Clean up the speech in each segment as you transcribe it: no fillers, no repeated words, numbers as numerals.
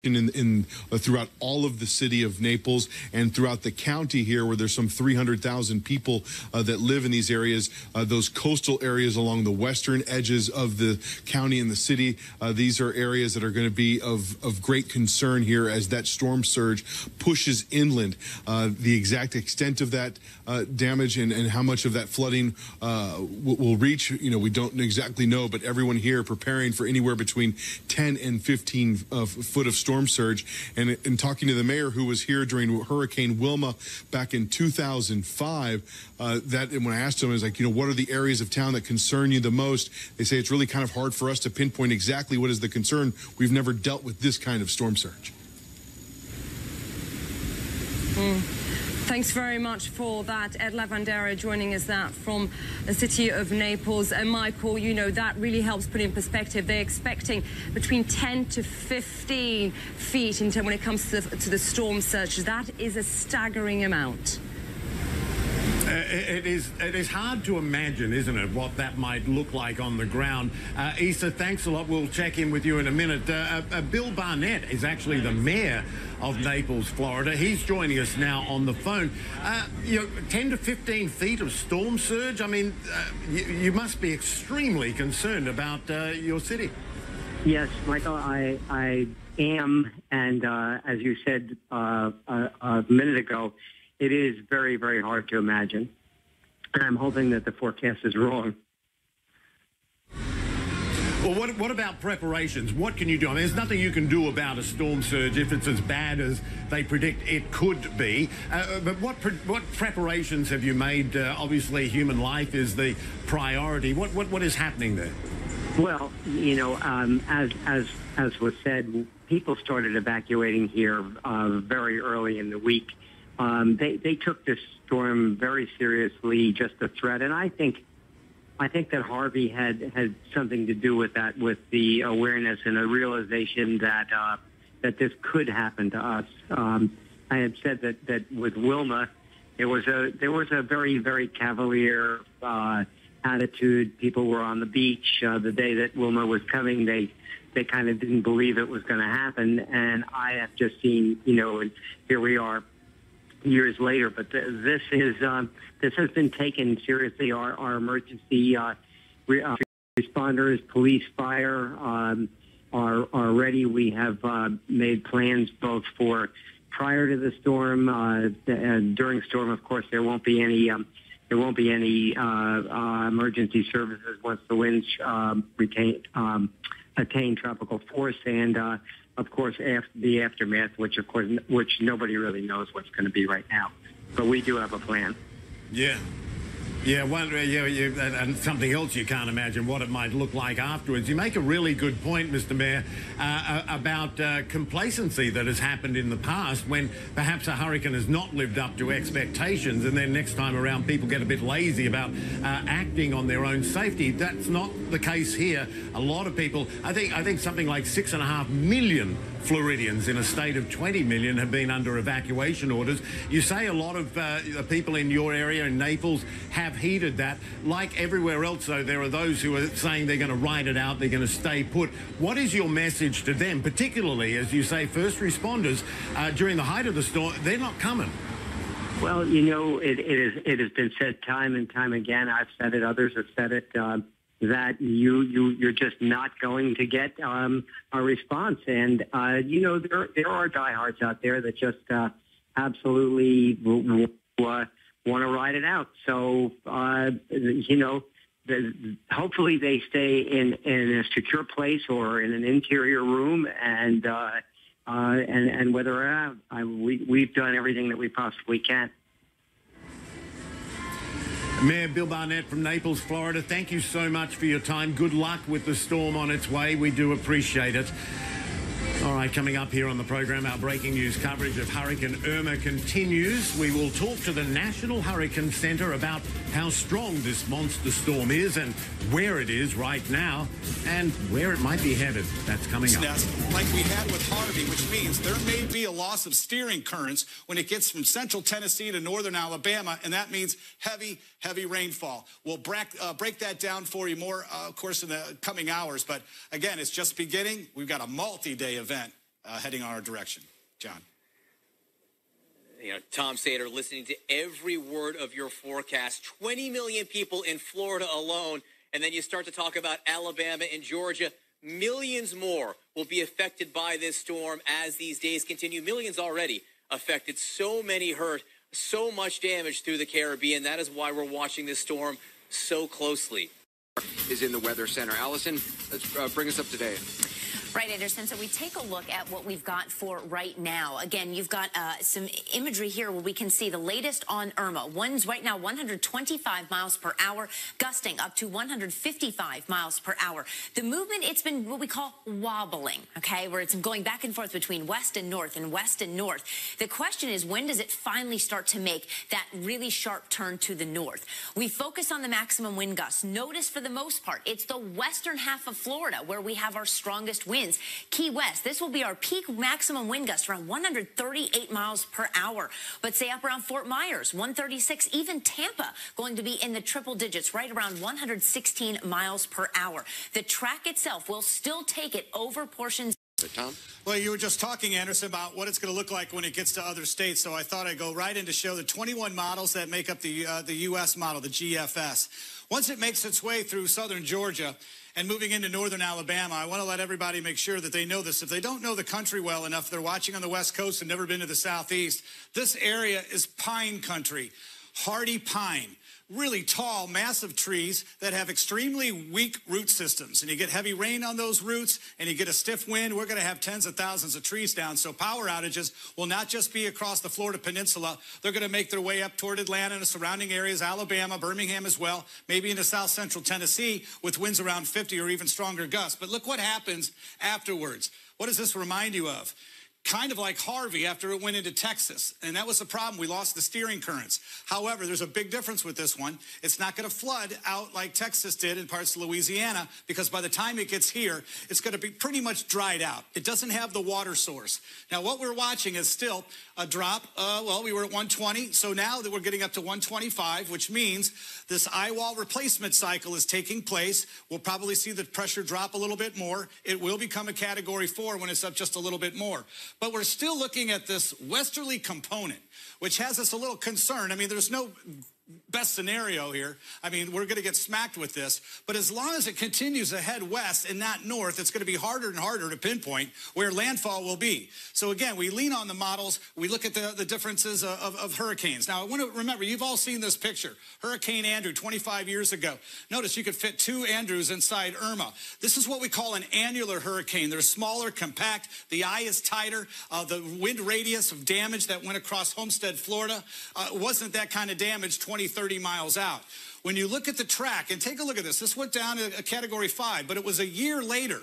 Throughout all of the city of Naples and throughout the county here, where there's some 300,000 people that live in these areas, those coastal areas along the western edges of the county and the city. These are areas that are going to be of great concern here as that storm surge pushes inland. The exact extent of that damage and how much of that flooding will reach, we don't exactly know, but everyone here preparing for anywhere between 10 and 15 foot of storm surge. And in talking to the mayor, who was here during Hurricane Wilma back in 2005, and when I asked him, I was like, what are the areas of town that concern you the most? They say it's really kind of hard for us to pinpoint exactly what is the concern. We've never dealt with this kind of storm surge. Thanks very much for that. Ed Lavandera joining us from the city of Naples. And Michael, that really helps put in perspective. They're expecting between 10 to 15 feet when it comes to the storm surge. That is a staggering amount. It is hard to imagine, isn't it, what that might look like on the ground. Issa, thanks a lot. We'll check in with you in a minute. Bill Barnett is actually the mayor of Naples, Florida. He's joining us now on the phone. 10 to 15 feet of storm surge. I mean, you must be extremely concerned about your city. Yes, Michael, I am. And as you said a minute ago, it is very, very hard to imagine. And I'm hoping that the forecast is wrong. Well, what about preparations? What can you do? I mean, there's nothing you can do about a storm surge if it's as bad as they predict it could be. But what preparations have you made? Obviously, human life is the priority. What is happening there? Well, as was said, people started evacuating here very early in the week. They took this storm very seriously, just a threat, and I think that Harvey had something to do with that, with the awareness and a realization that this could happen to us. I had said that with Wilma, there was a very, very cavalier attitude. People were on the beach the day that Wilma was coming. They kind of didn't believe it was going to happen, and I have just seen, and here we are years later, but this has been taken seriously. Our emergency responders, police, fire are ready. We have made plans both for prior to the storm, and during storm. Of course, there won't be any emergency services once the winds attain tropical force, and of course, after the aftermath, which nobody really knows what's going to be right now. But we do have a plan. Yeah. Yeah, and something else you can't imagine what it might look like afterwards. You make a really good point, Mr. Mayor, about complacency that has happened in the past when perhaps a hurricane has not lived up to expectations, and then next time around people get a bit lazy about acting on their own safety. That's not the case here. A lot of people, I think something like 6.5 million Floridians in a state of 20 million have been under evacuation orders. You say a lot of the people in your area in Naples have heeded that. Like everywhere else, though, there are those who are saying they're going to ride it out, they're going to stay put. What is your message to them, particularly, as you say, first responders during the height of the storm? They're not coming. Well, it has been said time and time again. I've said it, others have said it, that you're just not going to get a response. And, there are diehards out there that just absolutely want to ride it out. So, hopefully they stay in a secure place or in an interior room, and whether we've done everything that we possibly can. Mayor Bill Barnett from Naples, Florida, thank you so much for your time. Good luck with the storm on its way. We do appreciate it. All right, coming up here on the program, our breaking news coverage of Hurricane Irma continues. We will talk to the National Hurricane Center about how strong this monster storm is and where it is right now and where it might be headed. That's coming up. Like we had with Harvey, which means there may be a loss of steering currents when it gets from central Tennessee to northern Alabama, and that means heavy, heavy rainfall. We'll break that down for you more, of course, in the coming hours. But again, it's just beginning. We've got a multi-day event heading our direction. John. You know, Tom Sater, listening to every word of your forecast, 20 million people in Florida alone, and then you start to talk about Alabama and Georgia. Millions more will be affected by this storm as these days continue. Millions already affected, so many hurt, so much damage through the Caribbean. That is why we're watching this storm so closely. Is in the Weather Center. Allison, let's bring us up to date. Right, Anderson. So we take a look at what we've got for right now. Again, you've got some imagery here where we can see the latest on Irma. Winds right now 125 miles per hour, gusting up to 155 miles per hour. The movement, it's been what we call wobbling, okay, where it's going back and forth between west and north and west and north. The question is, when does it finally start to make that really sharp turn to the north? We focus on the maximum wind gusts. Notice for the most part, it's the western half of Florida where we have our strongest winds. Key West, this will be our peak maximum wind gust around 138 miles per hour. But say up around Fort Myers, 136, even Tampa going to be in the triple digits, right around 116 miles per hour. The track itself will still take it over portions. Tom? Well, you were just talking, Anderson, about what it's going to look like when it gets to other states, so I thought I'd go right in to show the 21 models that make up the U.S. model, the GFS. Once it makes its way through southern Georgia and moving into northern Alabama, I want to let everybody make sure that they know this. If they don't know the country well enough, they're watching on the West Coast and never been to the Southeast, this area is pine country, hardy pine. Really tall, massive trees that have extremely weak root systems. And you get heavy rain on those roots and you get a stiff wind. We're going to have tens of thousands of trees down. So power outages will not just be across the Florida Peninsula. They're going to make their way up toward Atlanta and the surrounding areas, Alabama, Birmingham as well, maybe into south central Tennessee with winds around 50 or even stronger gusts. But look what happens afterwards. What does this remind you of? Kind of like Harvey after it went into Texas. And that was the problem. We lost the steering currents. However, there's a big difference with this one. It's not going to flood out like Texas did in parts of Louisiana, because by the time it gets here, it's going to be pretty much dried out. It doesn't have the water source. Now, what we're watching is still a drop. Well, we were at 120. So now that we're getting up to 125, which means this Eyewall replacement cycle is taking place. We'll probably see the pressure drop a little bit more. It will become a Category 4 when it's up just a little bit more. But we're still looking at this westerly component, which has us a little concerned. I mean, there's no best scenario here. I mean, we're going to get smacked with this. But as long as it continues to head west and not north, it's going to be harder and harder to pinpoint where landfall will be. So again, we lean on the models. We look at the differences of hurricanes. Now, I want to remember, you've all seen this picture. Hurricane Andrew 25 years ago. Notice you could fit 2 Andrews inside Irma. This is what we call an annular hurricane. They're smaller, compact. The eye is tighter. The wind radius of damage that went across Homestead, Florida, wasn't that kind of damage 20-30 miles out. When you look at the track, and take a look at this went down to a Category 5, but it was a year later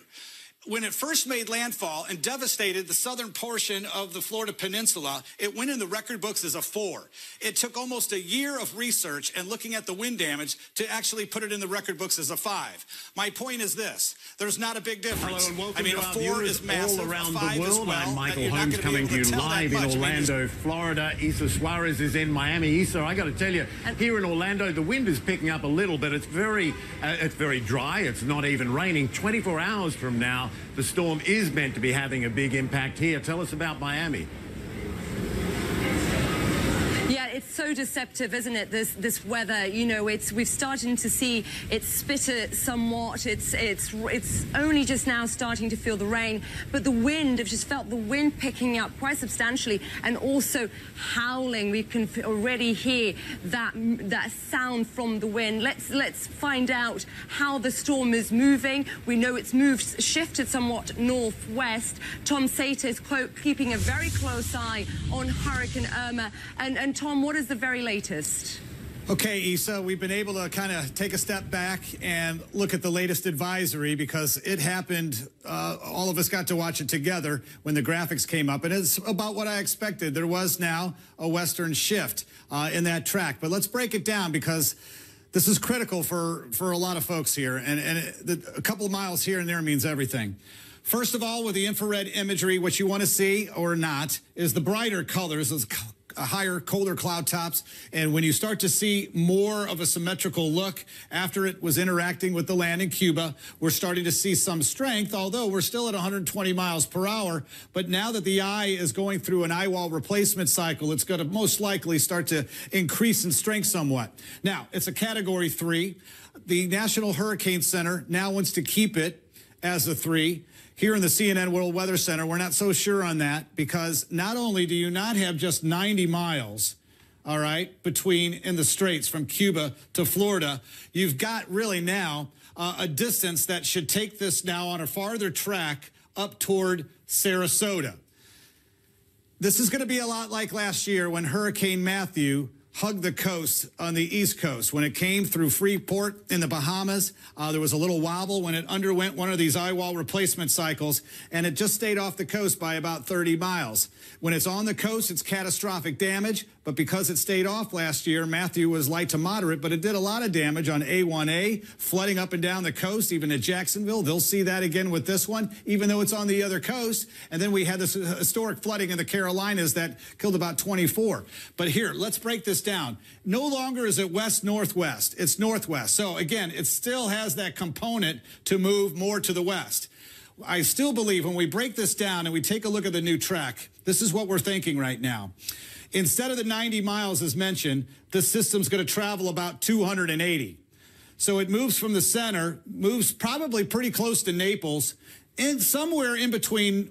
when it first made landfall and devastated the southern portion of the Florida Peninsula. It went in the record books as a 4. It took almost a year of research and looking at the wind damage to actually put it in the record books as a 5. My point is this: there's not a big difference. Hello and welcome I mean, to a our 4 viewers is massive, all around a 5 the world. as well. I'm Michael You're not Holmes gonna be coming able to you tell that live in much. Orlando, Florida. Issa Suarez is in Miami. Issa, I got to tell you, here in Orlando, the wind is picking up a little, but it's very dry. It's not even raining. 24 hours from now, the storm is meant to be having a big impact here. Tell us about Miami. Yeah, it's so deceptive, isn't it? This weather, you know, we've started to see it spitter somewhat. It's only just now starting to feel the rain, but the wind, I've just felt the wind picking up quite substantially, and also howling. We can already hear that sound from the wind. Let's find out how the storm is moving. We know it's shifted somewhat northwest. Tom Sater is keeping a very close eye on Hurricane Irma. And Tom, what is the very latest? Okay, Issa, we've been able to kind of take a step back and look at the latest advisory because it happened. All of us got to watch it together when the graphics came up, and it's about what I expected. There was now a western shift in that track, but let's break it down because this is critical for a lot of folks here, and a couple of miles here and there means everything. First of all, with the infrared imagery, what you want to see or not is the brighter colors, higher, colder cloud tops. And when you start to see more of a symmetrical look after it was interacting with the land in Cuba, we're starting to see some strength, although we're still at 120 miles per hour. But now that the eye is going through an eyewall replacement cycle, it's going to most likely start to increase in strength somewhat. Now, it's a Category 3. The National Hurricane Center now wants to keep it as a 3. Here in the CNN World Weather Center, we're not so sure on that, because not only do you not have just 90 miles, all right, between in the straits from Cuba to Florida, you've got really now a distance that should take this now on a farther track up toward Sarasota. This is going to be a lot like last year when Hurricane Matthew hugged the coast on the East Coast. When it came through Freeport in the Bahamas, there was a little wobble when it underwent one of these eyewall replacement cycles, and it just stayed off the coast by about 30 miles. When it's on the coast, it's catastrophic damage, but because it stayed off last year, Matthew was light to moderate, but it did a lot of damage on A1A, flooding up and down the coast, even at Jacksonville. They'll see that again with this one, even though it's on the other coast. And then we had this historic flooding in the Carolinas that killed about 24. But here, let's break this down. No longer is it west-northwest, it's northwest. So again, it still has that component to move more to the west. I still believe when we break this down and we take a look at the new track, this is what we're thinking right now. Instead of the 90 miles as mentioned, this system's going to travel about 280. So it moves from the center, moves probably pretty close to Naples, and somewhere in between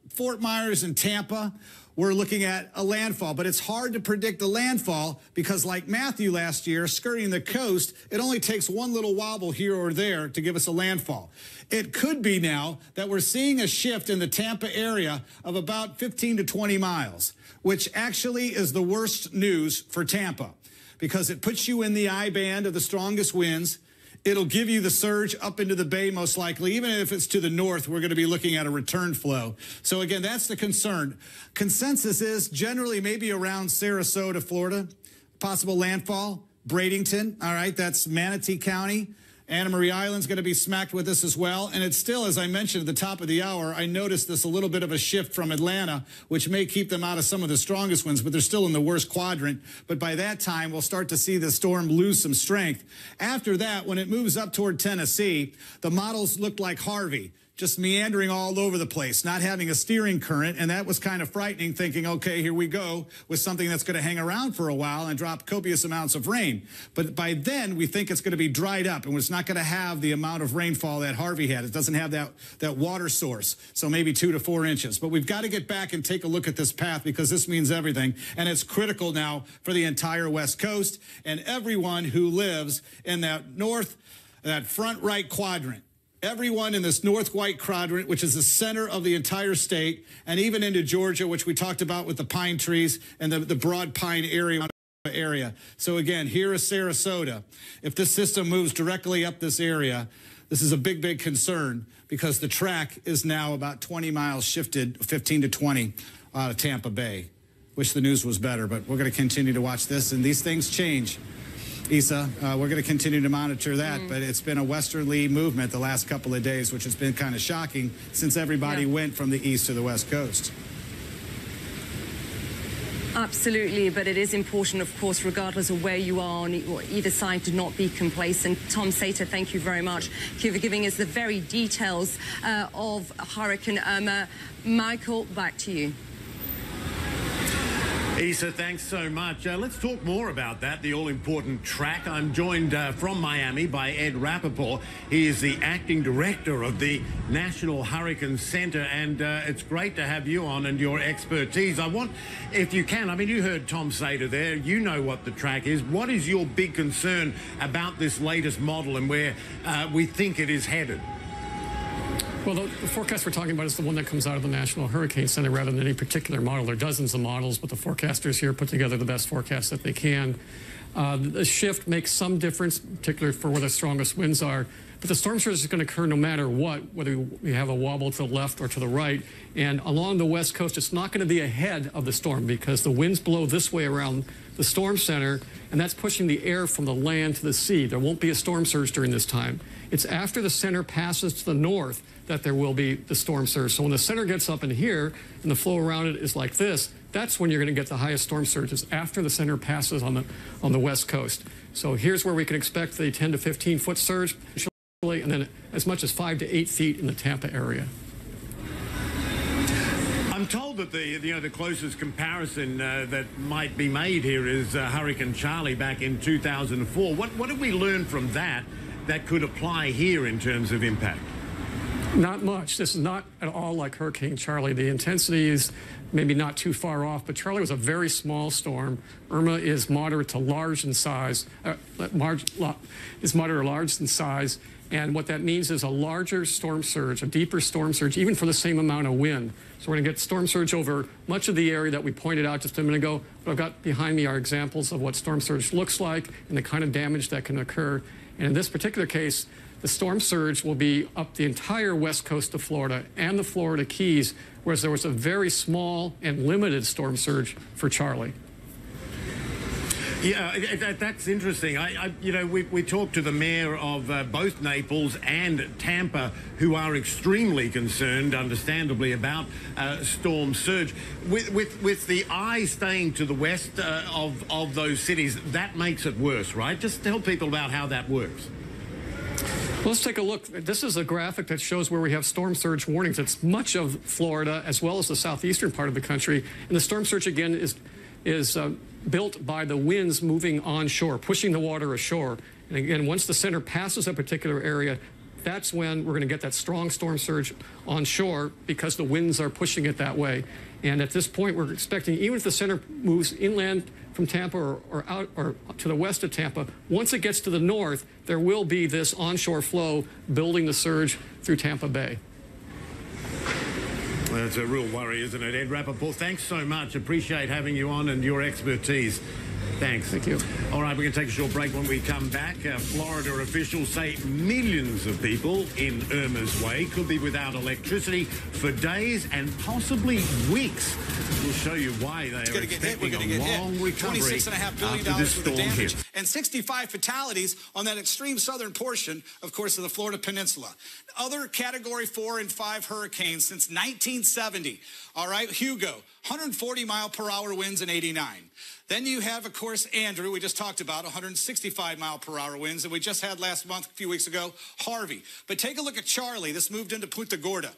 Fort Myers and Tampa. We're looking at a landfall, but it's hard to predict the landfall because, like Matthew last year, skirting the coast, it only takes one little wobble here or there to give us a landfall. It could be now that we're seeing a shift in the Tampa area of about 15 to 20 miles, which actually is the worst news for Tampa because it puts you in the I band of the strongest winds. It'll give you the surge up into the bay, most likely. Even if it's to the north, we're going to be looking at a return flow. So, again, that's the concern. Consensus is generally maybe around Sarasota, Florida, possible landfall. Bradenton, all right, that's Manatee County. Anna Marie Island's going to be smacked with this as well. And it's still, as I mentioned at the top of the hour, I noticed this a little bit of a shift from Atlanta, which may keep them out of some of the strongest winds, but they're still in the worst quadrant. But by that time, we'll start to see the storm lose some strength. After that, when it moves up toward Tennessee, the models looked like Harvey, just meandering all over the place, not having a steering current. And that was kind of frightening, thinking, okay, here we go with something that's going to hang around for a while and drop copious amounts of rain. But by then, we think it's going to be dried up and it's not going to have the amount of rainfall that Harvey had. It doesn't have that water source, so maybe 2 to 4 inches. But we've got to get back and take a look at this path because this means everything. And it's critical now for the entire West Coast and everyone who lives in that front right quadrant. Everyone in this north white quadrant, which is the center of the entire state, and even into Georgia, which we talked about with the pine trees and the broad pine area. So again, here is Sarasota. If this system moves directly up this area, this is a big, big concern because the track is now about 20 miles shifted, 15 to 20 out of Tampa Bay. Wish the news was better, but we're going to continue to watch this, and these things change. Isa, we're going to continue to monitor that, but it's been a westerly movement the last couple of days, which has been kind of shocking since everybody went from the east to the west coast. Absolutely, but it is important, of course, regardless of where you are on either side, to not be complacent. Tom Sater, thank you very much for giving us the very details of Hurricane Irma. Michael, back to you. Isa, thanks so much. Let's talk more about that, the all-important track. I'm joined from Miami by Ed Rappaport. He is the acting director of the National Hurricane Center, and it's great to have you on and your expertise. I want, if you can, I mean, you heard Tom Sater there. You know what the track is. What is your big concern about this latest model and where we think it is headed? Well, the forecast we're talking about is the one that comes out of the National Hurricane Center rather than any particular model. There are dozens of models, but the forecasters here put together the best forecast that they can. The shift makes some difference, particularly for where the strongest winds are. But the storm surge is going to occur no matter what, whether we have a wobble to the left or to the right. And along the west coast, it's not going to be ahead of the storm because the winds blow this way around the storm center, and that's pushing the air from the land to the sea. There won't be a storm surge during this time. It's after the center passes to the north that there will be the storm surge. So when the center gets up in here, and the flow around it is like this, that's when you're going to get the highest storm surges after the center passes on the west coast. So here's where we can expect the 10 to 15 foot surge, and then as much as 5 to 8 feet in the Tampa area. I'm told that the closest comparison that might be made here is Hurricane Charlie back in 2004. What did we learn from that could apply here in terms of impact? Not much. This is not at all like Hurricane Charlie. The intensity is maybe not too far off, but Charlie was a very small storm. Irma is moderate to large in size, is moderate or large in size, and what that means is a larger storm surge, a deeper storm surge, even for the same amount of wind. So we're going to get storm surge over much of the area that we pointed out just a minute ago. What I've got behind me are examples of what storm surge looks like and the kind of damage that can occur. And in this particular case, the storm surge will be up the entire west coast of Florida and the Florida Keys, whereas there was a very small and limited storm surge for Charlie. Yeah, that's interesting. We talked to the mayor of both Naples and Tampa, who are extremely concerned, understandably, about storm surge. With the eye staying to the west of those cities, that makes it worse, right? Just tell people about how that works. Let's take a look. This is a graphic that shows where we have storm surge warnings. It's much of Florida as well as the southeastern part of the country. And the storm surge, again, is built by the winds moving onshore, pushing the water ashore. And again, once the center passes a particular area, that's when we're going to get that strong storm surge onshore because the winds are pushing it that way. And at this point, we're expecting, even if the center moves inland from Tampa or out or to the west of Tampa, once it gets to the north, there will be this onshore flow building the surge through Tampa Bay. That's a real worry, isn't it? Ed Rappaport, thanks so much. Appreciate having you on and your expertise. Thanks. Thank you. All right, we're going to take a short break. When we come back, Florida officials say millions of people in Irma's way could be without electricity for days and possibly weeks. We'll show you why they are expecting a long recovery $26.5 billion after for the this storm damage hit. and 65 fatalities on that extreme southern portion, of course, of the Florida Peninsula. Other Category 4 and 5 hurricanes since 1970. All right, Hugo, 140-mile-per-hour winds in 89. Then you have, of course, Andrew, we just talked about, 165-mile-per-hour winds, and we just had last month, a few weeks ago, Harvey. But take a look at Charlie. This moved into Punta Gorda.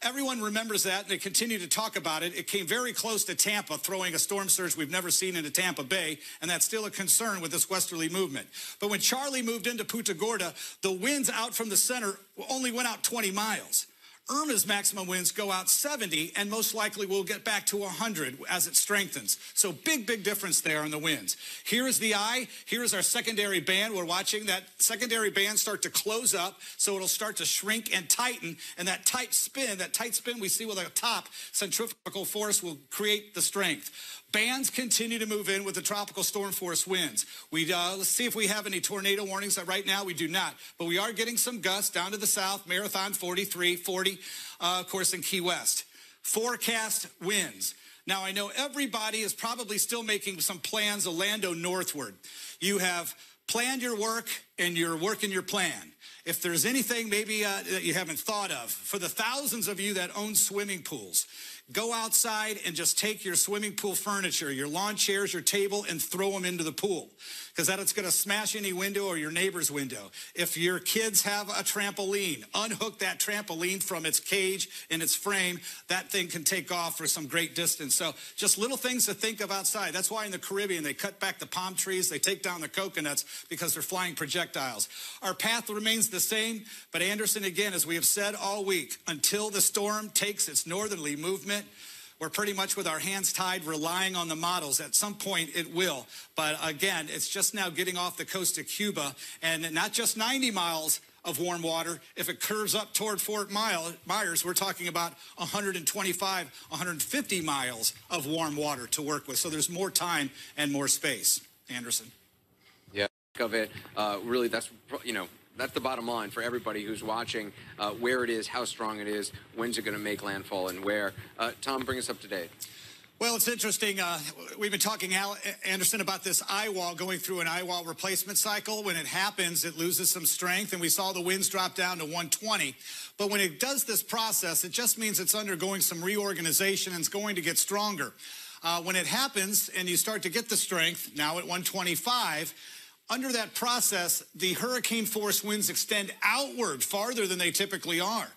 Everyone remembers that, and they continue to talk about it. It came very close to Tampa, throwing a storm surge we've never seen into Tampa Bay, and that's still a concern with this westerly movement. But when Charlie moved into Punta Gorda, the winds out from the center only went out 20 miles. Irma's maximum winds go out 70 and most likely will get back to 100 as it strengthens. So big difference there on the winds. Here is the eye. Here is our secondary band. We're watching that secondary band start to close up, so it'll start to shrink and tighten. And that tight spin we see with a top centrifugal force will create the strength. Bands continue to move in with the tropical storm force winds. Let's see if we have any tornado warnings. Right now, we do not. But we are getting some gusts down to the south, Marathon 43, 40, of course, in Key West. Forecast winds. Now, I know everybody is probably still making some plans, Orlando northward. You have planned your work and you're working your plan. If there's anything maybe that you haven't thought of, for the thousands of you that own swimming pools, go outside and just take your swimming pool furniture, your lawn chairs, your table, and throw them into the pool, because that's going to smash any window or your neighbor's window. If your kids have a trampoline, unhook that trampoline from its cage and its frame. That thing can take off for some great distance. So just little things to think of outside. That's why in the Caribbean they cut back the palm trees, they take down the coconuts because they're flying projectiles. Our path remains the same, but Anderson, again, as we have said all week, until the storm takes its northerly movement, we're pretty much with our hands tied, relying on the models. At some point, it will. But again, it's just now getting off the coast of Cuba, and not just 90 miles of warm water. If it curves up toward Fort Myers, we're talking about 125, 150 miles of warm water to work with. So there's more time and more space. Anderson. Yeah, of it. Really, that's, that's the bottom line for everybody who's watching, where it is, how strong it is, when's it going to make landfall, and where. Tom, bring us up to date. Well, it's interesting. We've been talking, Anderson, about this Eyewall going through an Eyewall replacement cycle. When it happens, it loses some strength, and we saw the winds drop down to 120. But when it does this process, it just means it's undergoing some reorganization and it's going to get stronger. When it happens and you start to get the strength, now at 125, under that process, the hurricane force winds extend outward farther than they typically are.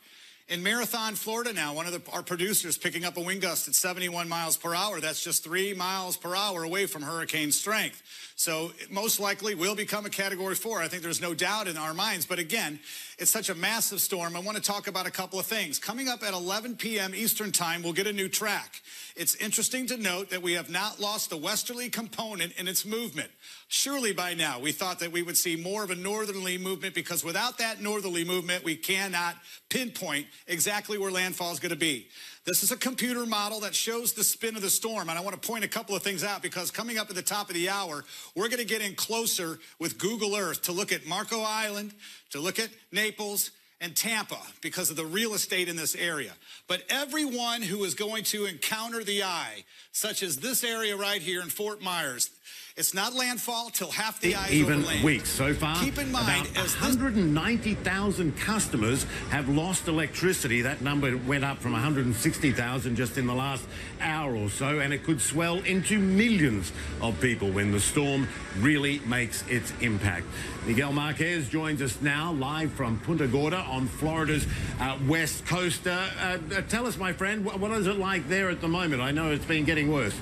In Marathon, Florida now, one of our producers picking up a wind gust at 71 miles per hour. That's just 3 miles per hour away from hurricane strength. So it most likely will become a Category 4. I think there's no doubt in our minds. But again, it's such a massive storm. I want to talk about a couple of things. Coming up at 11 p.m. Eastern time, we'll get a new track. It's interesting to note that we have not lost the westerly component in its movement. Surely by now, we thought that we would see more of a northerly movement, because without that northerly movement, we cannot pinpoint exactly where landfall is going to be. This is a computer model that shows the spin of the storm, and I want to point a couple of things out, because coming up at the top of the hour, we're going to get in closer with Google Earth to look at Marco Island, to look at Naples, and Tampa, because of the real estate in this area. But everyone who is going to encounter the eye, such as this area right here in Fort Myers, it's not landfall till half the eye is even over land. Weeks so far. Keep in mind, about 190,000 customers have lost electricity. That number went up from 160,000 just in the last hour or so, and it could swell into millions of people when the storm really makes its impact. Miguel Marquez joins us now live from Punta Gorda on Florida's west coast. Tell us, my friend, what is it like there at the moment? I know it's been getting worse.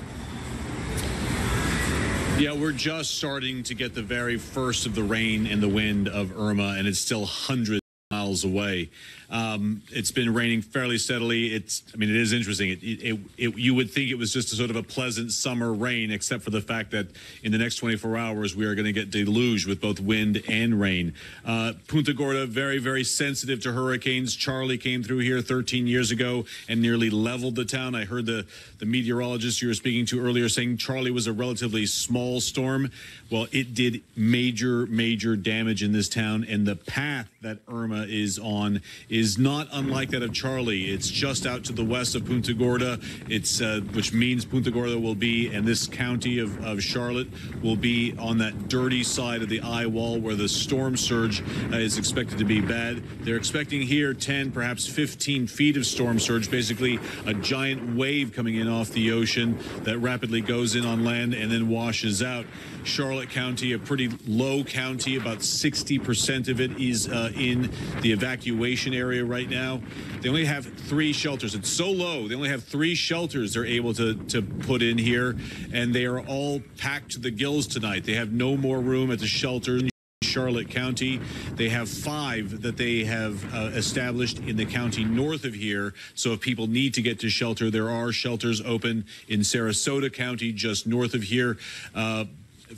Yeah, we're just starting to get the very first of the rain and the wind of Irma, and it's still hundreds of miles away. It's been raining fairly steadily. It is interesting. You would think it was just a sort of a pleasant summer rain, except for the fact that in the next 24 hours, we are going to get deluged with both wind and rain. Punta Gorda, very, very sensitive to hurricanes. Charlie came through here 13 years ago and nearly leveled the town. I heard the meteorologist you were speaking to earlier saying Charlie was a relatively small storm. Well, it did major, major damage in this town, and the path that Irma is on is not unlike that of Charlie. It's just out to the west of Punta Gorda. It's which means Punta Gorda will be, and this county of Charlotte will be on that dirty side of the Eyewall where the storm surge is expected to be bad. They're expecting here 10, perhaps 15 feet of storm surge, basically a giant wave coming in off the ocean that rapidly goes in on land and then washes out. Charlotte County, a pretty low county, about 60% of it is in the evacuation area right now. They only have 3 shelters. It's so low. They only have 3 shelters they're able to put in here, and they are all packed to the gills tonight. They have no more room at the shelters in Charlotte County. They have 5 that they have established in the county north of here. So if people need to get to shelter, there are shelters open in Sarasota County just north of here.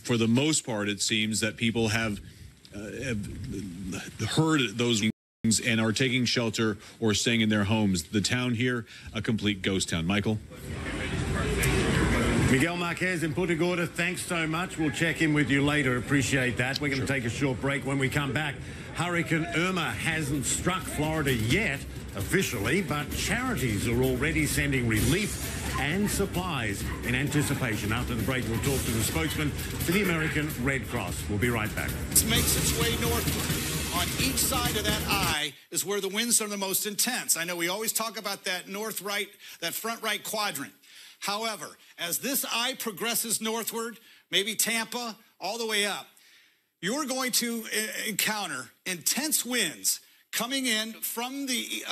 For the most part, it seems that people have heard those things and are taking shelter or staying in their homes. The town here, a complete ghost town. Michael? Miguel Marquez in Punta Gorda, thanks so much. We'll check in with you later. Appreciate that. We're going to take a short break. When we come back, Hurricane Irma hasn't struck Florida yet officially, but charities are already sending relief and supplies in anticipation. After the break, we'll talk to the spokesman for the American Red Cross. We'll be right back. It makes its way northward. On each side of that eye is where the winds are the most intense. I know we always talk about that north right, that front right quadrant. However, as this eye progresses northward, maybe Tampa, all the way up, you're going to encounter intense winds coming in from the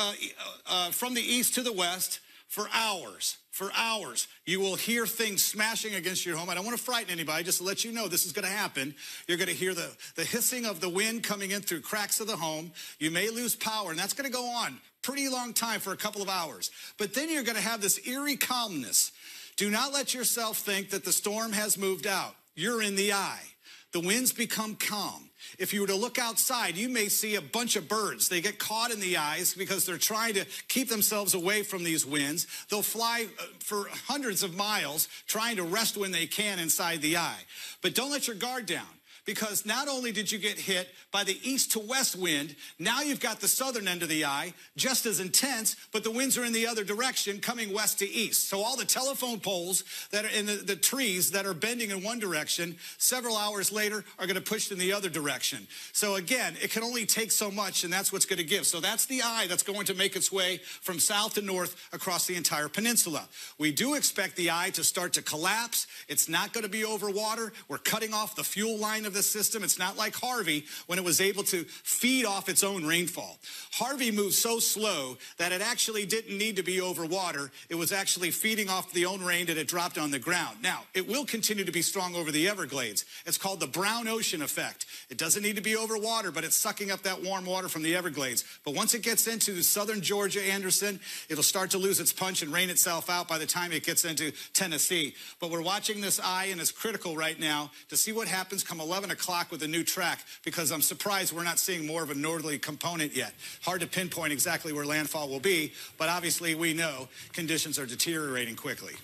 east to the west for hours. For hours, you will hear things smashing against your home. I don't want to frighten anybody, just to let you know this is going to happen. You're going to hear the hissing of the wind coming in through cracks of the home. You may lose power, and that's going to go on pretty long time for a couple of hours. But then you're going to have this eerie calmness. Do not let yourself think that the storm has moved out. You're in the eye. The winds become calm. If you were to look outside, you may see a bunch of birds. They get caught in the eyes because they're trying to keep themselves away from these winds. They'll fly for hundreds of miles trying to rest when they can inside the eye. But don't let your guard down, because not only did you get hit by the east to west wind, now you've got the southern end of the eye, just as intense, but the winds are in the other direction, coming west to east. So all the telephone poles that are in the trees that are bending in one direction, several hours later are going to push in the other direction. So again, it can only take so much, and that's what's going to give. So that's the eye that's going to make its way from south to north across the entire peninsula. We do expect the eye to start to collapse. It's not going to be over water. We're cutting off the fuel line of the system. It's not like Harvey when it was able to feed off its own rainfall. Harvey moved so slow that it actually didn't need to be over water. It was actually feeding off the own rain that it dropped on the ground. Now, it will continue to be strong over the Everglades. It's called the brown ocean effect. It doesn't need to be over water, but it's sucking up that warm water from the Everglades. But once it gets into southern Georgia, Anderson, it'll start to lose its punch and rain itself out by the time it gets into Tennessee. But we're watching this eye, and it's critical right now to see what happens come 11 o'clock with a new track, because I'm surprised we're not seeing more of a northerly component yet. Hard to pinpoint exactly where landfall will be, but obviously we know conditions are deteriorating quickly.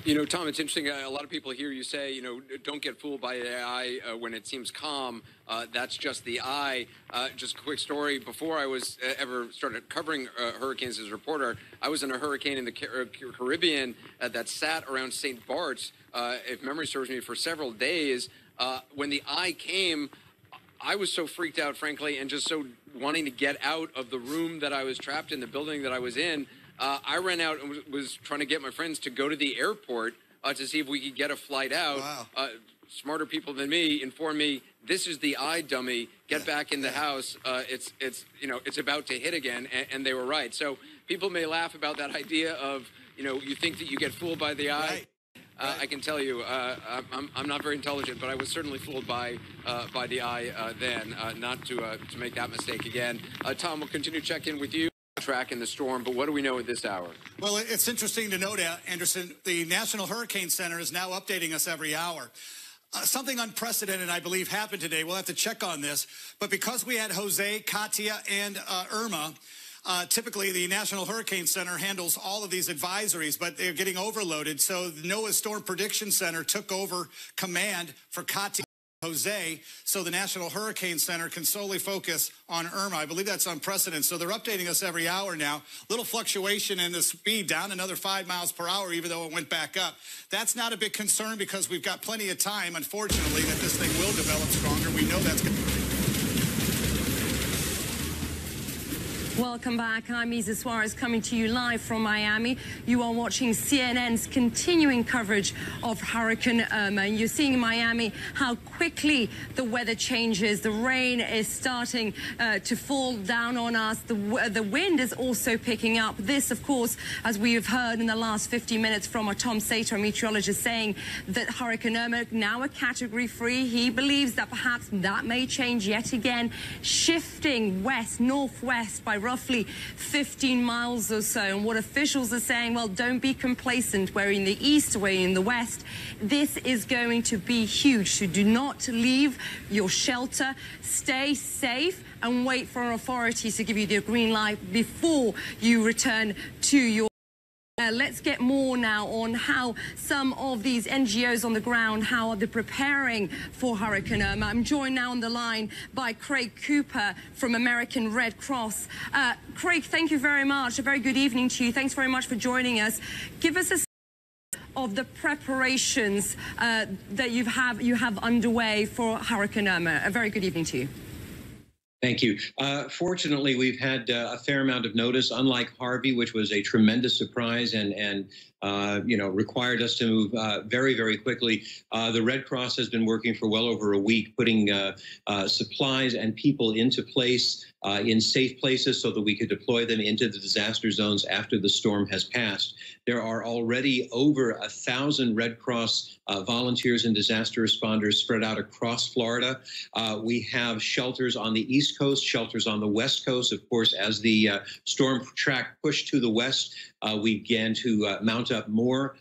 You know, Tom, it's interesting. A lot of people hear you say, you know, don't get fooled by the eye when it seems calm. That's just the eye. Just a quick story. Before I was ever started covering hurricanes as a reporter, I was in a hurricane in the Caribbean that sat around St. Bart's, if memory serves me, for several days. When the eye came, I was so freaked out, frankly, and just so wanting to get out of the room that I was trapped in, the building that I was in. I ran out and was trying to get my friends to go to the airport to see if we could get a flight out. Wow. Smarter people than me informed me, this is the eye, dummy. Get back in the house. It's about to hit again, and they were right. So people may laugh about that idea of, you know, you think that you get fooled by the eye. Right. I can tell you, I'm not very intelligent, but I was certainly fooled by the eye then. Not to make that mistake again. Tom, we'll continue to check in with you. Track in the storm, but what do we know at this hour? Well, it's interesting to note, Anderson, the National Hurricane Center is now updating us every hour. Something unprecedented, I believe, happened today. We'll have to check on this. But because we had Jose, Katia, and Irma, typically the National Hurricane Center handles all of these advisories, but they're getting overloaded. So the NOAA Storm Prediction Center took over command for Katia. Jose, so the National Hurricane Center can solely focus on Irma. I believe that's unprecedented. So they're updating us every hour now. Little fluctuation in the speed, down another 5 miles per hour, even though it went back up. That's not a big concern because we've got plenty of time, unfortunately, that this thing will develop stronger. We know that's going to... Welcome back. I'm Isa Suarez coming to you live from Miami. You are watching CNN's continuing coverage of Hurricane Irma. And you're seeing in Miami how quickly the weather changes. The rain is starting to fall down on us. The wind is also picking up. This, of course, as we have heard in the last 50 minutes from our Tom Sater, a meteorologist, saying that Hurricane Irma, now a Category 3, he believes that perhaps that may change yet again, shifting west, northwest by roughly 15 miles or so. And what officials are saying, well, don't be complacent. We're in the east, we're in the west. This is going to be huge. So do not leave your shelter. Stay safe and wait for authorities to give you the green light before you return to your... Let's get more now on how some of these NGOs on the ground, how they're preparing for Hurricane Irma. I'm joined now on the line by Craig Cooper from American Red Cross. Craig, thank you very much. A very good evening to you. Thanks very much for joining us. Give us a sense of the preparations that you have underway for Hurricane Irma. A very good evening to you. Thank you. Fortunately, we've had a fair amount of notice, unlike Harvey, which was a tremendous surprise and required us to move very, very quickly. The Red Cross has been working for well over a week, putting supplies and people into place in safe places so that we could deploy them into the disaster zones after the storm has passed. There are already over 1,000 Red Cross volunteers and disaster responders spread out across Florida. We have shelters on the East Coast, shelters on the West Coast. Of course, as the storm track pushed to the west, we began to mount up more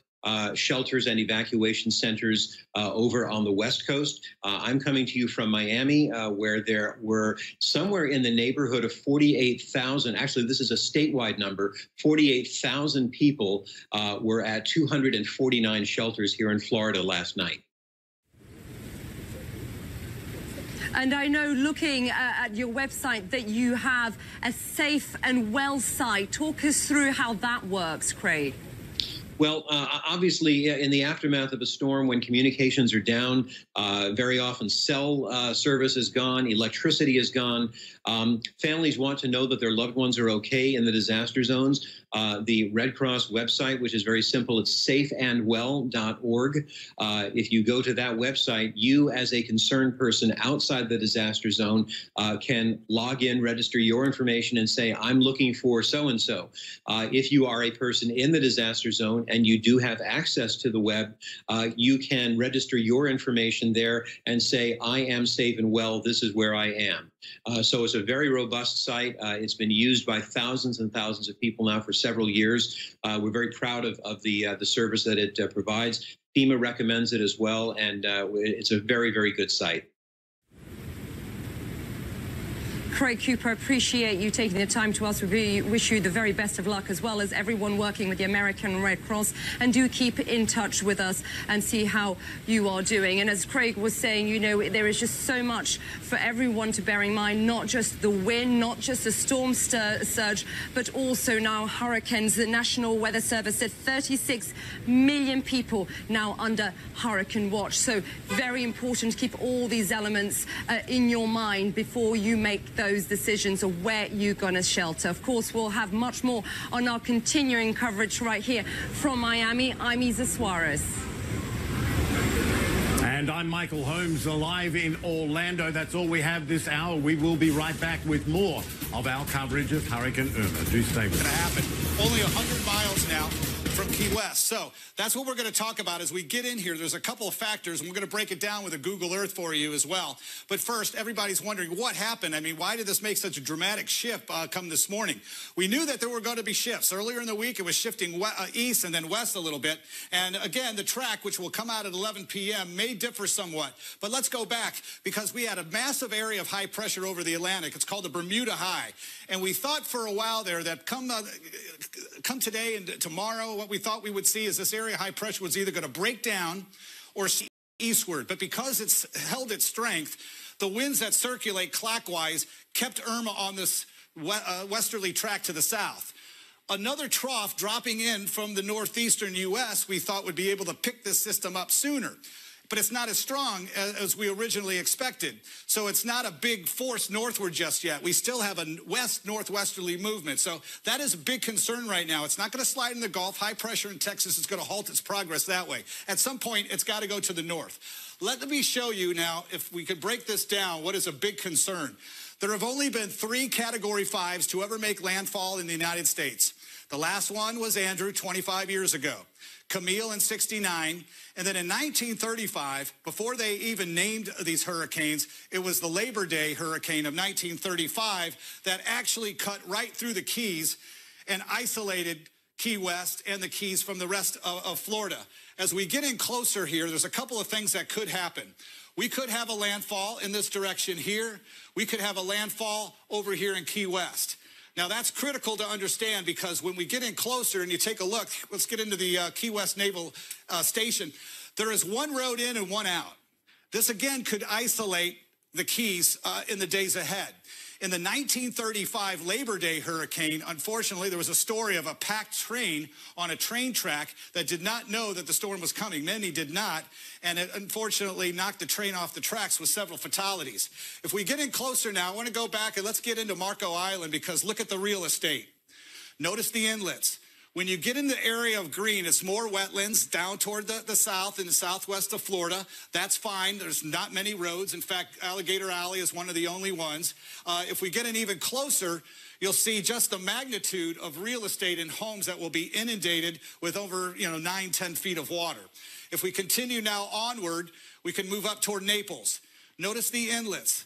shelters and evacuation centers over on the West Coast. I'm coming to you from Miami, where there were somewhere in the neighborhood of 48,000, actually this is a statewide number, 48,000 people were at 249 shelters here in Florida last night. And I know, looking at your website, that you have a safe and well site. Talk us through how that works, Craig. Well, obviously, in the aftermath of a storm, when communications are down, very often cell service is gone, electricity is gone. Families want to know that their loved ones are okay in the disaster zones. The Red Cross website, which is very simple, it's safeandwell.org. If you go to that website, you as a concerned person outside the disaster zone can log in, register your information, and say, I'm looking for so-and-so. If you are a person in the disaster zone and you do have access to the web, you can register your information there and say, I am safe and well, this is where I am. So it's a very robust site. It's been used by thousands and thousands of people now for several years. We're very proud of the service that it provides. FEMA recommends it as well, and it's a very, very good site. Craig Cooper, appreciate you taking the time to us. We wish you the very best of luck, as well as everyone working with the American Red Cross. And do keep in touch with us and see how you are doing. And as Craig was saying, you know, there is just so much for everyone to bear in mind, not just the wind, not just the storm surge, but also now hurricanes. The National Weather Service said 36 million people now under hurricane watch. So very important to keep all these elements in your mind before you make those decisions of where you're going to shelter. Of course, we'll have much more on our continuing coverage right here from Miami. I'm Isa Suarez. And I'm Michael Holmes, live in Orlando. That's all we have this hour. We will be right back with more of our coverage of Hurricane Irma. Do stay with us. Happen. Only 100 miles now from Key West. So that's what we're going to talk about as we get in here. There's a couple of factors, and we're going to break it down with a Google Earth for you as well. But first, everybody's wondering what happened. I mean, why did this make such a dramatic shift come this morning? We knew that there were going to be shifts. Earlier in the week, it was shifting east and then west a little bit. And again, the track, which will come out at 11 p.m., may differ somewhat. But let's go back, because we had a massive area of high pressure over the Atlantic. It's called the Bermuda High. And we thought for a while there that come today and tomorrow, what we thought we would see is this area of high pressure was either going to break down or eastward. But because it's held its strength, the winds that circulate clockwise kept Irma on this westerly track to the south. Another trough dropping in from the northeastern U.S. we thought would be able to pick this system up sooner. But it's not as strong as we originally expected. So it's not a big force northward just yet. We still have a west-northwesterly movement. So that is a big concern right now. It's not going to slide in the Gulf. High pressure in Texas is going to halt its progress that way. At some point, it's got to go to the north. Let me show you now, if we could break this down, what is a big concern. There have only been 3 Category 5s to ever make landfall in the United States. The last one was Andrew 25 years ago. Camille in 69, and then in 1935, before they even named these hurricanes, it was the Labor Day hurricane of 1935 that actually cut right through the Keys and isolated Key West and the Keys from the rest of Florida. As we get in closer here, there's a couple of things that could happen. We could have a landfall in this direction here. We could have a landfall over here in Key West. Now, that's critical to understand, because when we get in closer and you take a look, let's get into the Key West Naval Station. There is one road in and one out. This, again, could isolate the Keys in the days ahead. In the 1935 Labor Day hurricane, unfortunately, there was a story of a packed train on a train track that did not know that the storm was coming. Many did not, and it unfortunately knocked the train off the tracks with several fatalities. If we get in closer now, I want to go back and let's get into Marco Island, because look at the real estate. Notice the inlets. When you get in the area of green, it's more wetlands down toward the south and the southwest of Florida. That's fine. There's not many roads. In fact, Alligator Alley is one of the only ones. If we get in even closer, you'll see just the magnitude of real estate and homes that will be inundated with over 9, 10 feet of water. If we continue now onward, we can move up toward Naples. Notice the inlets.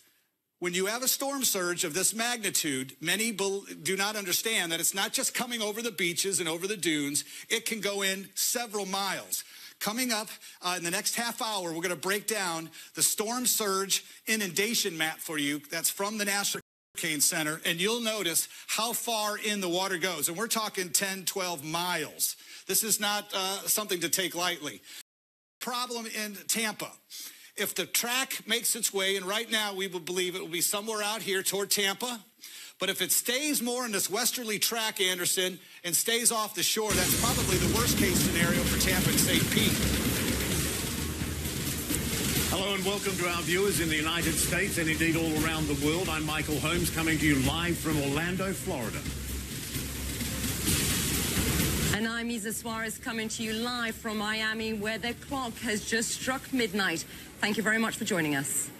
When you have a storm surge of this magnitude, many do not understand that it's not just coming over the beaches and over the dunes. It can go in several miles. Coming up in the next half hour, we're going to break down the storm surge inundation map for you. That's from the National Hurricane Center, and you'll notice how far in the water goes. And we're talking 10, 12 miles. This is not something to take lightly. Problem in Tampa. If the track makes its way, and right now we would believe it will be somewhere out here toward Tampa, but if it stays more in this westerly track, Anderson, and stays off the shore, that's probably the worst case scenario for Tampa and St. Pete. Hello and welcome to our viewers in the United States and indeed all around the world. I'm Michael Holmes coming to you live from Orlando, Florida. And I'm Isa Suarez coming to you live from Miami, where the clock has just struck midnight. Thank you very much for joining us.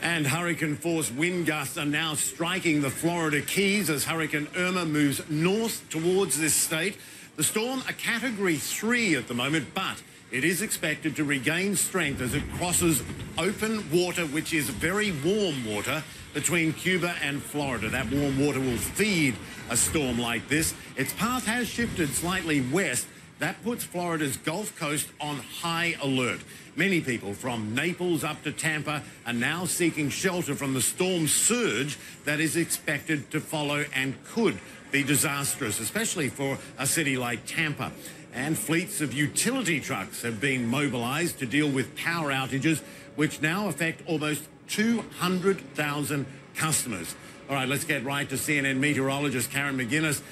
And hurricane-force wind gusts are now striking the Florida Keys as Hurricane Irma moves north towards this state. The storm a Category 3 at the moment, but it is expected to regain strength as it crosses open water, which is very warm water, between Cuba and Florida. That warm water will feed a storm like this. Its path has shifted slightly west. That puts Florida's Gulf Coast on high alert. Many people from Naples up to Tampa are now seeking shelter from the storm surge that is expected to follow and could be disastrous, especially for a city like Tampa. And fleets of utility trucks have been mobilized to deal with power outages, which now affect almost 200,000 customers. All right, let's get right to CNN meteorologist Karen McGuinness.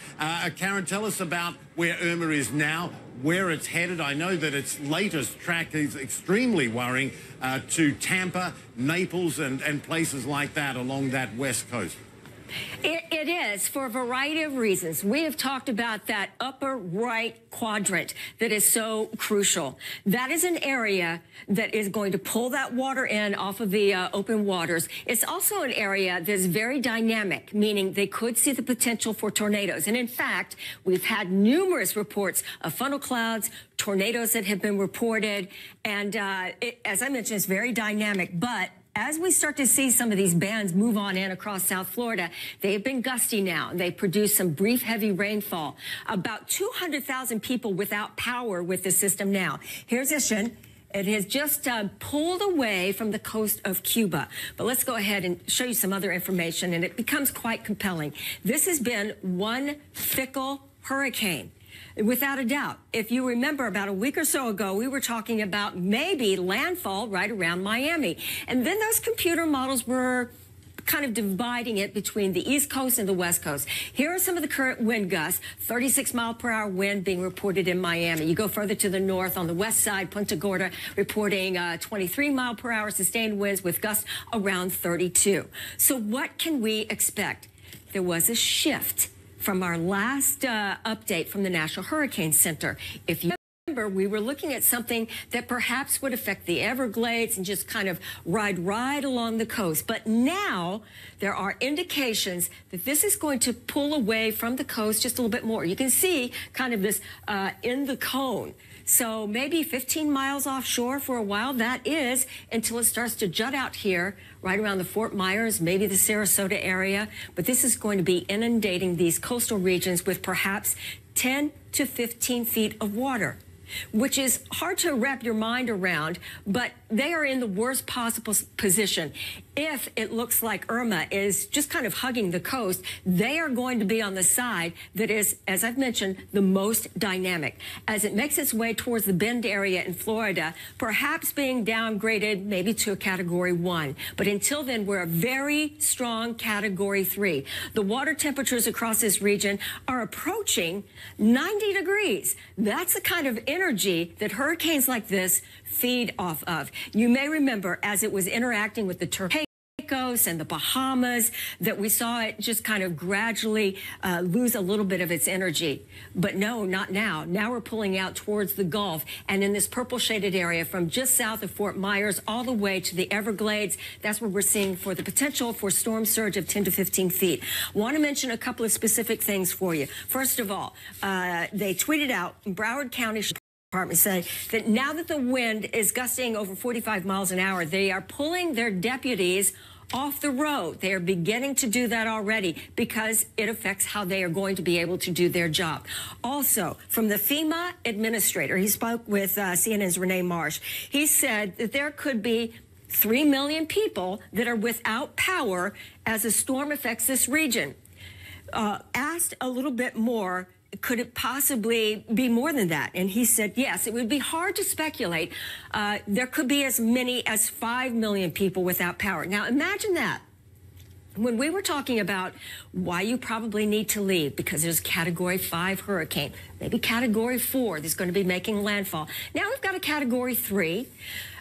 Karen, tell us about where Irma is now, where it's headed. I know that its latest track is extremely worrying to Tampa, Naples, and places like that along that west coast. It is, for a variety of reasons. We have talked about that upper right quadrant that is so crucial. That is an area that is going to pull that water in off of the open waters. It's also an area that's very dynamic, meaning they could see the potential for tornadoes. And in fact, we've had numerous reports of funnel clouds, tornadoes that have been reported. And as I mentioned, it's very dynamic, but as we start to see some of these bands move on in across South Florida, they've been gusty now. They produce some brief heavy rainfall. About 200,000 people without power with the system now. Here's Ishan. It has just pulled away from the coast of Cuba. But let's go ahead and show you some other information, and it becomes quite compelling. This has been one fickle hurricane. Without a doubt. If you remember, about a week or so ago, we were talking about maybe landfall right around Miami. And then those computer models were kind of dividing it between the East Coast and the West Coast. Here are some of the current wind gusts, 36-mile-per-hour wind being reported in Miami. You go further to the north on the west side, Punta Gorda reporting 23-mile-per-hour sustained winds with gusts around 32. So what can we expect? There was a shift from our last update from the National Hurricane Center. If you remember, we were looking at something that perhaps would affect the Everglades and just kind of ride right along the coast. But now there are indications that this is going to pull away from the coast just a little bit more. You can see kind of this in the cone. So maybe 15 miles offshore for a while, that is, until it starts to jut out here, right around the Fort Myers, maybe the Sarasota area. But this is going to be inundating these coastal regions with perhaps 10 to 15 feet of water, which is hard to wrap your mind around, but they are in the worst possible position. If it looks like Irma is just kind of hugging the coast, they are going to be on the side that is, as I've mentioned, the most dynamic. As it makes its way towards the Bend area in Florida, perhaps being downgraded maybe to a Category 1. But until then, we're a very strong Category 3. The water temperatures across this region are approaching 90 degrees. That's the kind of energy that hurricanes like this feed off of. You may remember as it was interacting with the tornadoes and the Bahamas that we saw it just kind of gradually lose a little bit of its energy. But no, not now. Now we're pulling out towards the Gulf and in this purple shaded area from just south of Fort Myers all the way to the Everglades. That's where we're seeing for the potential for storm surge of 10 to 15 feet. Want to mention a couple of specific things for you. First of all, they tweeted out in Broward County Department said that now that the wind is gusting over 45 miles an hour, they are pulling their deputies off the road. They are beginning to do that already because it affects how they are going to be able to do their job. Also, from the FEMA administrator, he spoke with CNN's Renee Marsh. He said that there could be 3 million people that are without power as a storm affects this region. Asked a little bit more could it possibly be more than that? And he said, yes, it would be hard to speculate. There could be as many as 5 million people without power. Now, imagine that. When we were talking about why you probably need to leave, because there's a Category 5 hurricane, maybe Category 4 that's going to be making landfall. Now we've got a Category 3.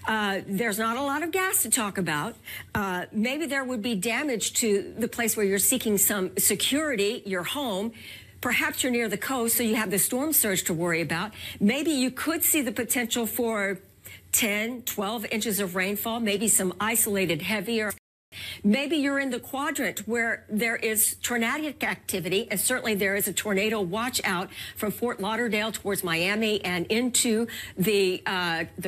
There's not a lot of gas to talk about. Maybe there would be damage to the place where you're seeking some security, your home. Perhaps you're near the coast, so you have the storm surge to worry about. Maybe you could see the potential for 10, 12 inches of rainfall, maybe some isolated heavier. Maybe you're in the quadrant where there is tornadic activity, and certainly there is a tornado watch out from Fort Lauderdale towards Miami and into the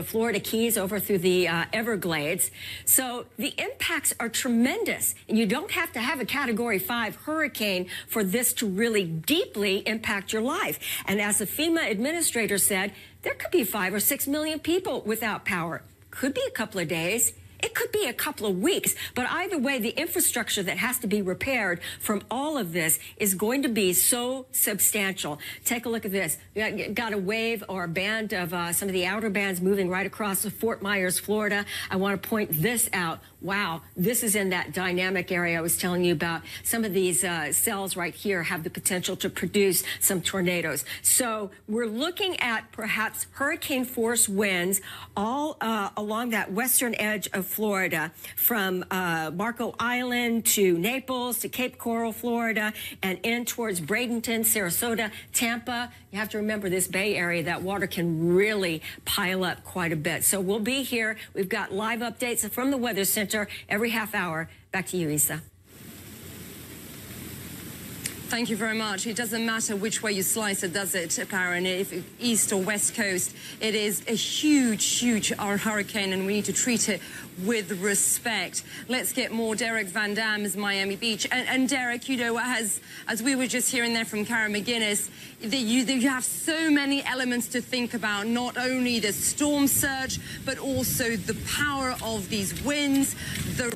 Florida Keys over through the Everglades. So the impacts are tremendous, and you don't have to have a Category 5 hurricane for this to really deeply impact your life. And as the FEMA administrator said, there could be 5 or 6 million people without power. Could be a couple of days. It could be a couple of weeks, but either way, the infrastructure that has to be repaired from all of this is going to be so substantial. Take a look at this. We got a wave or a band of some of the outer bands moving right across Fort Myers, Florida. I want to point this out. Wow, this is in that dynamic area I was telling you about. Some of these cells right here have the potential to produce some tornadoes. So we're looking at perhaps hurricane force winds all along that western edge of Florida, from Marco Island to Naples to Cape Coral, Florida, and in towards Bradenton, Sarasota, Tampa. You have to remember this Bay Area, that water can really pile up quite a bit. So we'll be here. We've got live updates from the Weather Center every half hour. Back to you, Isa. Thank you very much. It doesn't matter which way you slice it, does it, Karen? If east or west coast, it is a huge, huge hurricane, and we need to treat it with respect. Let's get more. Derek Van Dam's Miami Beach. And Derek, you know, as we were just hearing there from Karen McGuinness, you have so many elements to think about, not only the storm surge, but also the power of these winds, the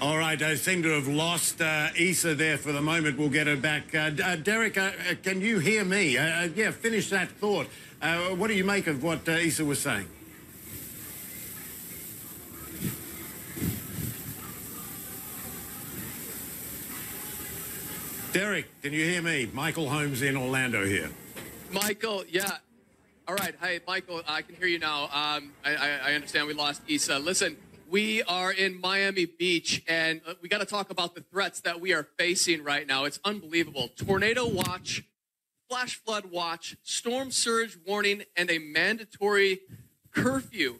All right, I seem to have lost Isa there for the moment. We'll get her back. Derek, can you hear me? Yeah, finish that thought. What do you make of what Isa was saying? Derek, can you hear me? Michael Holmes in Orlando here. Michael, yeah. All right. Hey, Michael, I can hear you now. I understand we lost Isa. Listen. We are in Miami Beach, and we got to talk about the threats that we are facing right now. It's unbelievable. Tornado watch, flash flood watch, storm surge warning, and a mandatory curfew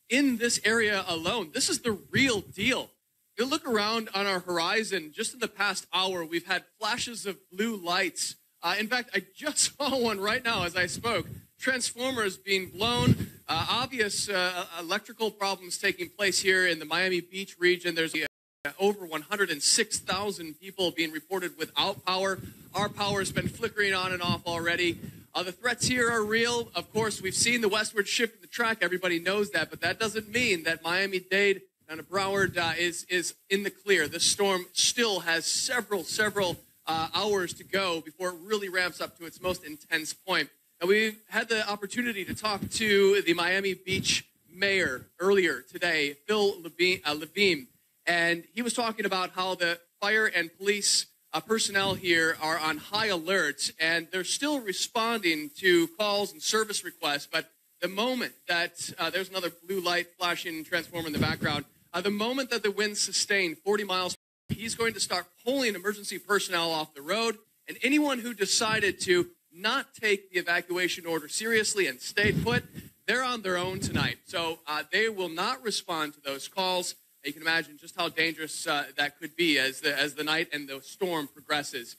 in this area alone. This is the real deal. You look around on our horizon, just in the past hour, we've had flashes of blue lights. In fact, I just saw one right now as I spoke. Transformers being blown, obvious electrical problems taking place here in the Miami Beach region. There's over 106,000 people being reported without power. Our power has been flickering on and off already. The threats here are real. Of course, we've seen the westward shift in the track. Everybody knows that, but that doesn't mean that Miami-Dade and Broward is in the clear. This storm still has several hours to go before it really ramps up to its most intense point. And we've had the opportunity to talk to the Miami Beach mayor earlier today, Phil Levine, and he was talking about how the fire and police personnel here are on high alert, and they're still responding to calls and service requests. But the moment that there's another blue light flashing transformer in the background, the moment that the winds sustain 40 miles, he's going to start pulling emergency personnel off the road, and anyone who decided to not take the evacuation order seriously and stay put, they're on their own tonight. So they will not respond to those calls. You can imagine just how dangerous that could be as the night and the storm progresses.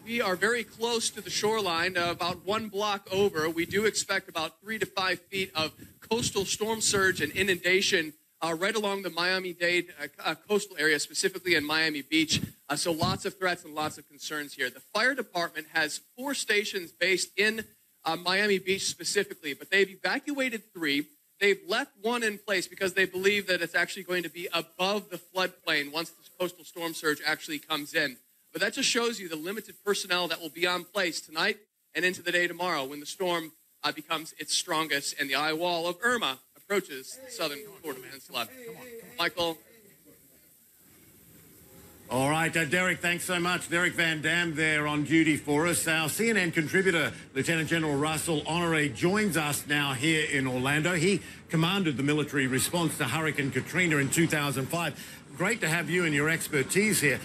We are very close to the shoreline, about 1 block over. We do expect about 3 to 5 feet of coastal storm surge and inundation right along the Miami-Dade coastal area, specifically in Miami Beach. So lots of threats and lots of concerns here. The fire department has 4 stations based in Miami Beach specifically, but they've evacuated 3. They've left one in place because they believe that it's actually going to be above the floodplain once the coastal storm surge actually comes in. But that just shows you the limited personnel that will be on place tonight and into the day tomorrow when the storm becomes its strongest and the Eyewall of Irma approaches the southern Florida Peninsula. Michael. All right, Derek, thanks so much. Derek Van Dam there on duty for us. Our CNN contributor, Lieutenant General Russell Honore, joins us now here in Orlando. He commanded the military response to Hurricane Katrina in 2005. Great to have you and your expertise here.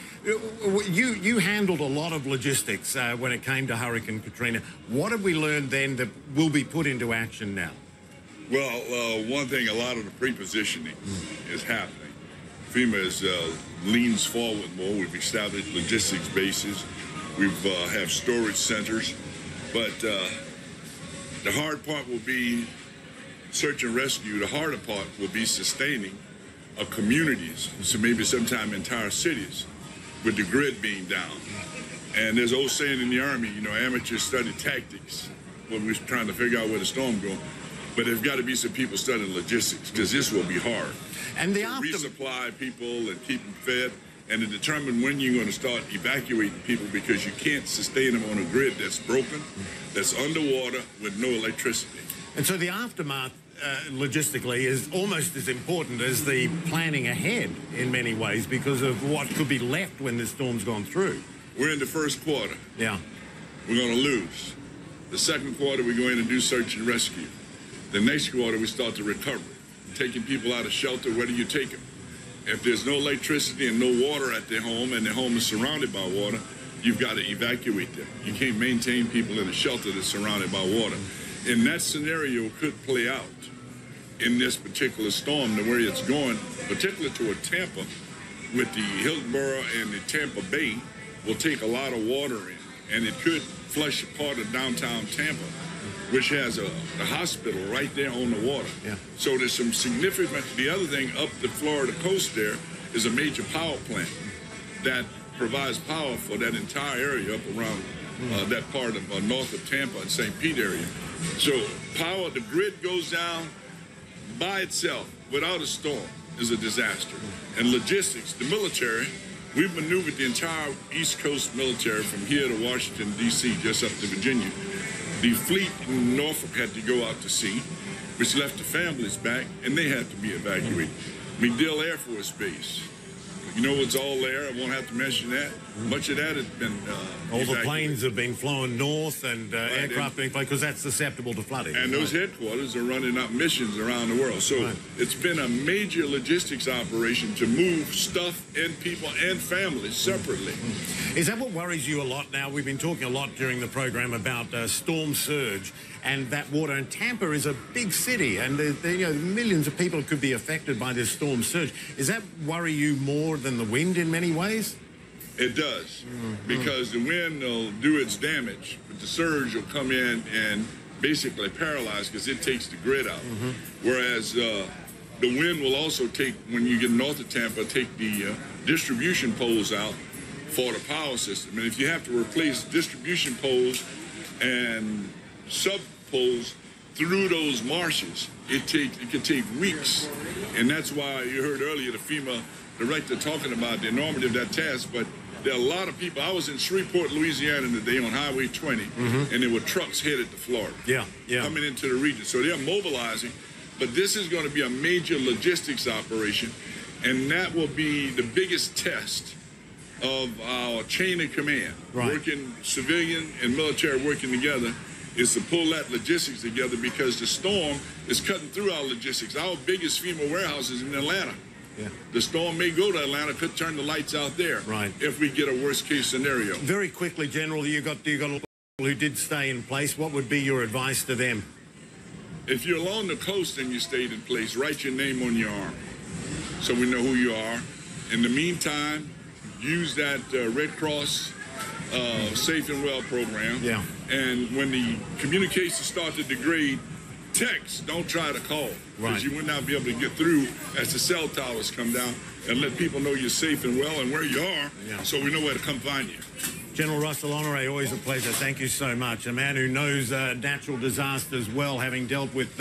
You handled a lot of logistics when it came to Hurricane Katrina. What have we learned then that will be put into action now? Well, one thing, a lot of the pre-positioning is happening. FEMA leans forward more. We've established logistics bases. We've have storage centers. But the hard part will be search and rescue. The harder part will be sustaining communities, so maybe sometime entire cities, with the grid being down. And there's an old saying in the Army, you know, amateurs study tactics when we're trying to figure out where the storm's going. But there's got to be some people studying logistics, because this will be hard. And the resupply people and keep them fed, and to determine when you're going to start evacuating people, because you can't sustain them on a grid that's broken, that's underwater with no electricity. And so the aftermath logistically is almost as important as the planning ahead in many ways, because of what could be left when the storm's gone through. We're in the first quarter. Yeah. We're going to lose. The second quarter, we're going to do search and rescue. The next quarter, we start the recovery. Taking people out of shelter, where do you take them? If there's no electricity and no water at their home, and their home is surrounded by water, you've got to evacuate them. You can't maintain people in a shelter that's surrounded by water. And that scenario could play out in this particular storm, the way it's going, particularly toward Tampa, with the Hillsborough and the Tampa Bay, will take a lot of water in, and it could flush a part of downtown Tampa, which has a hospital right there on the water. Yeah. So there's some significant, the other thing up the Florida coast there is a major power plant that provides power for that entire area up around that part of north of Tampa and St. Pete area. So power, the grid goes down by itself without a storm is a disaster. And logistics, the military, we've maneuvered the entire East Coast military from here to Washington, D.C., just up to Virginia. The fleet in Norfolk had to go out to sea, which left the families back, and they had to be evacuated. MacDill Air Force Base. You know what's all there? I won't have to mention that. Much of that has been all the planes have been flown north, and aircraft being flown, because that's susceptible to flooding. And those headquarters are running up missions around the world. So it's been a major logistics operation to move stuff and people and families separately. Is that what worries you a lot now? We've been talking a lot during the program about storm surge and that water. And Tampa is a big city, and you know, millions of people could be affected by this storm surge. Does that worry you more than the wind in many ways? It does, because the wind will do its damage, but the surge will come in and basically paralyze, because it takes the grid out. Whereas the wind will also take, when you get north of Tampa, take the distribution poles out for the power system. And if you have to replace distribution poles and sub poles through those marshes, it can take weeks. And that's why you heard earlier the FEMA director talking about the enormity of that task. But there are a lot of people. I was in Shreveport, Louisiana today on Highway 20, and there were trucks headed to Florida coming into the region. So they're mobilizing. But this is going to be a major logistics operation, and that will be the biggest test of our chain of command, working civilian and military working together, is to pull that logistics together, because the storm is cutting through our logistics. Our biggest FEMA warehouse is in Atlanta. The storm may go to Atlanta, could turn the lights out there if we get a worst case scenario. Very quickly, General, you got people who did stay in place. What would be your advice to them? If you're along the coast and you stayed in place, write your name on your arm so we know who you are. In the meantime, use that Red Cross Safe and Well program. And when the communications start to degrade, text, don't try to call, because you would not be able to get through as the cell towers come down, and let people know you're safe and well and where you are, so we know where to come find you. General Russell Honore, always a pleasure. Thank you so much. A man who knows natural disasters well, having dealt with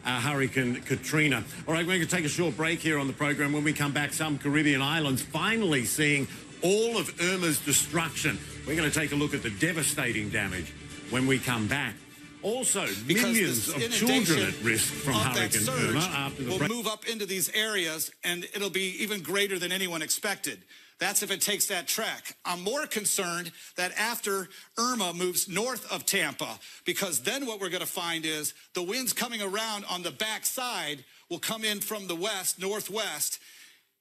Hurricane Katrina. All right, we're going to take a short break here on the program. When we come back, some Caribbean islands finally seeing all of Irma's destruction. We're going to take a look at the devastating damage when we come back. Also, millions of children at risk from Hurricane Irma after the will move up into these areas, and it'll be even greater than anyone expected. That's if it takes that track. I'm more concerned that after Irma moves north of Tampa, because then what we're going to find is the winds coming around on the backside will come in from the west, northwest.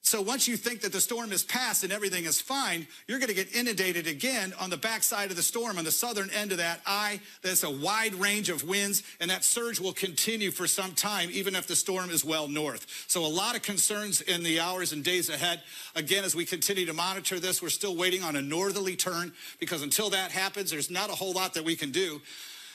So once you think that the storm is past and everything is fine, you're going to get inundated again on the backside of the storm, on the southern end of that eye. There's a wide range of winds, and that surge will continue for some time, even if the storm is well north. So a lot of concerns in the hours and days ahead. Again, as we continue to monitor this, we're still waiting on a northerly turn, because until that happens, there's not a whole lot that we can do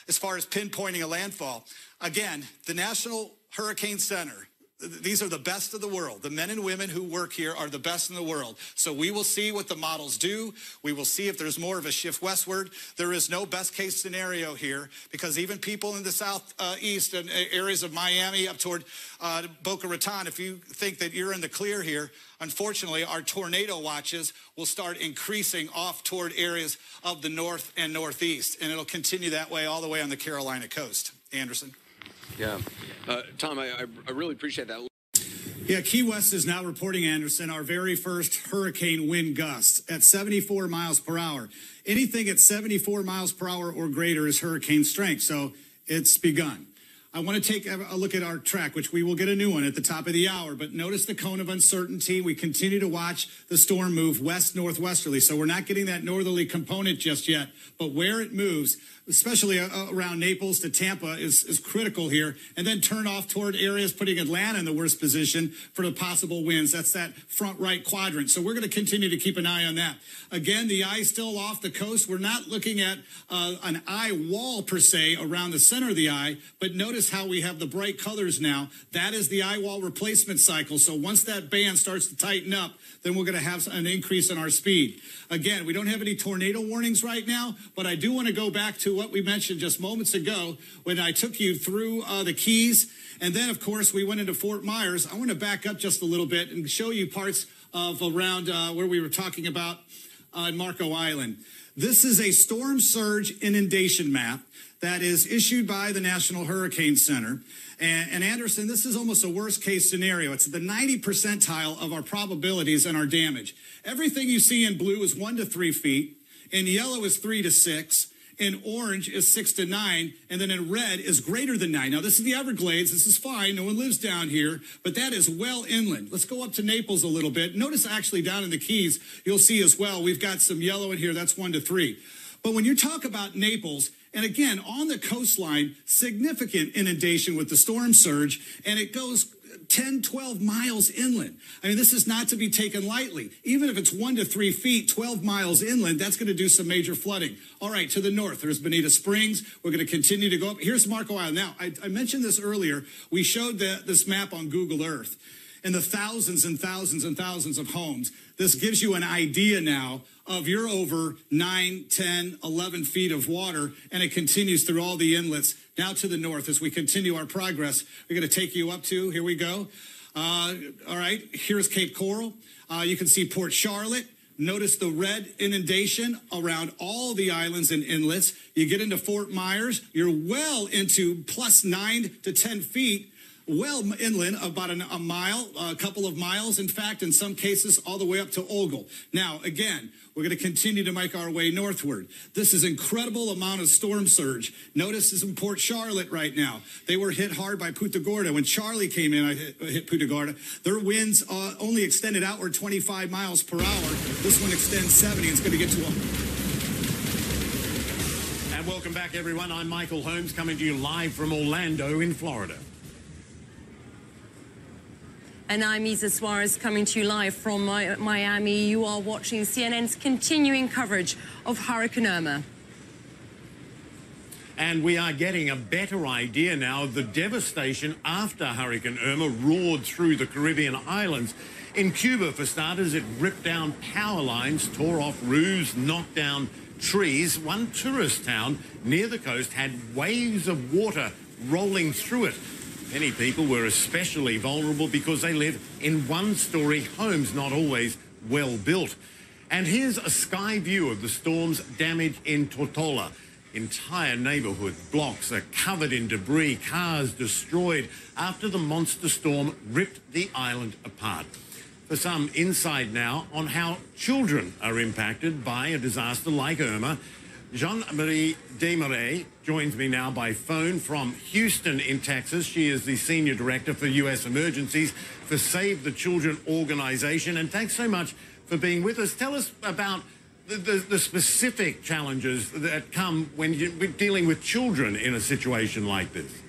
as far as pinpointing a landfall. Again, the National Hurricane Center, these are the best of the world. The men and women who work here are the best in the world. So we will see what the models do. We will see if there's more of a shift westward. There is no best case scenario here, because even people in the southeast and areas of Miami up toward Boca Raton, if you think that you're in the clear here, unfortunately, our tornado watches will start increasing off toward areas of the north and northeast. And it'll continue that way all the way on the Carolina coast. Anderson. Yeah. Tom, I really appreciate that. Yeah, Key West is now reporting, Anderson, our very first hurricane wind gusts at 74 miles per hour. Anything at 74 miles per hour or greater is hurricane strength, so it's begun. I want to take a look at our track, which we will get a new one at the top of the hour, but notice the cone of uncertainty. We continue to watch the storm move west-northwesterly, so we're not getting that northerly component just yet, but where it moves, especially around Naples to Tampa, is critical here, and then turn off toward areas putting Atlanta in the worst position for the possible winds. That's that front right quadrant, so we're going to continue to keep an eye on that. Again, the eye still off the coast. We're not looking at an eye wall per se around the center of the eye, but notice how we have the bright colors now. That is the eye wall replacement cycle. So once that band starts to tighten up, then we're going to have an increase in our speed. Again, we don't have any tornado warnings right now, but I do want to go back to what we mentioned just moments ago when I took you through the Keys. And then, of course, we went into Fort Myers. I want to back up just a little bit and show you parts of around where we were talking about Marco Island. This is a storm surge inundation map that is issued by the National Hurricane Center. And Anderson, this is almost a worst case scenario. It's the 90th percentile of our probabilities and our damage. Everything you see in blue is 1 to 3 feet. In yellow is 3 to 6. In orange is 6 to 9. And then in red is greater than 9. Now, this is the Everglades. This is fine. No one lives down here. But that is well inland. Let's go up to Naples a little bit. Notice actually down in the Keys, you'll see as well, we've got some yellow in here. That's 1 to 3. But when you talk about Naples, and again, on the coastline, significant inundation with the storm surge, and it goes 10, 12 miles inland. I mean, this is not to be taken lightly. Even if it's 1 to 3 feet, 12 miles inland, that's going to do some major flooding. All right, to the north, there's Bonita Springs. We're going to continue to go up. Here's Marco Island. Now, I mentioned this earlier. We showed this map on Google Earth. And the thousands and thousands and thousands of homes. This gives you an idea now of you're over 9, 10, 11 feet of water, and it continues through all the inlets. Now to the north, as we continue our progress, we're going to take you up to, here we go. All right, here's Cape Coral. You can see Port Charlotte. Notice the red inundation around all the islands and inlets. You get into Fort Myers, you're well into plus 9 to 10 feet. Well inland, about a mile, a couple of miles, in fact, in some cases, all the way up to Ogle. Now, again, we're going to continue to make our way northward. This is incredible amount of storm surge. Notice this in Port Charlotte right now. They were hit hard by Punta Gorda. When Charlie came in, I hit Punta Gorda. Their winds only extended outward 25 miles per hour. This one extends 70. It's going to get to And welcome back, everyone. I'm Michael Holmes, coming to you live from Orlando in Florida. And I'm Isa Suarez coming to you live from Miami. You are watching CNN's continuing coverage of Hurricane Irma. And we are getting a better idea now of the devastation after Hurricane Irma roared through the Caribbean islands. In Cuba, for starters, it ripped down power lines, tore off roofs, knocked down trees. One tourist town near the coast had waves of water rolling through it. Many people were especially vulnerable because they live in one-story homes, not always well built. And here's a sky view of the storm's damage in Tortola. Entire neighborhood blocks are covered in debris, cars destroyed after the monster storm ripped the island apart. For some insight now on how children are impacted by a disaster like Irma, Jean-Marie Desmarais joins me now by phone from Houston in Texas. She is the Senior Director for U.S. Emergencies for Save the Children organization. And thanks so much for being with us. Tell us about the specific challenges that come when you're dealing with children in a situation like this.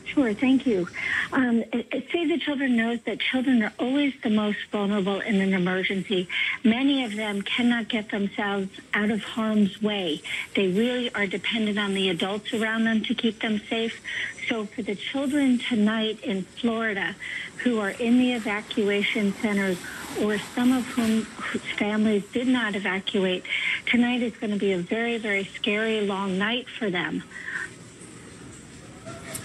Sure, thank you. Save the Children knows that children are always the most vulnerable in an emergency. Many of them cannot get themselves out of harm's way. They really are dependent on the adults around them to keep them safe. So for the children tonight in Florida who are in the evacuation centers, or some of whose families did not evacuate, tonight is going to be a very, very scary long night for them.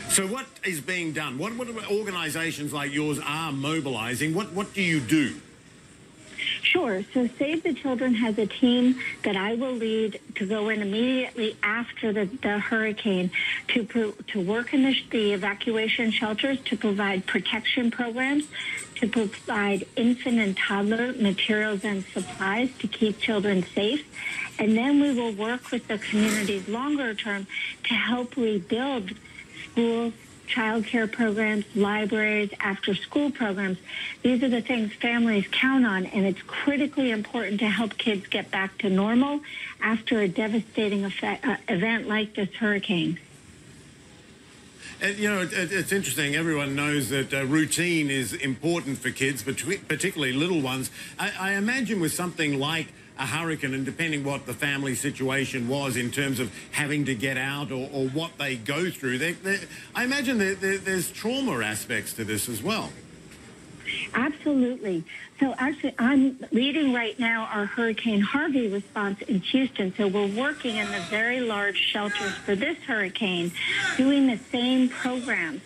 So what is being done? What organizations like yours are mobilizing? What do you do? Sure. So Save the Children has a team that I will lead to go in immediately after the hurricane to work in the evacuation shelters, to provide protection programs, to provide infant and toddler materials and supplies to keep children safe. And then we will work with the communities longer term to help rebuild schools, child care programs, libraries, after-school programs. These are the things families count on, and it's critically important to help kids get back to normal after a devastating event like this hurricane. And, you know, it's interesting. Everyone knows that routine is important for kids, particularly little ones. I imagine with something like a hurricane, and depending what the family situation was in terms of having to get out or what they go through, I imagine there's trauma aspects to this as well. Absolutely. So actually, I'm leading right now our Hurricane Harvey response in Houston. So we're working in the very large shelters for this hurricane, doing the same programs.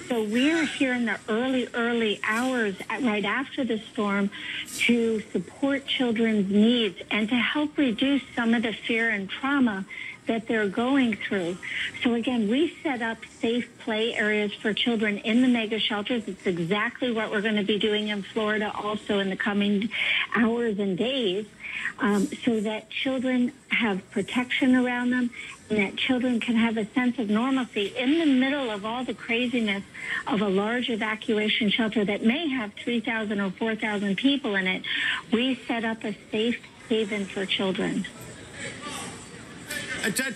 So we're here in the early hours right after the storm to support children's needs and to help reduce some of the fear and trauma that they're going through. So again, we set up safe play areas for children in the mega shelters. It's exactly what we're going to be doing in Florida also in the coming hours and days, so that children have protection around them and that children can have a sense of normalcy in the middle of all the craziness of a large evacuation shelter that may have 3,000 or 4,000 people in it. We set up a safe haven for children.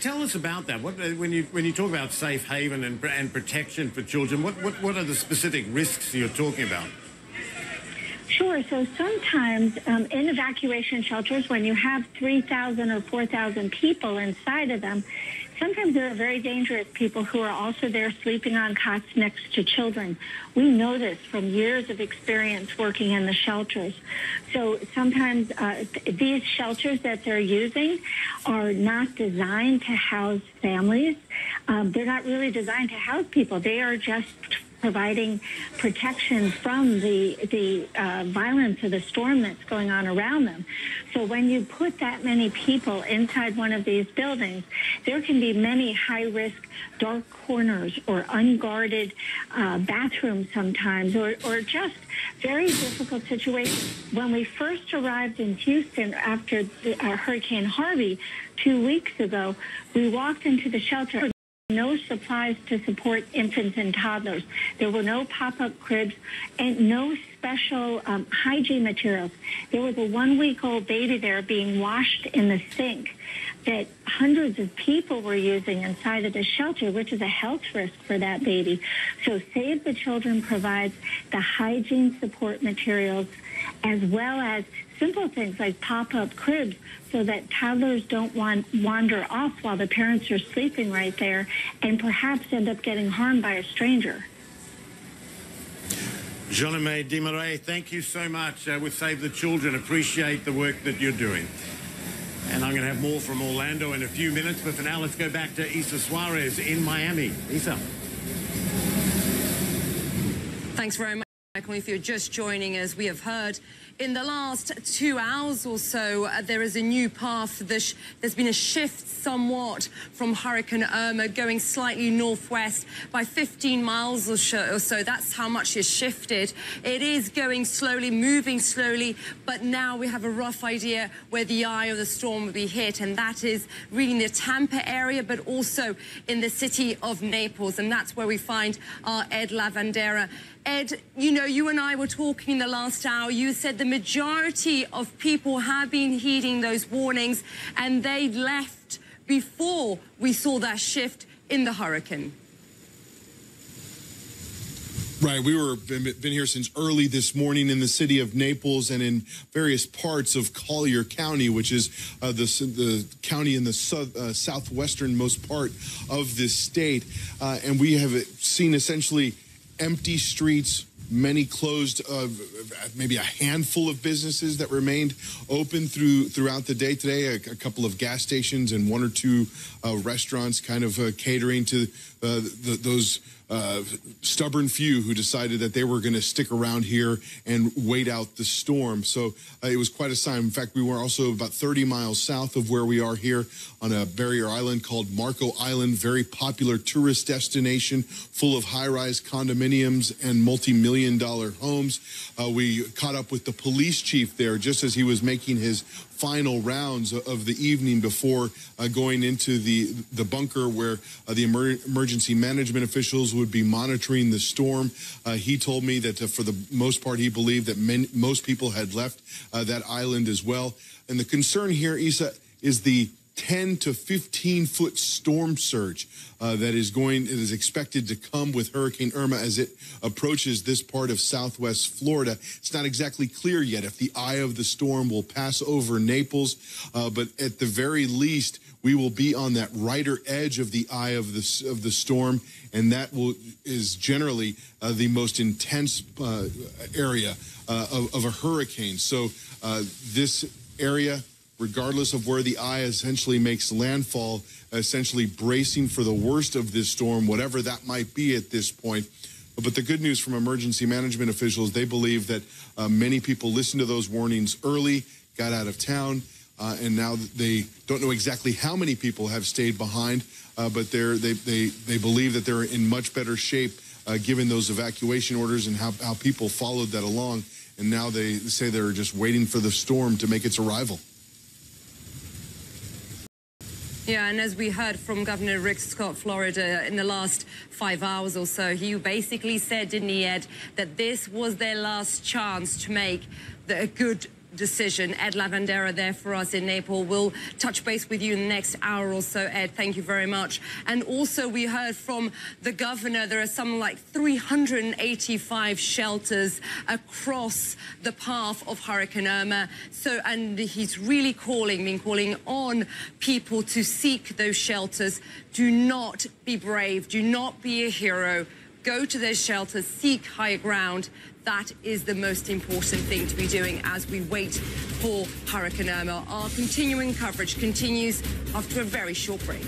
Tell us about that. When you talk about safe haven and protection for children, what are the specific risks you're talking about? Sure. So sometimes in evacuation shelters, when you have 3,000 or 4,000 people inside of them, sometimes there are very dangerous people who are also there sleeping on cots next to children. We know this from years of experience working in the shelters. So sometimes these shelters that they're using are not designed to house families. They're not really designed to house people. They are just providing protection from the violence of the storm that's going on around them. So when you put that many people inside one of these buildings, there can be many high-risk dark corners or unguarded bathrooms sometimes, or just very difficult situations. When we first arrived in Houston after Hurricane Harvey 2 weeks ago, we walked into the shelter. No supplies to support infants and toddlers. There were no pop-up cribs and no special hygiene materials. There was a 1-week-old baby there being washed in the sink that hundreds of people were using inside of the shelter, which is a health risk for that baby. So Save the Children provides the hygiene support materials as well as simple things like pop-up cribs so that toddlers don't wander off while the parents are sleeping right there and perhaps end up getting harmed by a stranger. Jean-Marie Desmarais, thank you so much with Save the Children. Appreciate the work that you're doing. And I'm going to have more from Orlando in a few minutes, but for now, let's go back to Isa Suarez in Miami. Isa. Thanks very much, Michael. If you're just joining us, we have heard in the last 2 hours or so, there is a new path. There's been a shift somewhat from Hurricane Irma going slightly northwest by 15 miles or so. That's how much it's shifted. It is going slowly, moving slowly, but now we have a rough idea where the eye of the storm will be hit, and that is really in the Tampa area, but also in the city of Naples, and that's where we find our Ed Lavandera. Ed, you know, you and I were talking in the last hour. You said the majority of people have been heeding those warnings, and they left before we saw that shift in the hurricane. Right, been here since early this morning in the city of Naples and in various parts of Collier County, which is the county in the southwesternmost part of this state, and we have seen essentially empty streets, many closed, maybe a handful of businesses that remained open throughout the day today, a couple of gas stations and one or two restaurants kind of catering to those stubborn few who decided that they were going to stick around here and wait out the storm. So it was quite a sign. In fact, we were also about 30 miles south of where we are here on a barrier island called Marco Island, very popular tourist destination full of high-rise condominiums and multi-million-dollar homes. We caught up with the police chief there just as he was making his final rounds of the evening before going into the bunker where the emergency management officials would be monitoring the storm. He told me that for the most part, he believed that most people had left that island as well. And the concern here, Isa, is the 10 to 15 foot storm surge that is expected to come with Hurricane Irma as it approaches this part of southwest Florida. It's not exactly clear yet if the eye of the storm will pass over Naples, but at the very least, we will be on that righter edge of the eye of the storm, and that is generally the most intense area of a hurricane. So this area, regardless of where the eye essentially makes landfall, essentially bracing for the worst of this storm, whatever that might be at this point. But the good news from emergency management officials, they believe that many people listened to those warnings early, got out of town, and now they don't know exactly how many people have stayed behind, but they believe that they're in much better shape given those evacuation orders and how people followed that along. And now they say they're just waiting for the storm to make its arrival. Yeah, and as we heard from Governor Rick Scott, Florida, in the last 5 hours or so, he basically said, didn't he, Ed, that this was their last chance to make a good decision. Ed Lavandera there for us in Naples. We'll touch base with you in the next hour or so, Ed. Thank you very much. And also we heard from the governor there are something like 385 shelters across the path of Hurricane Irma. So, and he's really been calling on people to seek those shelters. Do not be brave. Do not be a hero. Go to those shelters, seek higher ground. That is the most important thing to be doing as we wait for Hurricane Irma. Our continuing coverage continues after a very short break.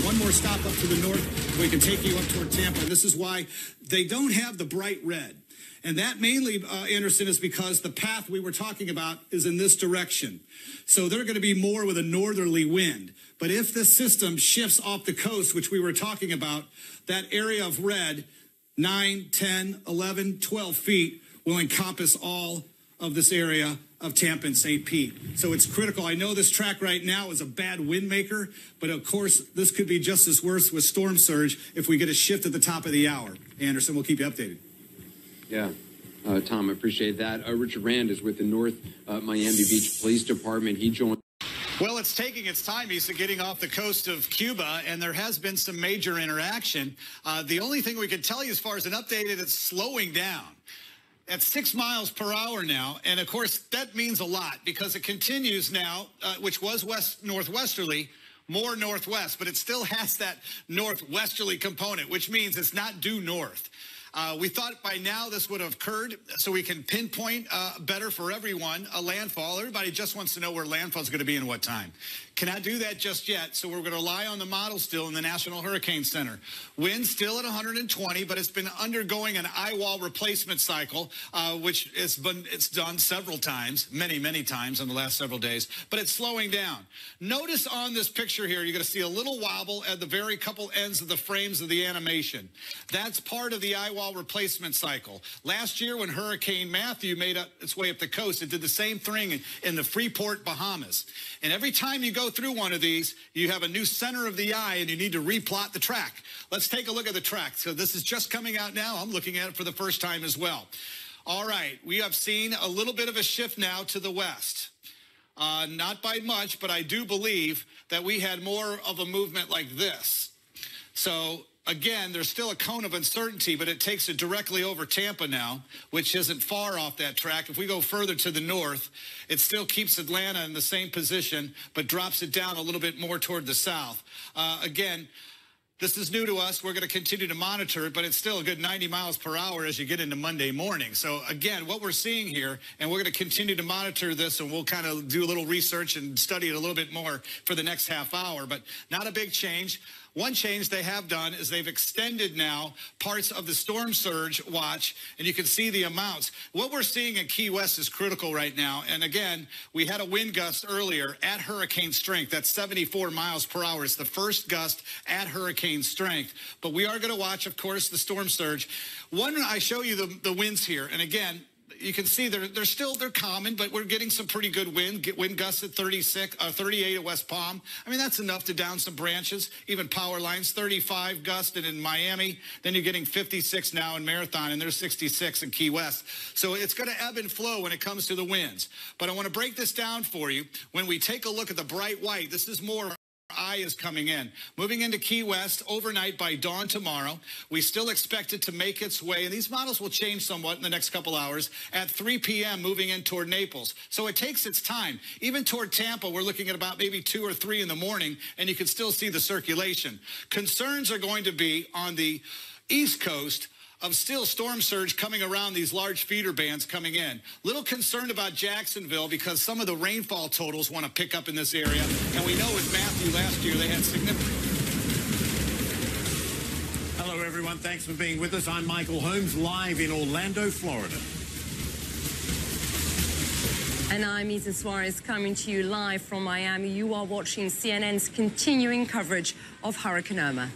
One more stop up to the north. We can take you up toward Tampa. This is why they don't have the bright red. And that mainly, Anderson, is because the path we were talking about is in this direction. So they're going to be more with a northerly wind. But if this system shifts off the coast, which we were talking about, that area of red, 9, 10, 11, 12 feet will encompass all of this area of Tampa and St. Pete. So it's critical. I know this track right now is a bad wind maker, but of course, this could be just as worse with storm surge if we get a shift at the top of the hour. Anderson, we'll keep you updated. Yeah. Tom, I appreciate that. Richard Rand is with the North Miami Beach Police Department. He joined. Well, it's taking its time, Issa, getting off the coast of Cuba, and there has been some major interaction. The only thing we can tell you as far as an update is it's slowing down at 6 miles per hour now. And, of course, that means a lot because it continues now, which was northwesterly, more northwest, but it still has that northwesterly component, which means it's not due north. We thought by now this would have occurred so we can pinpoint better for everyone a landfall. Everybody just wants to know where landfall is going to be and what time. Cannot do that just yet, so we're going to rely on the model still in the National Hurricane Center. Wind still at 120, but it's been undergoing an Eyewall replacement cycle, which it's done several times, many times in the last several days, but it's slowing down. Notice on this picture here, you're going to see a little wobble at the very couple ends of the frames of the animation. That's part of the Eyewall replacement cycle. Last year when Hurricane Matthew made its way up the coast, it did the same thing in the Freeport, Bahamas. And every time you go through one of these, you have a new center of the eye and you need to replot the track. Let's take a look at the track. So this is just coming out now. I'm looking at it for the first time as well. All right, we have seen a little bit of a shift now to the west. Not by much, but I do believe that we had more of a movement like this. So again, there's still a cone of uncertainty, but it takes it directly over Tampa now, which isn't far off that track. If we go further to the north, it still keeps Atlanta in the same position, but drops it down a little bit more toward the south. Again, this is new to us. We're going to continue to monitor it, but it's still a good 90 miles per hour as you get into Monday morning. So again, what we're seeing here, and we're going to continue to monitor this, and we'll kind of do a little research and study it a little bit more for the next half hour, but not a big change. One change they have done is they've extended now parts of the storm surge watch, and you can see the amounts. What we're seeing in Key West is critical right now. And again, we had a wind gust earlier at hurricane strength. That's 74 miles per hour. It's the first gust at hurricane strength. But we are going to watch, of course, the storm surge. I show you the winds here. And again, you can see they're common, but we're getting some pretty good wind gusts at 38 at West Palm. I mean, that's enough to down some branches, even power lines. 35 gusted in Miami. Then you're getting 56 now in Marathon, and there's 66 in Key West. So it's going to ebb and flow when it comes to the winds. But I want to break this down for you. When we take a look at the bright white, this is more eye is coming in. Moving into Key West overnight by dawn tomorrow. We still expect it to make its way, and these models will change somewhat in the next couple hours, at 3 p.m. moving in toward Naples. So it takes its time. Even toward Tampa, we're looking at about maybe 2 or 3 in the morning, and you can still see the circulation. Concerns are going to be on the East Coast of still storm surge coming around these large feeder bands coming in. Little concerned about Jacksonville because some of the rainfall totals want to pick up in this area. And we know with Matthew last year, they had significant. Hello, everyone. Thanks for being with us. I'm Michael Holmes, live in Orlando, Florida. And I'm Isa Suarez coming to you live from Miami. You are watching CNN's continuing coverage of Hurricane Irma.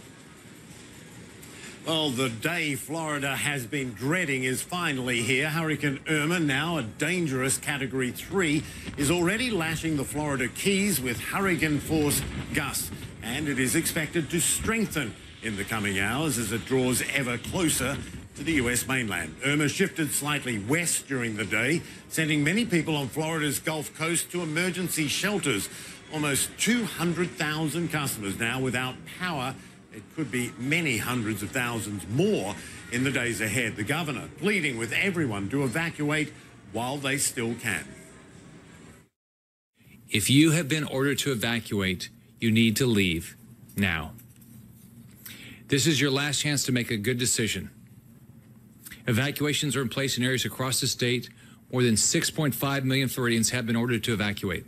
Well, the day Florida has been dreading is finally here. Hurricane Irma, now a dangerous Category 3, is already lashing the Florida Keys with hurricane force gusts, and it is expected to strengthen in the coming hours as it draws ever closer to the U.S. mainland. Irma shifted slightly west during the day, sending many people on Florida's Gulf Coast to emergency shelters. Almost 200,000 customers now without power. It could be many hundreds of thousands more in the days ahead. The governor pleading with everyone to evacuate while they still can. If you have been ordered to evacuate, you need to leave now. This is your last chance to make a good decision. Evacuations are in place in areas across the state. More than 6.5 million Floridians have been ordered to evacuate.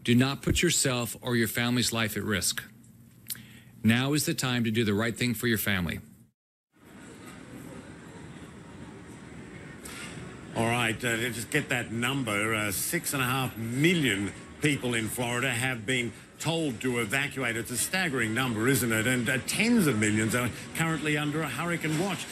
Do not put yourself or your family's life at risk. Now is the time to do the right thing for your family. All right, just get that number. 6.5 million people in Florida have been told to evacuate. It's a staggering number, isn't it? And tens of millions are currently under a hurricane watch.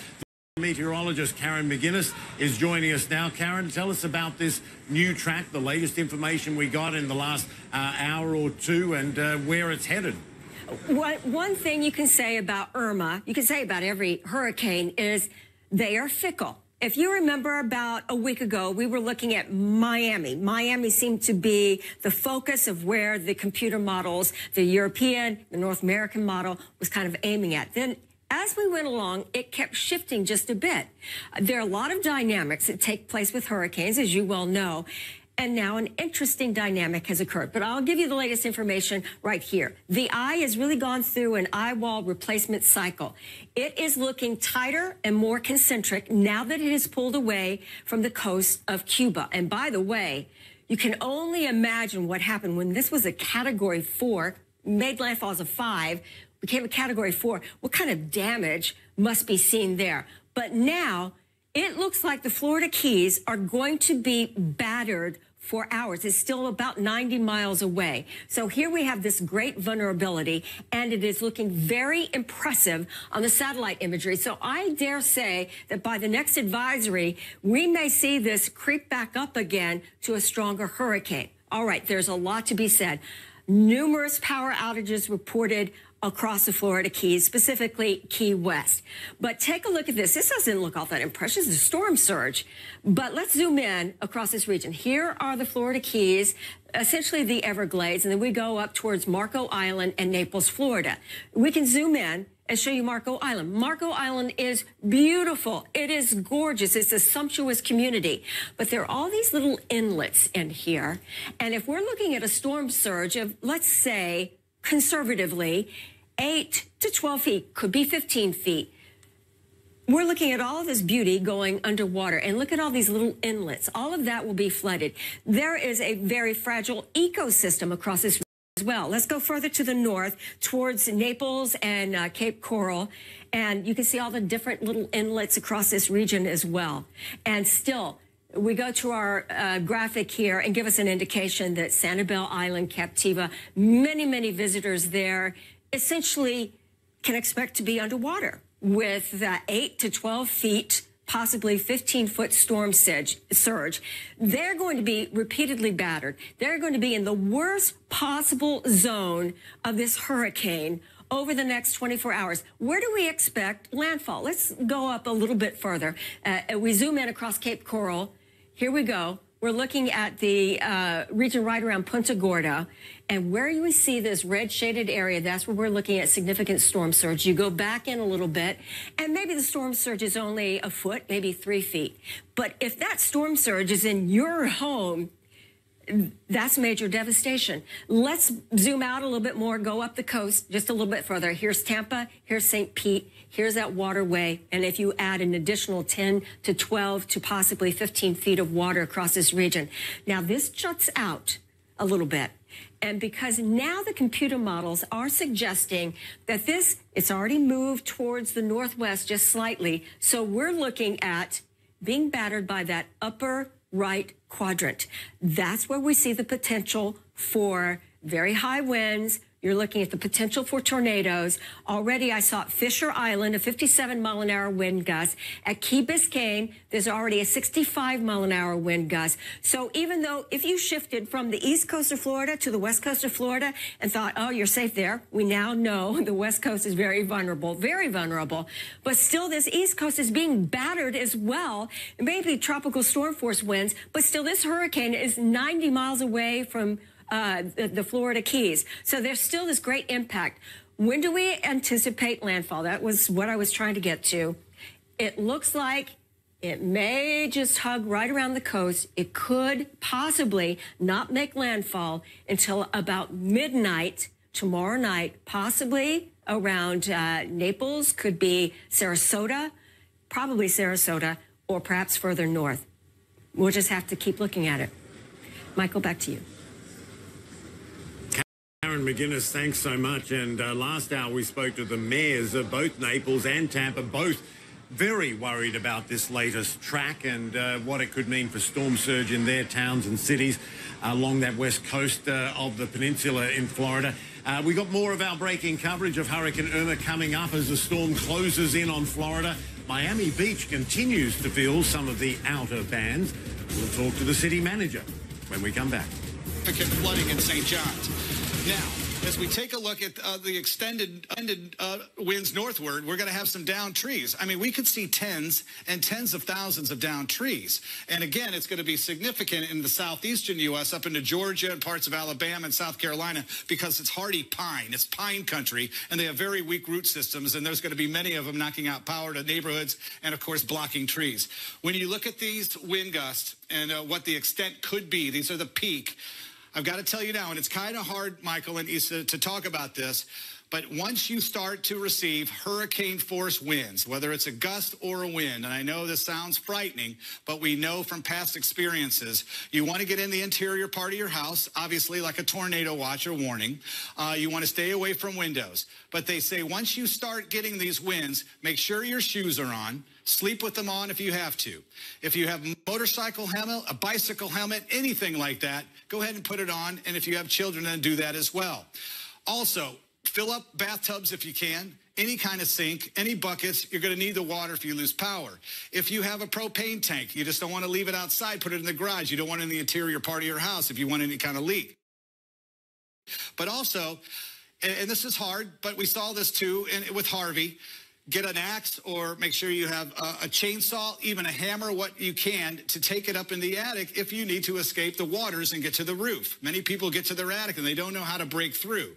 Meteorologist Karen McGuinness is joining us now. Karen, tell us about this new track, the latest information we got in the last hour or two, and where it's headed. One thing you can say about Irma, you can say about every hurricane, is they are fickle. If you remember about a week ago, we were looking at Miami. Miami seemed to be the focus of where the computer models, the European, the North American model was kind of aiming at. Then as we went along, it kept shifting just a bit. There are a lot of dynamics that take place with hurricanes, as you well know. And now an interesting dynamic has occurred. But I'll give you the latest information right here. The eye has really gone through an eyewall replacement cycle. It is looking tighter and more concentric now that it has pulled away from the coast of Cuba. And by the way, you can only imagine what happened when this was a Category 4, made landfall as a 5, became a Category 4. What kind of damage must be seen there? But now it looks like the Florida Keys are going to be battered for hours. It's still about 90 miles away. So here we have this great vulnerability, and it is looking very impressive on the satellite imagery. So I dare say that by the next advisory, we may see this creep back up again to a stronger hurricane. All right, there's a lot to be said. Numerous power outages reported across the Florida Keys, specifically Key West. But take a look at this. This doesn't look all that impressive. It's a storm surge. But let's zoom in across this region. Here are the Florida Keys, essentially the Everglades, and then we go up towards Marco Island and Naples, Florida. We can zoom in and show you Marco Island. Marco Island is beautiful. It is gorgeous. It's a sumptuous community. But there are all these little inlets in here. And if we're looking at a storm surge of, let's say, conservatively, 8 to 12 feet, could be 15 feet. We're looking at all of this beauty going underwater, and look at all these little inlets. All of that will be flooded. There is a very fragile ecosystem across this region as well. Let's go further to the north towards Naples and Cape Coral, and you can see all the different little inlets across this region as well. And still, we go to our graphic here and give us an indication that Sanibel Island, Captiva, many visitors there essentially can expect to be underwater with 8 to 12 feet, possibly 15-foot storm surge. They're going to be repeatedly battered. They're going to be in the worst possible zone of this hurricane over the next 24 hours. Where do we expect landfall? Let's go up a little bit further. We zoom in across Cape Coral. Here we go. We're looking at the region right around Punta Gorda. And where you see this red shaded area, that's where we're looking at significant storm surge. You go back in a little bit, and maybe the storm surge is only a foot, maybe 3 feet. But if that storm surge is in your home, that's major devastation. Let's zoom out a little bit more, go up the coast just a little bit further. Here's Tampa, here's St. Pete, here's that waterway. And if you add an additional 10 to 12 to possibly 15 feet of water across this region. Now, this juts out a little bit. And because now the computer models are suggesting that it's already moved towards the northwest just slightly. So we're looking at being battered by that upper right quadrant. That's where we see the potential for very high winds. You're looking at the potential for tornadoes. Already I saw at Fisher Island, a 57-mile-an-hour wind gust. At Key Biscayne, there's already a 65-mile-an-hour wind gust. So even though if you shifted from the east coast of Florida to the west coast of Florida and thought, oh, you're safe there, we now know the west coast is very vulnerable. But still, this east coast is being battered as well. It may be tropical storm force winds, but still this hurricane is 90 miles away from the Florida Keys. So there's still this great impact. When do we anticipate landfall? That was what I was trying to get to. It looks like it may just hug right around the coast. It could possibly not make landfall until about midnight tomorrow night, possibly around Naples, could be Sarasota, probably Sarasota, or perhaps further north. We'll just have to keep looking at it. Michael, back to you. Karen McGuinness, thanks so much. And last hour we spoke to the mayors of both Naples and Tampa, both very worried about this latest track and what it could mean for storm surge in their towns and cities along that west coast of the peninsula in Florida. We got more of our breaking coverage of Hurricane Irma coming up as the storm closes in on Florida. Miami Beach continues to feel some of the outer bands. We'll talk to the city manager when we come back. Flooding in St. John's. Now, As we take a look at the extended winds northward, we're going to have some downed trees. I mean, we could see tens and tens of thousands of downed trees. And again, it's going to be significant in the southeastern U.S., up into Georgia and parts of Alabama and South Carolina, because it's hardy pine. It's pine country, and they have very weak root systems, and there's going to be many of them knocking out power to neighborhoods and, of course, blocking trees. When you look at these wind gusts and what the extent could be, these are the peak. I've got to tell you now, and it's kind of hard, Michael and Issa, to talk about this, but once you start to receive hurricane-force winds, whether it's a gust or a wind, and I know this sounds frightening, but we know from past experiences, you want to get in the interior part of your house, obviously like a tornado watch or warning. You want to stay away from windows. But they say once you start getting these winds, make sure your shoes are on. Sleep with them on if you have to. If you have a motorcycle helmet, a bicycle helmet, anything like that, go ahead and put it on. And if you have children, then do that as well. Also, fill up bathtubs if you can, any kind of sink, any buckets. You're going to need the water if you lose power. If you have a propane tank, you just don't want to leave it outside, put it in the garage. You don't want it in the interior part of your house if you want any kind of leak. But also, and this is hard, but we saw this too with Harvey, get an axe or make sure you have a chainsaw, even a hammer, what you can, to take it up in the attic if you need to escape the waters and get to the roof. Many people get to their attic and they don't know how to break through.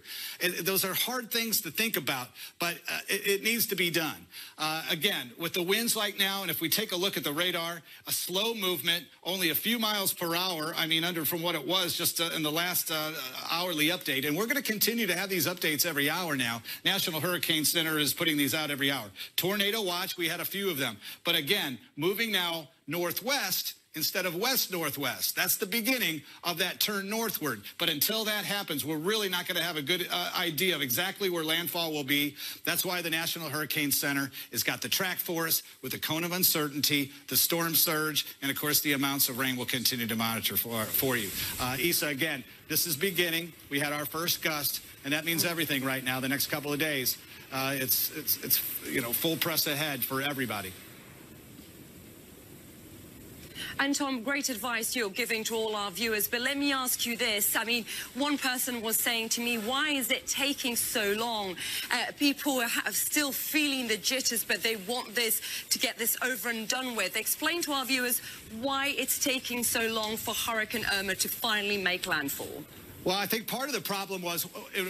Those are hard things to think about, but it needs to be done. Again, with the winds like now, and if we take a look at the radar, a slow movement, only a few miles per hour, I mean, from what it was just in the last hourly update. And we're going to continue to have these updates every hour now. National Hurricane Center is putting these out every hour. Tornado watch, we had a few of them. But again, moving now northwest instead of west-northwest. That's the beginning of that turn northward. But until that happens, we're really not going to have a good idea of exactly where landfall will be. That's why the National Hurricane Center has got the track for us with the cone of uncertainty, the storm surge, and, of course, the amounts of rain we'll continue to monitor for you. Issa, again, this is beginning. We had our first gust, and that means everything right now the next couple of days. It's full press ahead for everybody. And Tom, great advice you're giving to all our viewers. But let me ask you this. I mean, one person was saying to me, why is it taking so long? People are still feeling the jitters, but they want this to get this over and done with. Explain to our viewers why it's taking so long for Hurricane Irma to finally make landfall. Well, I think part of the problem was,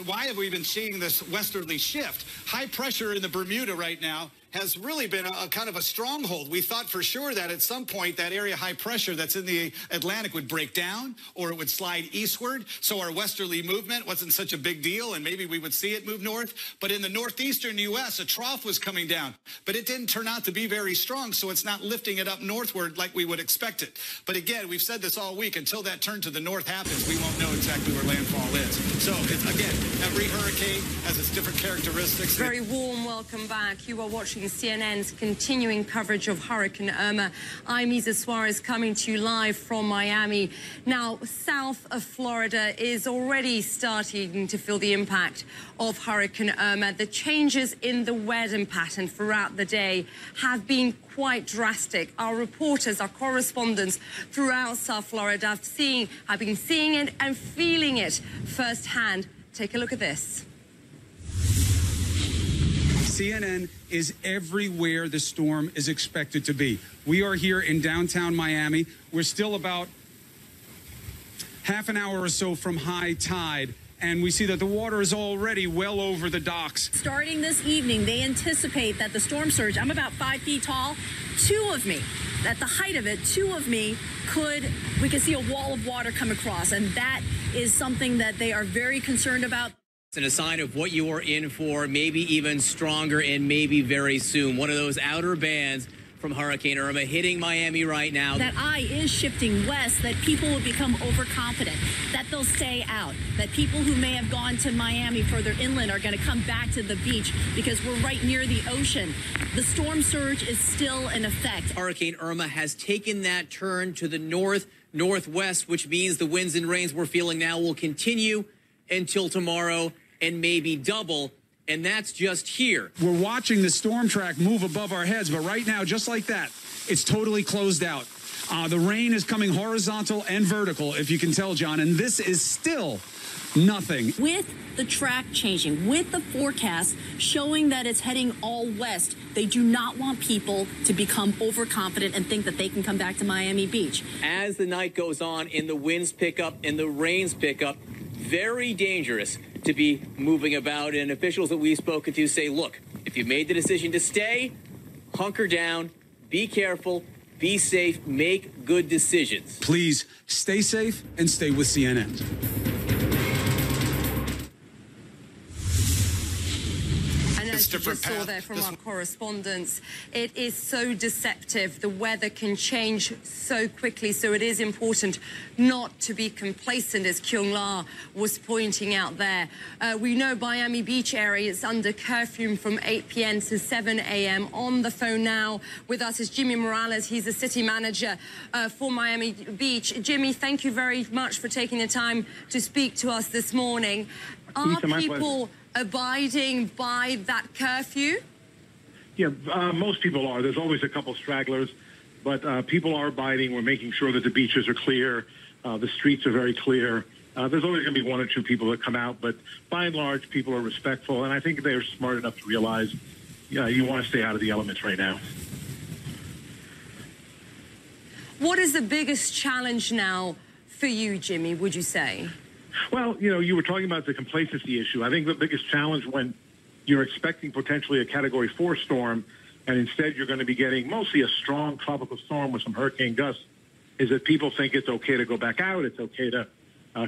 why have we been seeing this westerly shift? High pressure in the Bermuda right now has really been a kind of a stronghold. We thought for sure that at some point that area high pressure that's in the Atlantic would break down or it would slide eastward. So our westerly movement wasn't such a big deal and maybe we would see it move north. But in the northeastern U.S., a trough was coming down. But it didn't turn out to be very strong, so it's not lifting it up northward like we would expect it. But again, we've said this all week, until that turn to the north happens, we won't know exactly where landfall is. So, again, every hurricane has its different characteristics. Very warm welcome back. You are watching CNN's continuing coverage of Hurricane Irma. I'm Isa Suarez coming to you live from Miami. Now, south of Florida is already starting to feel the impact of Hurricane Irma. The changes in the weather pattern throughout the day have been quite drastic. Our reporters, our correspondents throughout South Florida have been seeing it and feeling it firsthand. Take a look at this. CNN is everywhere the storm is expected to be. We are here in downtown Miami. We're still about half an hour or so from high tide, and we see that the water is already well over the docks. Starting this evening, they anticipate that the storm surge, I'm about 5 feet tall, two of me, at the height of it, two of me we could see a wall of water come across, and that is something that they are very concerned about. And a sign of what you are in for, maybe even stronger and maybe very soon. One of those outer bands from Hurricane Irma hitting Miami right now. That eye is shifting west, that people will become overconfident, that they'll stay out, that people who may have gone to Miami further inland are going to come back to the beach because we're right near the ocean. The storm surge is still in effect. Hurricane Irma has taken that turn to the northwest, which means the winds and rains we're feeling now will continue until tomorrow and maybe double, and that's just here. We're watching the storm track move above our heads, but right now, just like that, it's totally closed out. The rain is coming horizontal and vertical, if you can tell, John, and this is still Nothing. With the track changing, with the forecast showing that it's heading all west, they do not want people to become overconfident and think that they can come back to Miami Beach. As the night goes on and the winds pick up and the rains pick up, very dangerous to be moving about. And officials that we've spoken to say, look, if you made the decision to stay, hunker down, be careful, be safe, make good decisions. Please stay safe and stay with CNN. As you just saw there from our correspondents, it is so deceptive. The weather can change so quickly, so it is important not to be complacent, as Kyung La was pointing out there. We know Miami Beach area is under curfew from 8 p.m. to 7 a.m. On the phone now with us is Jimmy Morales. He's the city manager for Miami Beach. Jimmy, thank you very much for taking the time to speak to us this morning. Are people abiding by that curfew? Yeah, most people are. There's always a couple stragglers, but people are abiding. We're making sure that the beaches are clear. The streets are very clear. There's always going to be one or two people that come out, but by and large, people are respectful, and I think they're smart enough to realize, you want to stay out of the elements right now. What is the biggest challenge now for you, Jimmy, would you say? Well, you were talking about the complacency issue. I think the biggest challenge when you're expecting potentially a Category 4 storm, and instead you're going to be getting mostly a strong tropical storm with some hurricane gusts, is that people think it's okay to go back out. It's okay to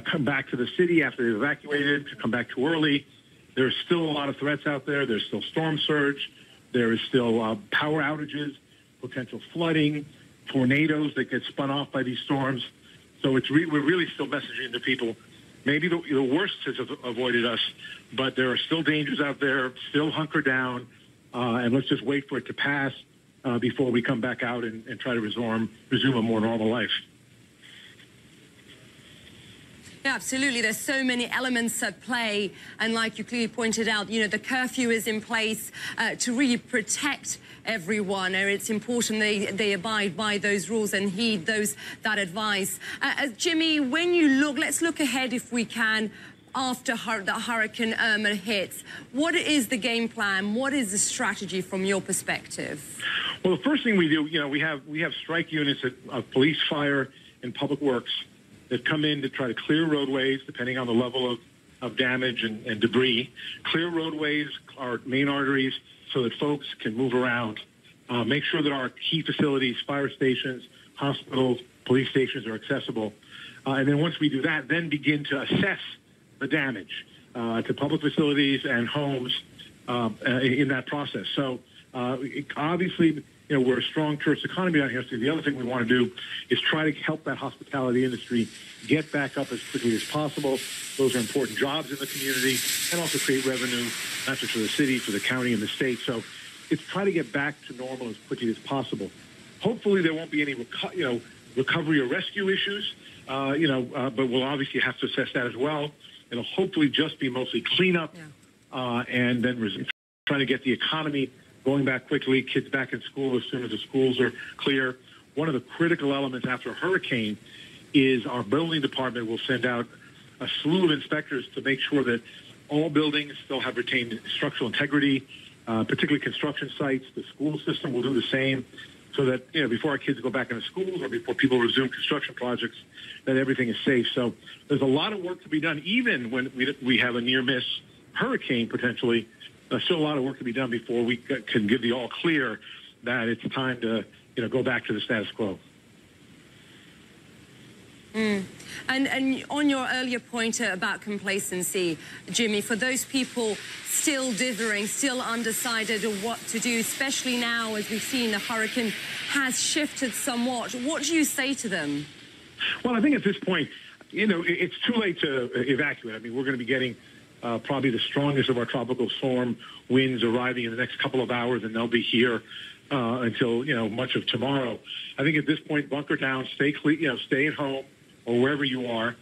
come back to the city after they've evacuated, to come back too early. There's still a lot of threats out there. There's still storm surge. There is still power outages, potential flooding, tornadoes that get spun off by these storms. So we're really still messaging to people, maybe the worst has avoided us, but there are still dangers out there. Still hunker down, and let's just wait for it to pass before we come back out and try to resume a more normal life. Yeah, absolutely. There's so many elements at play. And like you clearly pointed out, the curfew is in place to really protect everyone. It's important they abide by those rules and heed that advice. Jimmy, when you let's look ahead if we can. After the Hurricane Irma hits, what is the game plan? What is the strategy from your perspective? Well, the first thing we do, we have strike units of police, fire, and public works that come in to try to clear roadways, depending on the level of damage and debris. Clear roadways, our main arteries, so that folks can move around. Make sure that our key facilities, fire stations, hospitals, police stations are accessible. And then once we do that, then begin to assess the damage to public facilities and homes in that process. So obviously, we're a strong tourist economy down here, so the other thing we want to do is try to help that hospitality industry get back up as quickly as possible. Those are important jobs in the community and also create revenue, not just for the city, for the county and the state. So it's try to get back to normal as quickly as possible. Hopefully there won't be any recovery or rescue issues, but we'll obviously have to assess that as well. It'll hopefully just be mostly cleanup and then trying to get the economy going back quickly, kids back in school as soon as the schools are clear. One of the critical elements after a hurricane is our building department will send out a slew of inspectors to make sure that all buildings still have retained structural integrity, particularly construction sites. The school system will do the same so that, before our kids go back into schools or before people resume construction projects, that everything is safe. So there's a lot of work to be done, even when we have a near-miss hurricane potentially. There's still a lot of work to be done before we can give the all clear that it's time to, go back to the status quo. And on your earlier point about complacency, Jimmy, for those people still dithering, still undecided of what to do, especially now as we've seen the hurricane has shifted somewhat, what do you say to them? Well, I think at this point, it's too late to evacuate. I mean, we're going to be getting probably the strongest of our tropical storm winds arriving in the next couple of hours, and they'll be here until, much of tomorrow. I think at this point, bunker down, stay at home or wherever you are.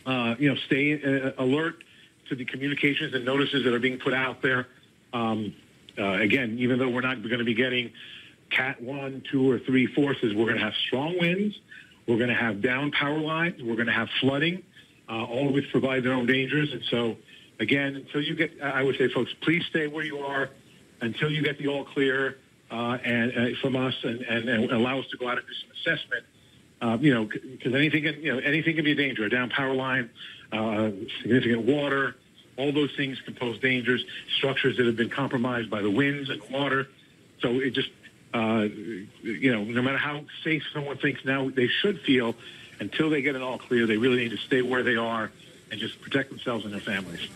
Stay alert to the communications and notices that are being put out there. Again, even though we're not going to be getting Cat 1, 2, or 3 forces, we're going to have strong winds. We're going to have down power lines. We're going to have flooding. all of which provide their own dangers. And so, again, until you get, I would say, folks, please stay where you are until you get the all clear and from us and allow us to go out and do some assessment. Because anything can be a danger. A down power line, significant water, all those things can pose dangers. Structures that have been compromised by the winds and the water. So it just, no matter how safe someone thinks now they should feel, until they get it all clear, they really need to stay where they are and just protect themselves and their families.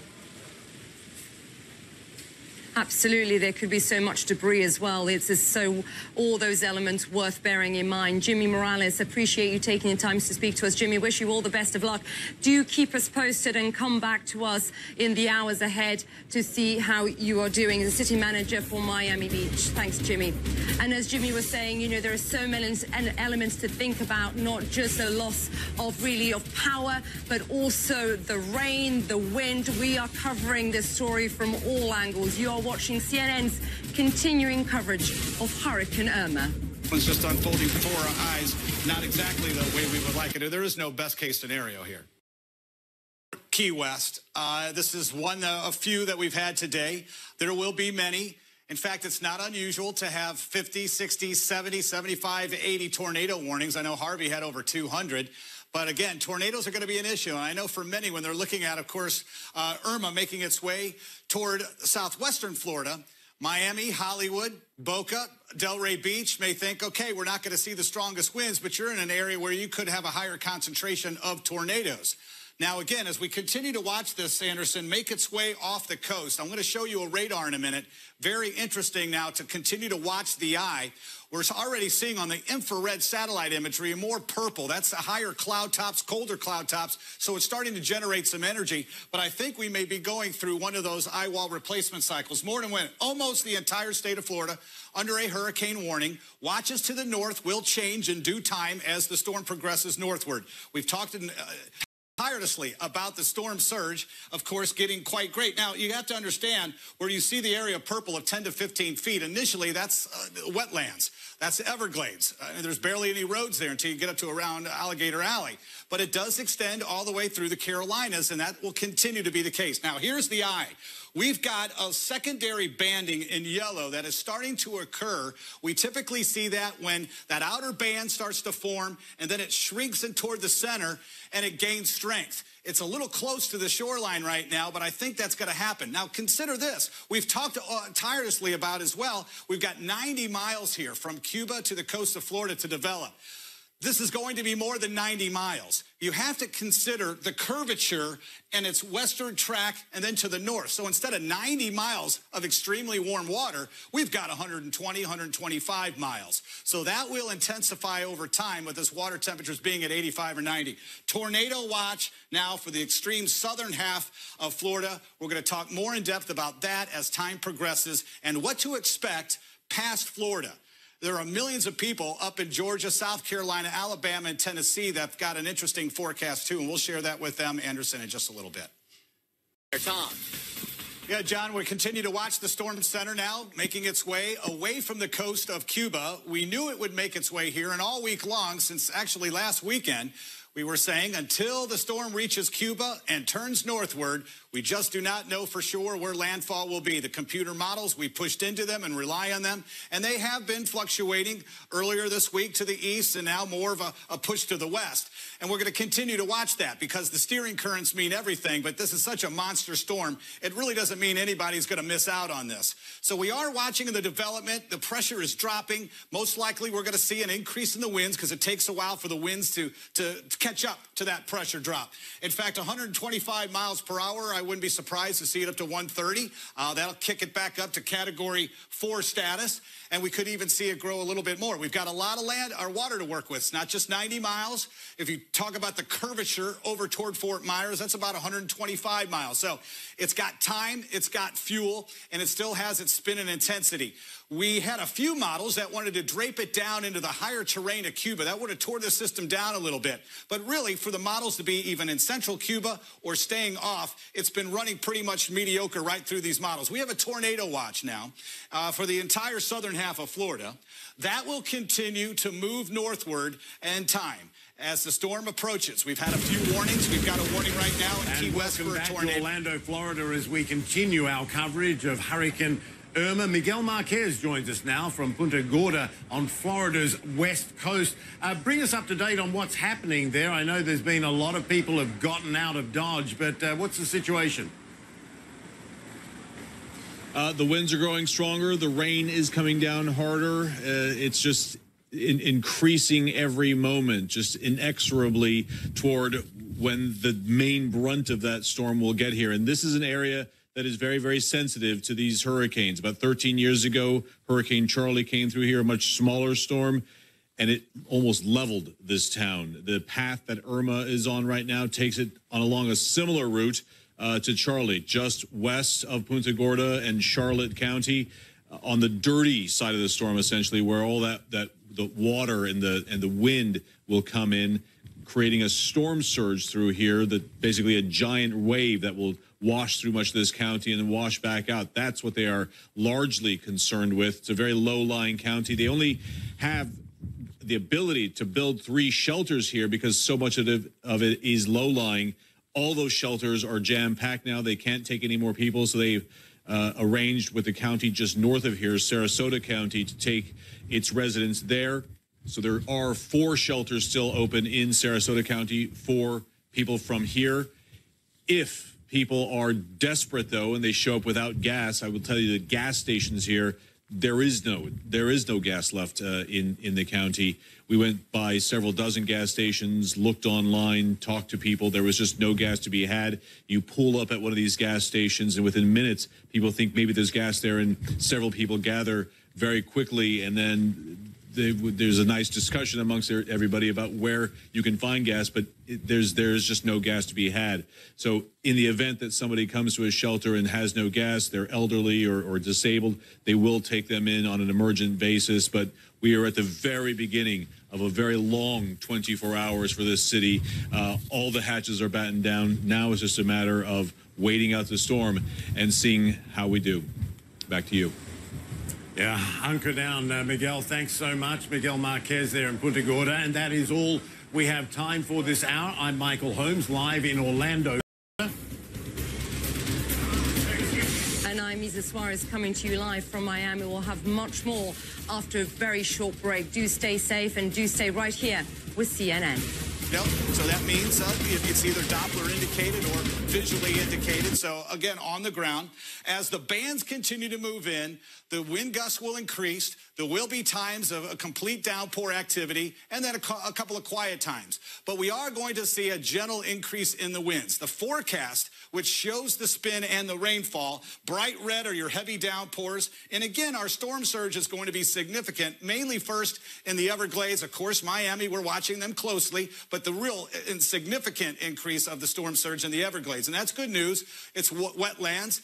Absolutely, there could be so much debris as well. It's just so all those elements worth bearing in mind. Jimmy Morales, appreciate you taking the time to speak to us. Jimmy, wish you all the best of luck. Do keep us posted and come back to us in the hours ahead to see how you are doing. The city manager for Miami Beach. Thanks, Jimmy. And as Jimmy was saying, there are so many elements to think about, not just a loss of power, but also the rain, the wind. We are covering this story from all angles. You are watching CNN's continuing coverage of Hurricane Irma. It's just unfolding before our eyes, not exactly the way we would like it. There is no best case scenario here. Key West. This is one of few that we've had today. There will be many. In fact, it's not unusual to have 50, 60, 70, 75, 80 tornado warnings. I know Harvey had over 200. But again, tornadoes are going to be an issue. And I know for many, when they're looking at, of course, Irma making its way toward southwestern Florida, Miami, Hollywood, Boca, Delray Beach may think, okay, we're not going to see the strongest winds, but you're in an area where you could have a higher concentration of tornadoes. Now, again, as we continue to watch this, Anderson, make its way off the coast, I'm going to show you a radar in a minute. Very interesting now to continue to watch the eye. We're already seeing on the infrared satellite imagery more purple. That's the higher cloud tops, colder cloud tops. So it's starting to generate some energy. But I think we may be going through one of those Eyewall replacement cycles. More than when almost the entire state of Florida under a hurricane warning. Watches to the north will change in due time as the storm progresses northward. We've talked tirelessly about the storm surge, of course, getting quite great. Now, you have to understand where you see the area purple of 10 to 15 feet. Initially, that's wetlands. That's Everglades. There's barely any roads there until you get up to around Alligator Alley. But it does extend all the way through the Carolinas, and that will continue to be the case. Now, here's the eye. We've got a secondary banding in yellow that is starting to occur. We typically see that when that outer band starts to form, and then it shrinks in toward the center, and it gains strength. It's a little close to the shoreline right now, but I think that's going to happen. Now, consider this. We've talked tirelessly about as well. We've got 90 miles here from Cuba to the coast of Florida to develop. This is going to be more than 90 miles. You have to consider the curvature and its western track and then to the north. So instead of 90 miles of extremely warm water, we've got 120, 125 miles. So that will intensify over time with this water temperatures being at 85 or 90. Tornado watch now for the extreme southern half of Florida. We're going to talk more in depth about that as time progresses and what to expect past Florida. There are millions of people up in Georgia, South Carolina, Alabama, and Tennessee that have got an interesting forecast, too, and we'll share that with them, Anderson, in just a little bit. Tom. Yeah, John, we continue to watch the storm center now, making its way away from the coast of Cuba. We knew it would make its way here, and all week long, since actually last weekend, we were saying until the storm reaches Cuba and turns northward, we just do not know for sure where landfall will be. The computer models, we pushed into them and rely on them, and they have been fluctuating earlier this week to the east and now more of a push to the west. And we're going to continue to watch that because the steering currents mean everything, but this is such a monster storm, it really doesn't mean anybody's going to miss out on this. So we are watching the development. The pressure is dropping. Most likely we're going to see an increase in the winds because it takes a while for the winds to catch up to that pressure drop. In fact, 125 miles per hour, I wouldn't be surprised to see it up to 130. That'll kick it back up to Category 4 status, and we could even see it grow a little bit more. We've got a lot of land or water to work with. It's not just 90 miles. If you talk about the curvature over toward Fort Myers, that's about 125 miles. So it's got time, it's got fuel, and it still has its spin and intensity. We had a few models that wanted to drape it down into the higher terrain of Cuba. That would have tore the system down a little bit. But really, for the models to be even in central Cuba or staying off, it's been running pretty much mediocre right through these models. We have a tornado watch now for the entire southern half of Florida. That will continue to move northward in time. As the storm approaches, we've had a few warnings. We've got a warning right now in Key West for a tornado. To Orlando, Florida, as we continue our coverage of Hurricane Irma. Miguel Marquez joins us now from Punta Gorda on Florida's west coast. Bring us up to date on what's happening there. I know there's been a lot of people have gotten out of Dodge, but what's the situation? The winds are growing stronger. The rain is coming down harder. It's just increasing every moment, just inexorably toward when the main brunt of that storm will get here. And this is an area that is very, very sensitive to these hurricanes. About 13 years ago, Hurricane Charlie came through here, a much smaller storm, and it almost leveled this town. The path that Irma is on right now takes it on along a similar route to Charlie, just west of Punta Gorda and Charlotte County, on the dirty side of the storm, essentially, where all the water and the wind will come in, creating a storm surge through here, that basically a giant wave that will wash through much of this county and then wash back out. That's what they are largely concerned with. It's a very low-lying county. They only have the ability to build 3 shelters here because so much of it is low-lying. All those shelters are jam-packed now. They can't take any more people, so they've arranged with the county just north of here, Sarasota County, to take its residents there. So there are 4 shelters still open in Sarasota County for people from here. If people are desperate, though, and they show up without gas, I will tell you the gas stations here, there is no gas left in the county. We went by several dozen gas stations, looked online, talked to people. There was just no gas to be had. You pull up at one of these gas stations, and within minutes, people think maybe there's gas there, and several people gather very quickly, and then there's a nice discussion amongst everybody about where you can find gas, but there's just no gas to be had. So in the event that somebody comes to a shelter and has no gas, they're elderly or disabled, they will take them in on an emergent basis. But we are at the very beginning of a very long 24 hours for this city. All the hatches are battened down. Now it's just a matter of waiting out the storm and seeing how we do. Back to you. Yeah, hunker down, Miguel. Thanks so much. Miguel Marquez there in Punta Gorda. And that is all we have time for this hour. I'm Michael Holmes, live in Orlando. And I'm Isa Suarez coming to you live from Miami. We'll have much more after a very short break. Do stay safe and do stay right here with CNN. Yep. So that means it's either Doppler indicated or visually indicated. So, again, on the ground, as the bands continue to move in, the wind gusts will increase. There will be times of a complete downpour activity and then a couple of quiet times. But we are going to see a gentle increase in the winds. The forecast, which shows the spin and the rainfall, bright red are your heavy downpours. And again, our storm surge is going to be significant, mainly first in the Everglades. Of course, Miami, we're watching them closely, but the real significant increase of the storm surge in the Everglades. And that's good news. It's wetlands.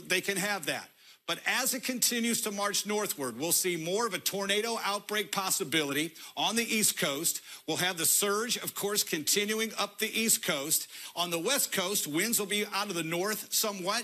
They can have that. But as it continues to march northward, we'll see more of a tornado outbreak possibility on the East Coast. We'll have the surge, of course, continuing up the East Coast. On the West Coast, winds will be out of the north somewhat,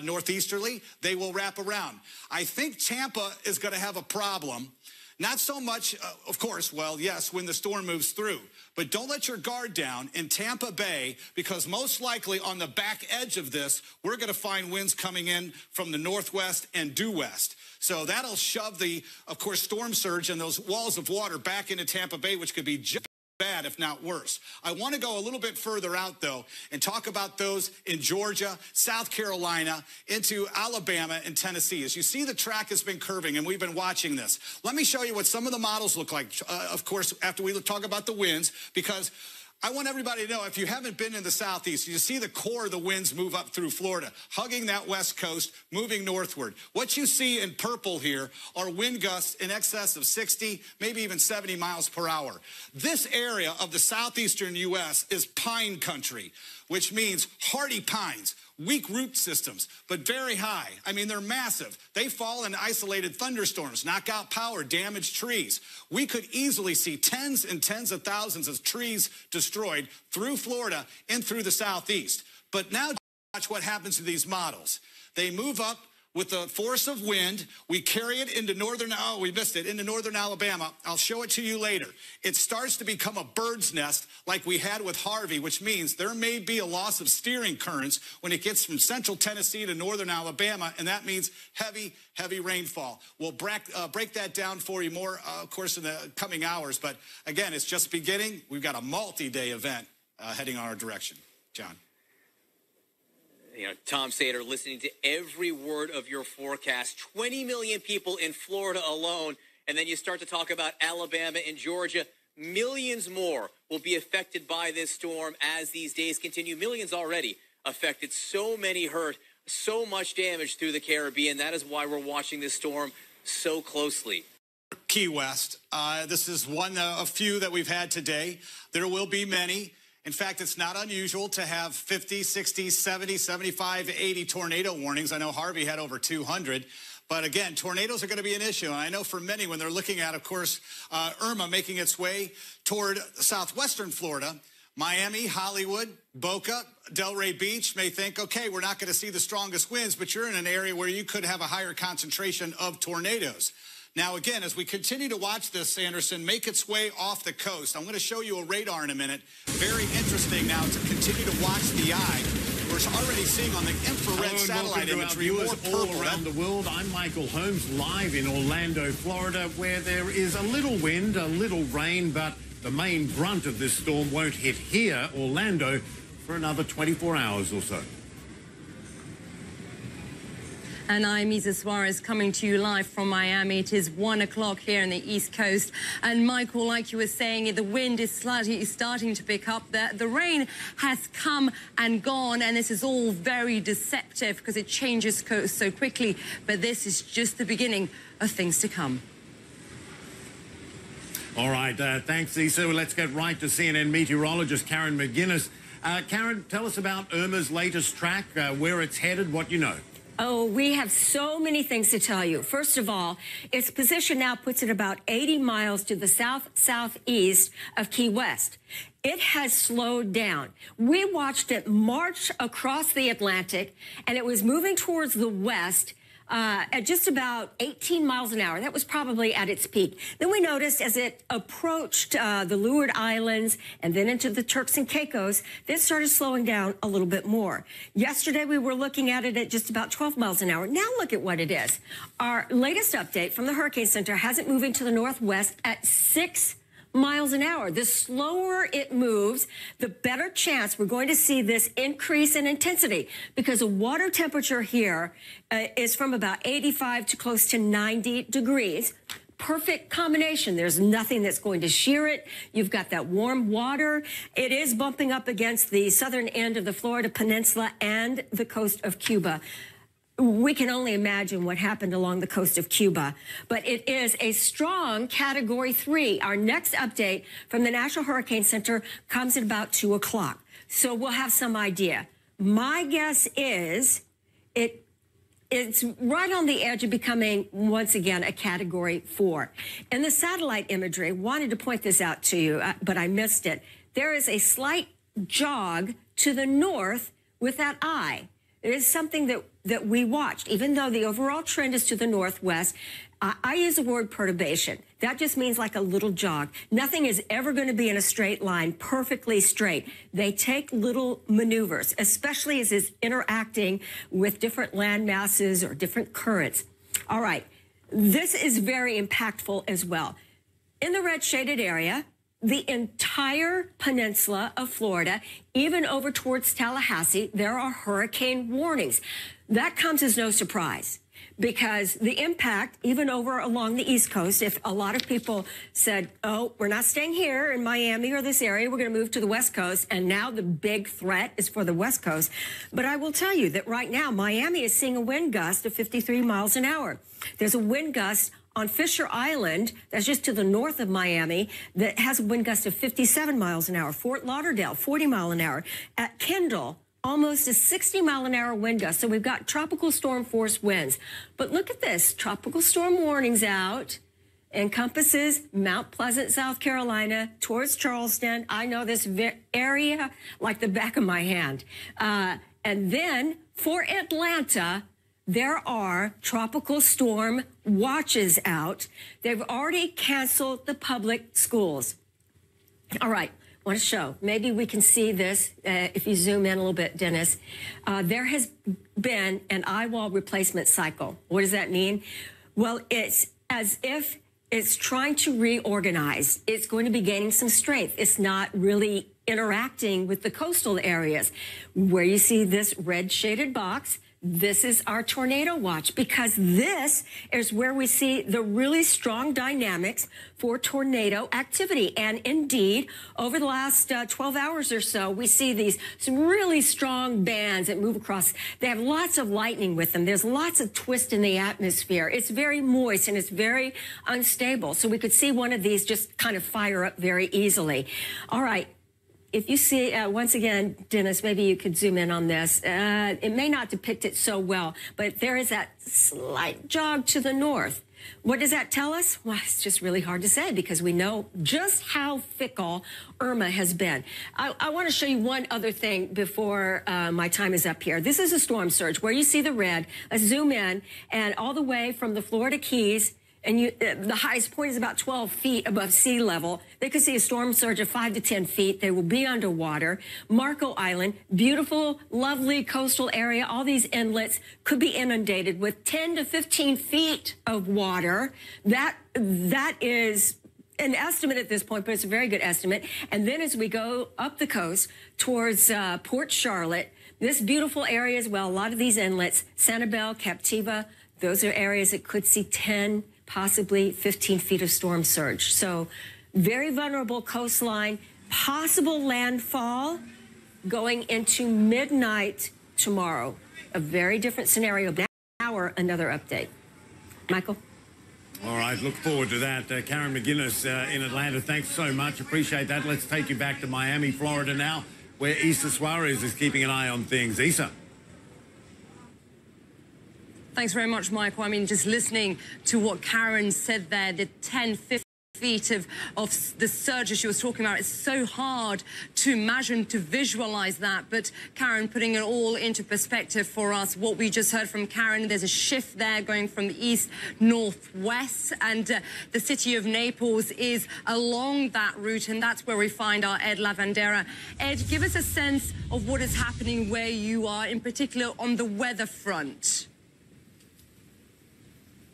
northeasterly. They will wrap around. I think Tampa is going to have a problem. Not so much, of course, well, yes, when the storm moves through. But don't let your guard down in Tampa Bay, because most likely on the back edge of this, we're going to find winds coming in from the northwest and due west. So that'll shove the, of course, storm surge and those walls of water back into Tampa Bay, which could be just bad, if not worse. I want to go a little bit further out, though, and talk about those in Georgia, South Carolina, into Alabama and Tennessee. As you see, the track has been curving, and we've been watching this. Let me show you what some of the models look like, of course, after we talk about the winds, because I want everybody to know, if you haven't been in the Southeast, you see the core of the winds move up through Florida, hugging that west coast, moving northward. What you see in purple here are wind gusts in excess of 60, maybe even 70 miles per hour. This area of the southeastern U.S. is pine country, which means hardy pines. weak root systems, but very high. I mean, they're massive. They fall in isolated thunderstorms, knock out power, damage trees. We could easily see tens and tens of thousands of trees destroyed through Florida and through the Southeast. But now watch what happens to these models. They move up with the force of wind. We carry it into into northern Alabama. I'll show it to you later. It starts to become a bird's nest like we had with Harvey, which means there may be a loss of steering currents when it gets from central Tennessee to northern Alabama, and that means heavy, heavy rainfall. We'll break that down for you more, of course, in the coming hours. But again, it's just beginning. We've got a multi-day event heading our direction. John. You know, Tom Sater, listening to every word of your forecast. 20 million people in Florida alone, and then you start to talk about Alabama and Georgia. Millions more will be affected by this storm as these days continue. Millions already affected. So many hurt, so much damage through the Caribbean. That is why we're watching this storm so closely. Key West. This is one of few that we've had today. There will be many. In fact, it's not unusual to have 50, 60, 70, 75, 80 tornado warnings. I know Harvey had over 200. But again, tornadoes are going to be an issue. And I know for many, when they're looking at, of course, Irma making its way toward southwestern Florida, Miami, Hollywood, Boca, Delray Beach may think, okay, we're not going to see the strongest winds, but you're in an area where you could have a higher concentration of tornadoes. Now, again, as we continue to watch this, Anderson, make its way off the coast, I'm going to show you a radar in a minute. Very interesting now to continue to watch the eye. We're already seeing on the infrared satellite imagery more purple all around the world. I'm Michael Holmes, live in Orlando, Florida, where there is a little wind, a little rain, but the main brunt of this storm won't hit here, Orlando, for another 24 hours or so. And I'm Isa Suarez coming to you live from Miami. It is 1 o'clock here on the East Coast. And Michael, like you were saying, the wind is slightly starting to pick up. The rain has come and gone, and this is all very deceptive because it changes coast so quickly. But this is just the beginning of things to come. All right, thanks, Isa. Well, let's get right to CNN meteorologist Karen McGuinness. Karen, tell us about Irma's latest track, where it's headed, what you know. Oh, we have so many things to tell you. First of all, its position now puts it about 80 miles to the southeast of Key West. It has slowed down. We watched it march across the Atlantic, and it was moving towards the west at just about 18 miles an hour. That was probably at its peak. Then we noticed as it approached the Leeward Islands and then into the Turks and Caicos, it started slowing down a little bit more. Yesterday, we were looking at it at just about 12 miles an hour. Now look at what it is. Our latest update from the Hurricane Center has it moving to the northwest at 6 miles an hour. The slower it moves, the better chance we're going to see this increase in intensity, because the water temperature here is from about 85 to close to 90 degrees. Perfect combination. There's nothing that's going to shear it. You've got that warm water. It is bumping up against the southern end of the Florida Peninsula and the coast of Cuba. We can only imagine what happened along the coast of Cuba, but it is a strong Category 3. Our next update from the National Hurricane Center comes at about 2 o'clock. So we'll have some idea. My guess is it's right on the edge of becoming, once again, a Category 4. In the satellite imagery, wanted to point this out to you, but I missed it. There is a slight jog to the north with that eye. It is something that we watched. Even though the overall trend is to the northwest, I use the word perturbation. That just means like a little jog. Nothing is ever going to be in a straight line, perfectly straight. They take little maneuvers, especially as it's interacting with different land masses or different currents. All right, this is very impactful as well. In the red shaded area, the entire peninsula of Florida, even over towards Tallahassee, there are hurricane warnings. That comes as no surprise, because the impact, even over along the East Coast, if a lot of people said, oh, we're not staying here in Miami or this area, we're going to move to the West Coast, and now the big threat is for the West Coast. But I will tell you that right now, Miami is seeing a wind gust of 53 miles an hour. There's a wind gust on Fisher Island, that's just to the north of Miami, that has a wind gust of 57 miles an hour. Fort Lauderdale, 40 miles an hour. At Kendall, almost a 60-mile-an-hour wind gust. So we've got tropical storm force winds. But look at this, tropical storm warnings out. Encompasses Mount Pleasant, South Carolina, towards Charleston. I know this area like the back of my hand. And then for Atlanta, there are tropical storm watches out. They've already canceled the public schools. All right, I want to show. Maybe we can see this if you zoom in a little bit, Dennis. There has been an Eyewall replacement cycle. What does that mean? Well, it's as if it's trying to reorganize. It's going to be gaining some strength. It's not really interacting with the coastal areas. Where you see this red shaded box, this is our tornado watch, because this is where we see the really strong dynamics for tornado activity. And indeed, over the last 12 hours or so, we see some really strong bands that move across. They have lots of lightning with them. There's lots of twist in the atmosphere. It's very moist and it's very unstable. So we could see one of these just kind of fire up very easily. All right. If you see, once again, Dennis, maybe you could zoom in on this. It may not depict it so well, but there is that slight jog to the north. What does that tell us? Well, it's just really hard to say because we know just how fickle Irma has been. I want to show you one other thing before my time is up here. This is a storm surge where you see the red. Let's zoom in, and all the way from the Florida Keys, and the highest point is about 12 feet above sea level. They could see a storm surge of 5 to 10 feet. They will be underwater. Marco Island, beautiful, lovely coastal area. All these inlets could be inundated with 10 to 15 feet of water. That is an estimate at this point, but it's a very good estimate. And then as we go up the coast towards Port Charlotte, this beautiful area as well, a lot of these inlets, Sanibel, Captiva, those are areas that could see 10, possibly 15 feet of storm surge. So very vulnerable coastline, possible landfall going into midnight tomorrow. A very different scenario. Now, another update. Michael? All right, look forward to that. Karen McGinnis in Atlanta, thanks so much. Appreciate that. Let's take you back to Miami, Florida now, where Issa Suarez is keeping an eye on things. Issa. Thanks very much, Michael. I mean, just listening to what Karen said there, the 10, 15 feet of the surges she was talking about, it's so hard to imagine, to visualize that. But Karen, putting it all into perspective for us, what we just heard from Karen, there's a shift there going from the east northwest, and the city of Naples is along that route, and that's where we find our Ed Lavandera. Ed, give us a sense of what is happening where you are, in particular on the weather front.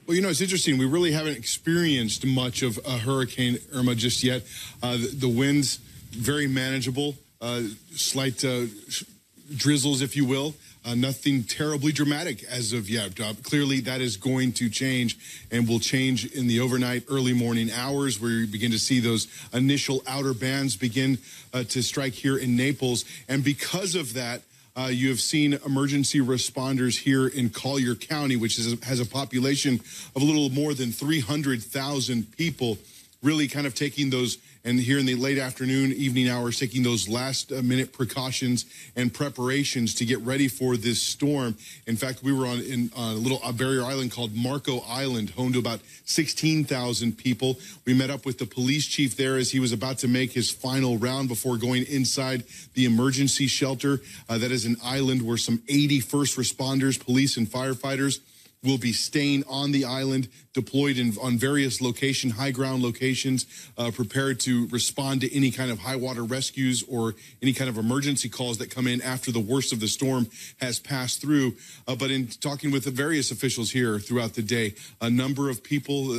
Well, you know, it's interesting. We really haven't experienced much of Hurricane Irma just yet. The winds, very manageable, slight drizzles, if you will. Nothing terribly dramatic as of yet. Clearly, that is going to change and will change in the overnight, early morning hours, where you begin to see those initial outer bands begin to strike here in Naples. And because of that, you have seen emergency responders here in Collier County, which has a population of a little more than 300,000 people, really kind of taking those, and here in the late afternoon, evening hours, taking those last-minute precautions and preparations to get ready for this storm. In fact, we were on a little barrier island called Marco Island, home to about 16,000 people. We met up with the police chief there as he was about to make his final round before going inside the emergency shelter. That is an island where some 80 first responders, police and firefighters will be staying on the island, deployed on various high ground locations, prepared to respond to any kind of high water rescues or any kind of emergency calls that come in after the worst of the storm has passed through. But in talking with the various officials here throughout the day, a number of people,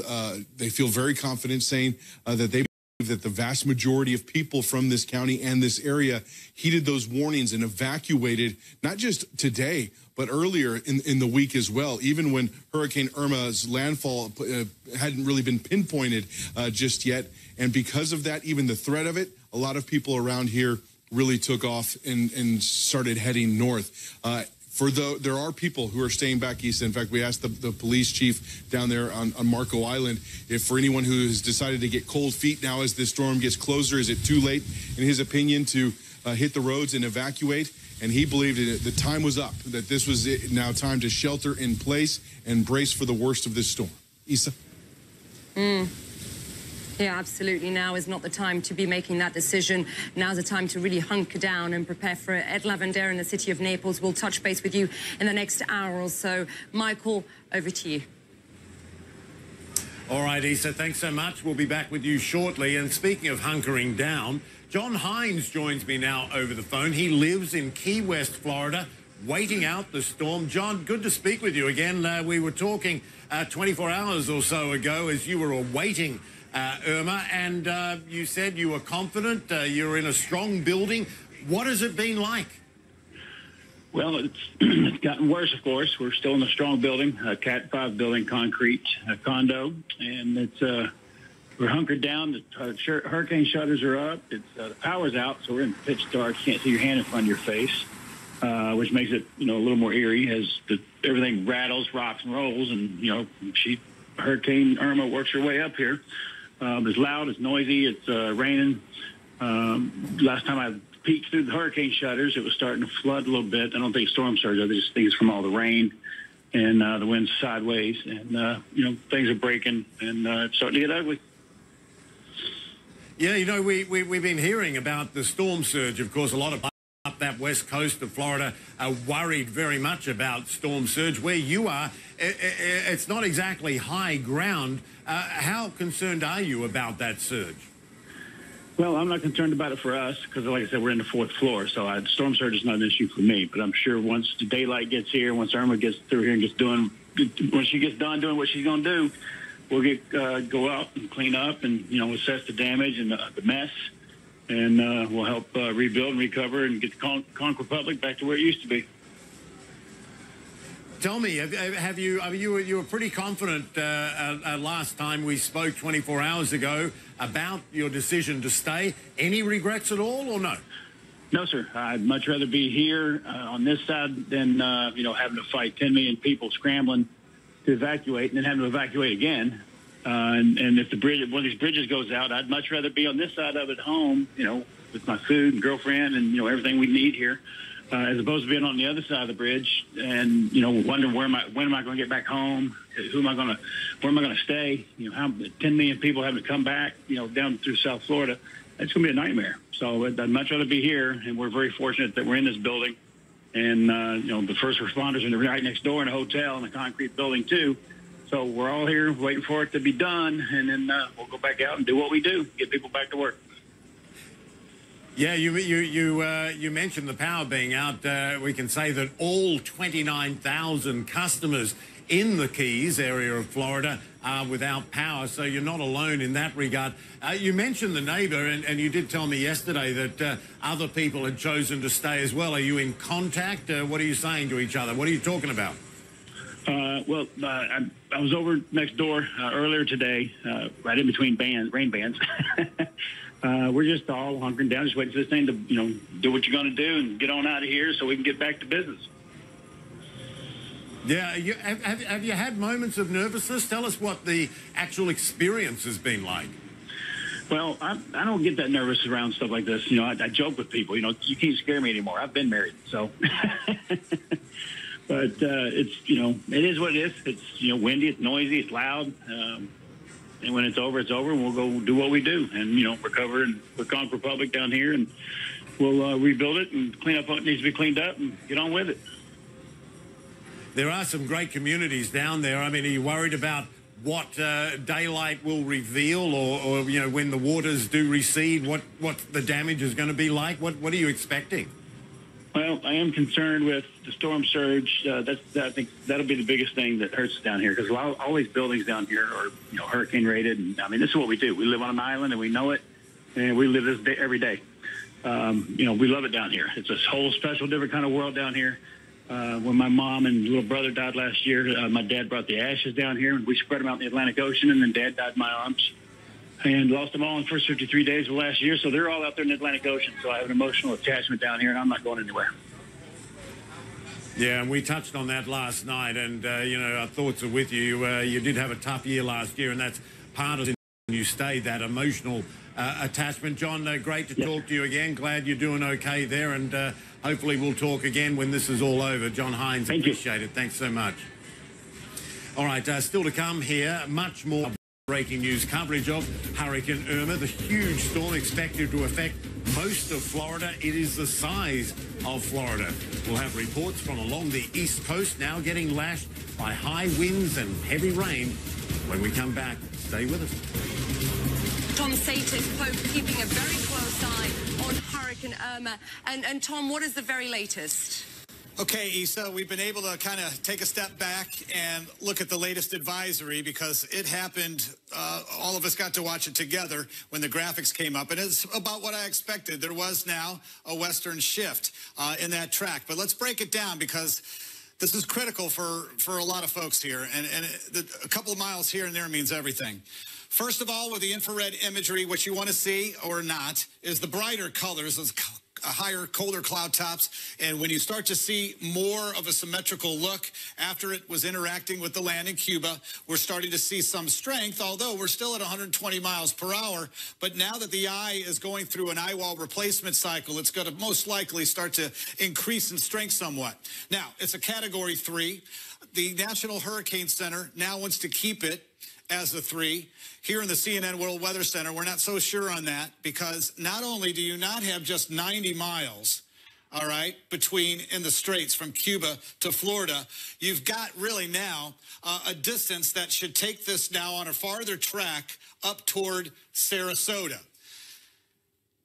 they feel very confident saying that they believe that the vast majority of people from this county and this area heeded those warnings and evacuated, not just today, but earlier in the week as well, even when Hurricane Irma's landfall hadn't really been pinpointed just yet. And because of that, even the threat of it, a lot of people around here really took off and started heading north. There are people who are staying back east. In fact, we asked the police chief down there on Marco Island if for anyone who has decided to get cold feet now as this storm gets closer, is it too late, in his opinion, to hit the roads and evacuate? and he believed the time was up, that this was now time to shelter in place and brace for the worst of this storm. Isa? Yeah, absolutely. Now is not the time to be making that decision. Now's the time to really hunker down and prepare for it. Ed Lavandera in the city of Naples will touch base with you in the next hour or so. Michael, over to you. All right, Isa, thanks so much. We'll be back with you shortly. And speaking of hunkering down, John Hines joins me now over the phone. He lives in Key West, Florida, waiting out the storm. John, good to speak with you again. We were talking 24 hours or so ago as you were awaiting Irma, and you said you were confident, you're in a strong building. What has it been like? Well, it's gotten worse, of course. We're still in a strong building, a Cat 5 building, concrete condo, and it's we're hunkered down. The hurricane shutters are up. The power's out, so we're in pitch dark. You can't see your hand in front of your face, which makes it a little more eerie as everything rattles, rocks, and rolls, and Hurricane Irma works her way up here. It's loud, it's noisy, it's raining. Last time I peeked through the hurricane shutters, it was starting to flood a little bit. I don't think storm surge. I just think it's from all the rain and the wind's sideways. And, things are breaking and it's starting to get ugly. Yeah, we've been hearing about the storm surge. Of course, a lot of up that west coast of Florida are worried very much about storm surge. Where you are, it's not exactly high ground. How concerned are you about that surge? Well, I'm not concerned about it for us because, like I said, we're in the 4th floor, so storm surge is not an issue for me. But I'm sure once the daylight gets here, once Irma gets through here and when she gets done doing what she's going to do, we'll go out and clean up and, assess the damage and the mess. And we'll help rebuild and recover and get the Conch Republic back to where it used to be. Tell me, you were pretty confident last time we spoke 24 hours ago about your decision to stay. Any regrets at all or no? No, sir. I'd much rather be here on this side than, having to fight 10 million people scrambling to evacuate and then having to evacuate again. And if one of these bridges goes out, I'd much rather be on this side of it home, with my food and girlfriend and, everything we need here, as opposed to being on the other side of the bridge and, wondering when am I going to get back home? Where am I going to stay? 10 million people having to come back, down through South Florida. It's going to be a nightmare. So I'd much rather be here. And we're very fortunate that we're in this building. And, the first responders are right next door in a hotel in a concrete building, too. So we're all here waiting for it to be done, and then we'll go back out and do what we do, get people back to work. Yeah, you mentioned the power being out. We can say that all 29,000 customers in the Keys area of Florida are without power, so you're not alone in that regard. You mentioned the neighbour, and you did tell me yesterday that other people had chosen to stay as well. Are you in contact? What are you saying to each other? What are you talking about? I was over next door earlier today, right in between rain bands. We're just all hunkering down, just waiting for this thing to, do what you're going to do and get on out of here so we can get back to business. Yeah, have you had moments of nervousness? Tell us what the actual experience has been like. Well, I don't get that nervous around stuff like this. I joke with people, you can't scare me anymore. I've been married, so... But it's, it is what it is. It's, windy, it's noisy, it's loud. And when it's over, and we'll go do what we do and, recover and the Conch Republic down here. And we'll rebuild it and clean up what needs to be cleaned up and get on with it. There are some great communities down there. I mean, are you worried about what daylight will reveal or when the waters do recede, what the damage is going to be like? What are you expecting? Well, I am concerned with the storm surge. I think that'll be the biggest thing that hurts us down here because all these buildings down here are, hurricane rated. And I mean, this is what we do. We live on an island and we know it, and we live this day every day. We love it down here. It's a whole special, different kind of world down here. When my mom and little brother died last year, my dad brought the ashes down here and we spread them out in the Atlantic Ocean, and then Dad died in my arms. And lost them all in the first 53 days of last year. So they're all out there in the Atlantic Ocean. So I have an emotional attachment down here, and I'm not going anywhere. Yeah, and we touched on that last night. And, our thoughts are with you. You did have a tough year last year, and that's part of you stay, that emotional attachment. John, great to talk to you again. Glad you're doing okay there, and hopefully we'll talk again when this is all over. John Hines, appreciate it. Thanks so much. All right, still to come here, much more breaking news coverage of Hurricane Irma, the huge storm expected to affect most of Florida. It is the size of Florida. We'll have reports from along the East Coast now getting lashed by high winds and heavy rain. When we come back, stay with us. Tom Satis, Pope, keeping a very close eye on Hurricane Irma. And Tom, what is the very latest? Okay, Issa, we've been able to kind of take a step back and look at the latest advisory because it happened, all of us got to watch it together when the graphics came up, and it's about what I expected. There was now a western shift in that track, but let's break it down because this is critical for a lot of folks here, and a couple of miles here and there means everything. First of all, with the infrared imagery, what you want to see or not is the brighter colors, those higher, colder cloud tops. And when you start to see more of a symmetrical look after it was interacting with the land in Cuba, we're starting to see some strength, although we're still at 120 miles per hour. But now that the eye is going through an eyewall replacement cycle, it's going to most likely start to increase in strength somewhat. Now, it's a Category 3. The National Hurricane Center now wants to keep it as a 3. Here in the CNN World Weather Center, we're not so sure on that because not only do you not have just 90 miles, all right, between in the straits from Cuba to Florida, you've got really now a distance that should take this now on a farther track up toward Sarasota.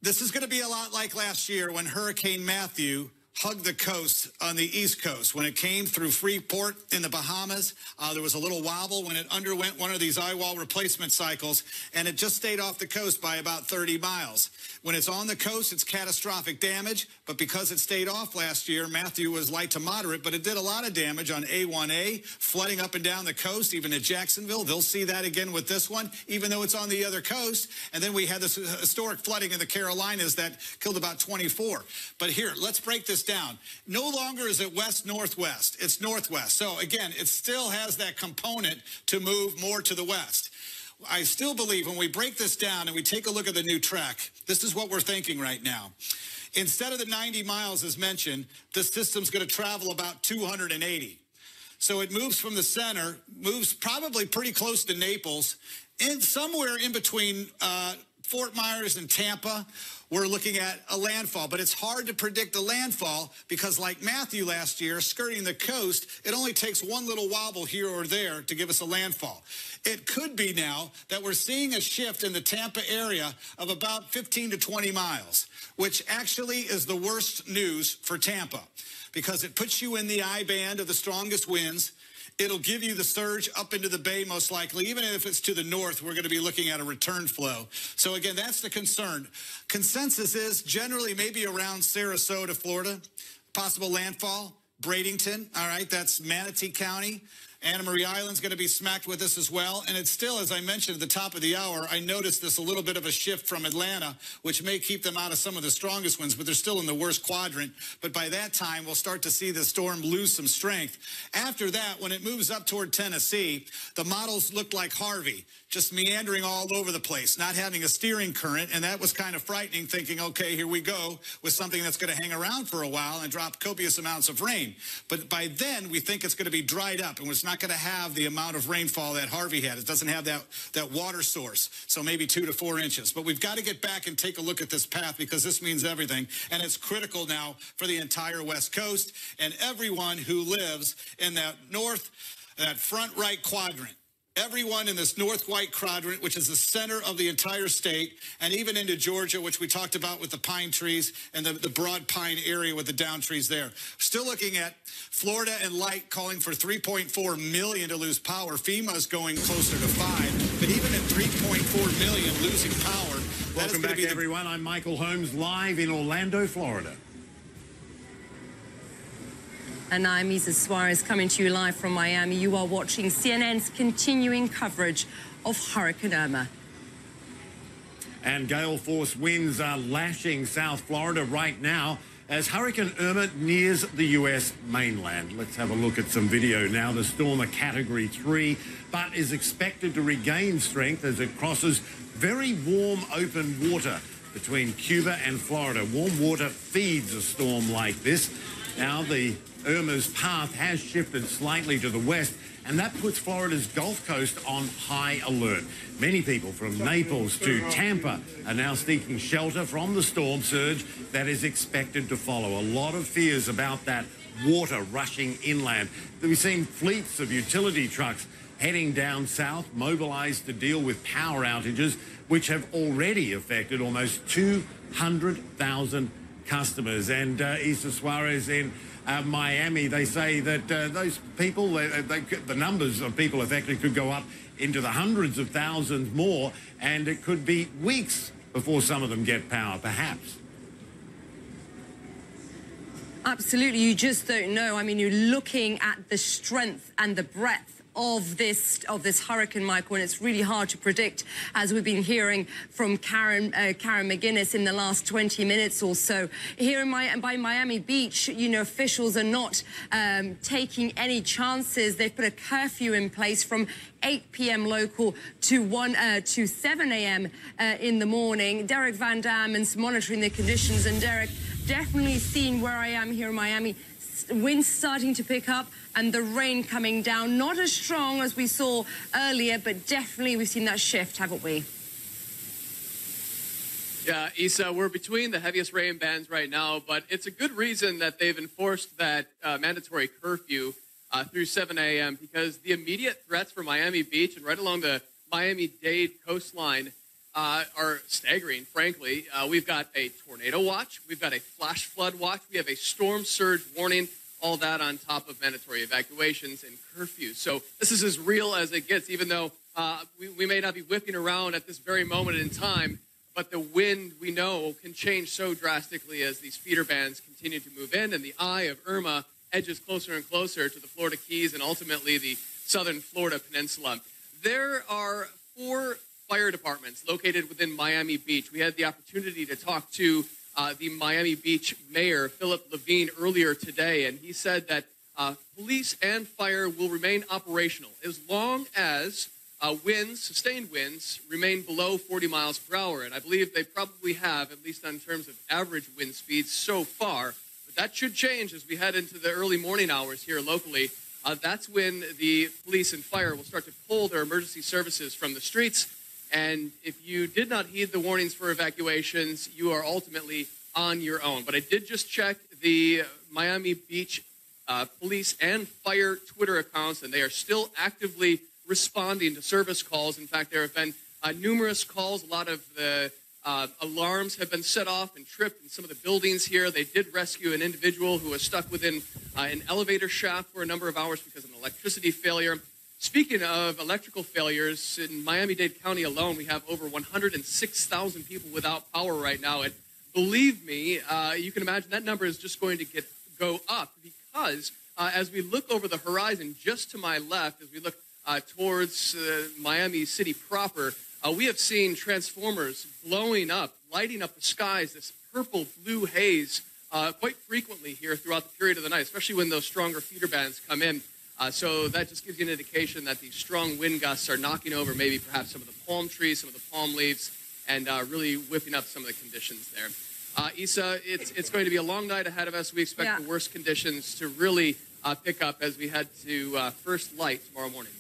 This is going to be a lot like last year when Hurricane Matthew hugged the coast on the East Coast. When it came through Freeport in the Bahamas, there was a little wobble when it underwent one of these eyewall replacement cycles, and it just stayed off the coast by about 30 miles. When it's on the coast, it's catastrophic damage, but because it stayed off last year, Matthew was light to moderate, but it did a lot of damage on A1A, flooding up and down the coast, even at Jacksonville. They'll see that again with this one, even though it's on the other coast. And then we had this historic flooding in the Carolinas that killed about 24. But here, let's break this down. No longer is it west-northwest, it's northwest. So again, it still has that component to move more to the west. I still believe when we break this down and we take a look at the new track, this is what we're thinking right now. Instead of the 90 miles as mentioned, this system's going to travel about 280. So it moves from the center, moves probably pretty close to Naples, and somewhere in between Fort Myers and Tampa, we're looking at a landfall. But it's hard to predict the landfall because like Matthew last year, skirting the coast, it only takes one little wobble here or there to give us a landfall. It could be now that we're seeing a shift in the Tampa area of about 15 to 20 miles, which actually is the worst news for Tampa because it puts you in the I band of the strongest winds. It'll give you the surge up into the bay most likely. Even if it's to the north, we're going to be looking at a return flow. So again, that's the concern. Consensus is generally maybe around Sarasota, Florida, possible landfall. Bradenton, all right, that's Manatee County. Anna Marie Island's going to be smacked with this as well. And it's still, as I mentioned at the top of the hour, I noticed this a little bit of a shift from Atlanta, which may keep them out of some of the strongest winds, but they're still in the worst quadrant. But by that time, we'll start to see the storm lose some strength. After that, when it moves up toward Tennessee, the models looked like Harvey, just meandering all over the place, not having a steering current. And that was kind of frightening, thinking, okay, here we go with something that's going to hang around for a while and drop copious amounts of rain. But by then, we think it's going to be dried up, and it's not going to have the amount of rainfall that Harvey had. It doesn't have that water source, so maybe 2 to 4 inches. But we've got to get back and take a look at this path because this means everything, and it's critical now for the entire West Coast and everyone who lives in that front right quadrant. Everyone in this north white quadrant, which is the center of the entire state, and even into Georgia, which we talked about with the pine trees and the broad pine area with the down trees there. Still looking at Florida and Light calling for 3.4 million to lose power. FEMA is going closer to 5, but even at 3.4 million losing power. Welcome back, everyone. I'm Michael Holmes, live in Orlando, Florida. And I'm Isa Suarez coming to you live from Miami. You are watching CNN's continuing coverage of Hurricane Irma. And gale force winds are lashing South Florida right now as Hurricane Irma nears the U.S. mainland. Let's have a look at some video now. The storm, a Category 3, but is expected to regain strength as it crosses very warm open water between Cuba and Florida. Warm water feeds a storm like this. Now the Irma's path has shifted slightly to the west, and that puts Florida's Gulf Coast on high alert. Many people from Naples to Tampa are now seeking shelter from the storm surge that is expected to follow. A lot of fears about that water rushing inland. We've seen fleets of utility trucks heading down south, mobilized to deal with power outages, which have already affected almost 200,000 customers. And Issa Suarez in Miami, they say that those people, the numbers of people affected could go up into the hundreds of thousands more, and it could be weeks before some of them get power, perhaps. Absolutely, you just don't know. I mean, you're looking at the strength and the breadth of this hurricane, Michael, and it's really hard to predict, as we've been hearing from Karen McGuinness in the last 20 minutes or so. Here by Miami Beach, you know, officials are not taking any chances. They've put a curfew in place from 8 p.m. local to 7 a.m. In the morning. Derek Van Dam is monitoring the conditions, and Derek, definitely seeing where I am here in Miami. Winds starting to pick up and the rain coming down. Not as strong as we saw earlier, but definitely we've seen that shift, haven't we? Yeah, Issa, we're between the heaviest rain bands right now, but it's a good reason that they've enforced that mandatory curfew through 7 a.m. because the immediate threats for Miami Beach and right along the Miami-Dade coastline are staggering, frankly. We've got a tornado watch. We've got a flash flood watch. We have a storm surge warning, all that on top of mandatory evacuations and curfews. So this is as real as it gets, even though we may not be whipping around at this very moment in time, but the wind, we know, can change so drastically as these feeder bands continue to move in, and the eye of Irma edges closer and closer to the Florida Keys and ultimately the southern Florida peninsula. There are 4 fire departments located within Miami Beach. We had the opportunity to talk to the Miami Beach mayor, Philip Levine, earlier today, and he said that police and fire will remain operational as long as winds, sustained winds, remain below 40 miles per hour. And I believe they probably have, at least in terms of average wind speeds so far. But that should change as we head into the early morning hours here locally. That's when the police and fire will start to pull their emergency services from the streets. And if you did not heed the warnings for evacuations, you are ultimately on your own. But I did just check the Miami Beach police and fire Twitter accounts, and they are still actively responding to service calls. In fact, there have been numerous calls. A lot of the alarms have been set off and tripped in some of the buildings here. They did rescue an individual who was stuck within an elevator shaft for a number of hours because of an electricity failure. Speaking of electrical failures, in Miami-Dade County alone, we have over 106,000 people without power right now. And believe me, you can imagine that number is just going to go up because as we look over the horizon just to my left, as we look towards Miami City proper, we have seen transformers blowing up, lighting up the skies, this purple-blue haze quite frequently here throughout the period of the night, especially when those stronger feeder bands come in. So that just gives you an indication that these strong wind gusts are knocking over maybe perhaps some of the palm trees, some of the palm leaves, and really whipping up some of the conditions there. Issa, it's going to be a long night ahead of us. We expect the worst conditions to really pick up as we head to first light tomorrow morning.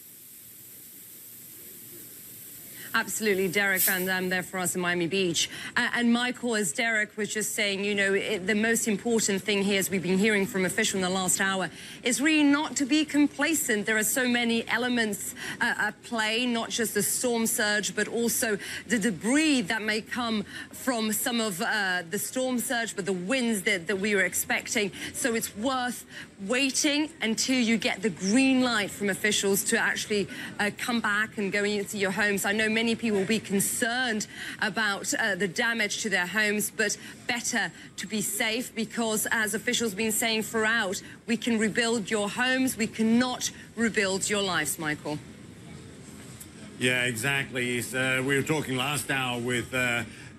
Absolutely, Derek Van Dam there for us in Miami Beach. And Michael, as Derek was just saying, you know, the most important thing here, as we've been hearing from officials in the last hour, is really not to be complacent. There are so many elements at play, not just the storm surge, but also the debris that may come from some of the storm surge, but the winds that we were expecting. So it's worth waiting until you get the green light from officials to actually come back and go into your homes. I know many people will be concerned about the damage to their homes, but better to be safe because, as officials have been saying throughout, we can rebuild your homes. We cannot rebuild your lives, Michael. Yeah, exactly. We were talking last hour with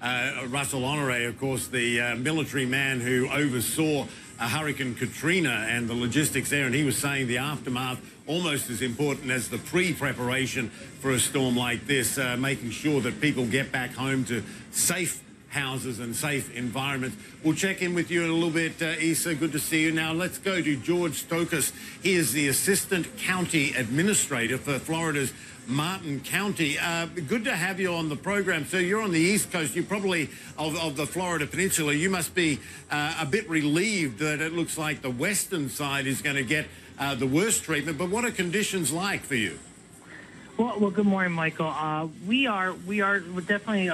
Russell Honoré, of course, the military man who oversaw Hurricane Katrina and the logistics there, and he was saying the aftermath almost as important as the pre-preparation for a storm like this, making sure that people get back home to safe houses and safe environments. We'll check in with you in a little bit, Isa. Good to see you. Now, let's go to George Stokas. He is the Assistant County Administrator for Florida's Martin County. Good to have you on the program. So you're on the East Coast. You're probably of the Florida Peninsula. You must be a bit relieved that it looks like the western side is going to get the worst treatment. But what are conditions like for you? Well, good morning, Michael. We're definitely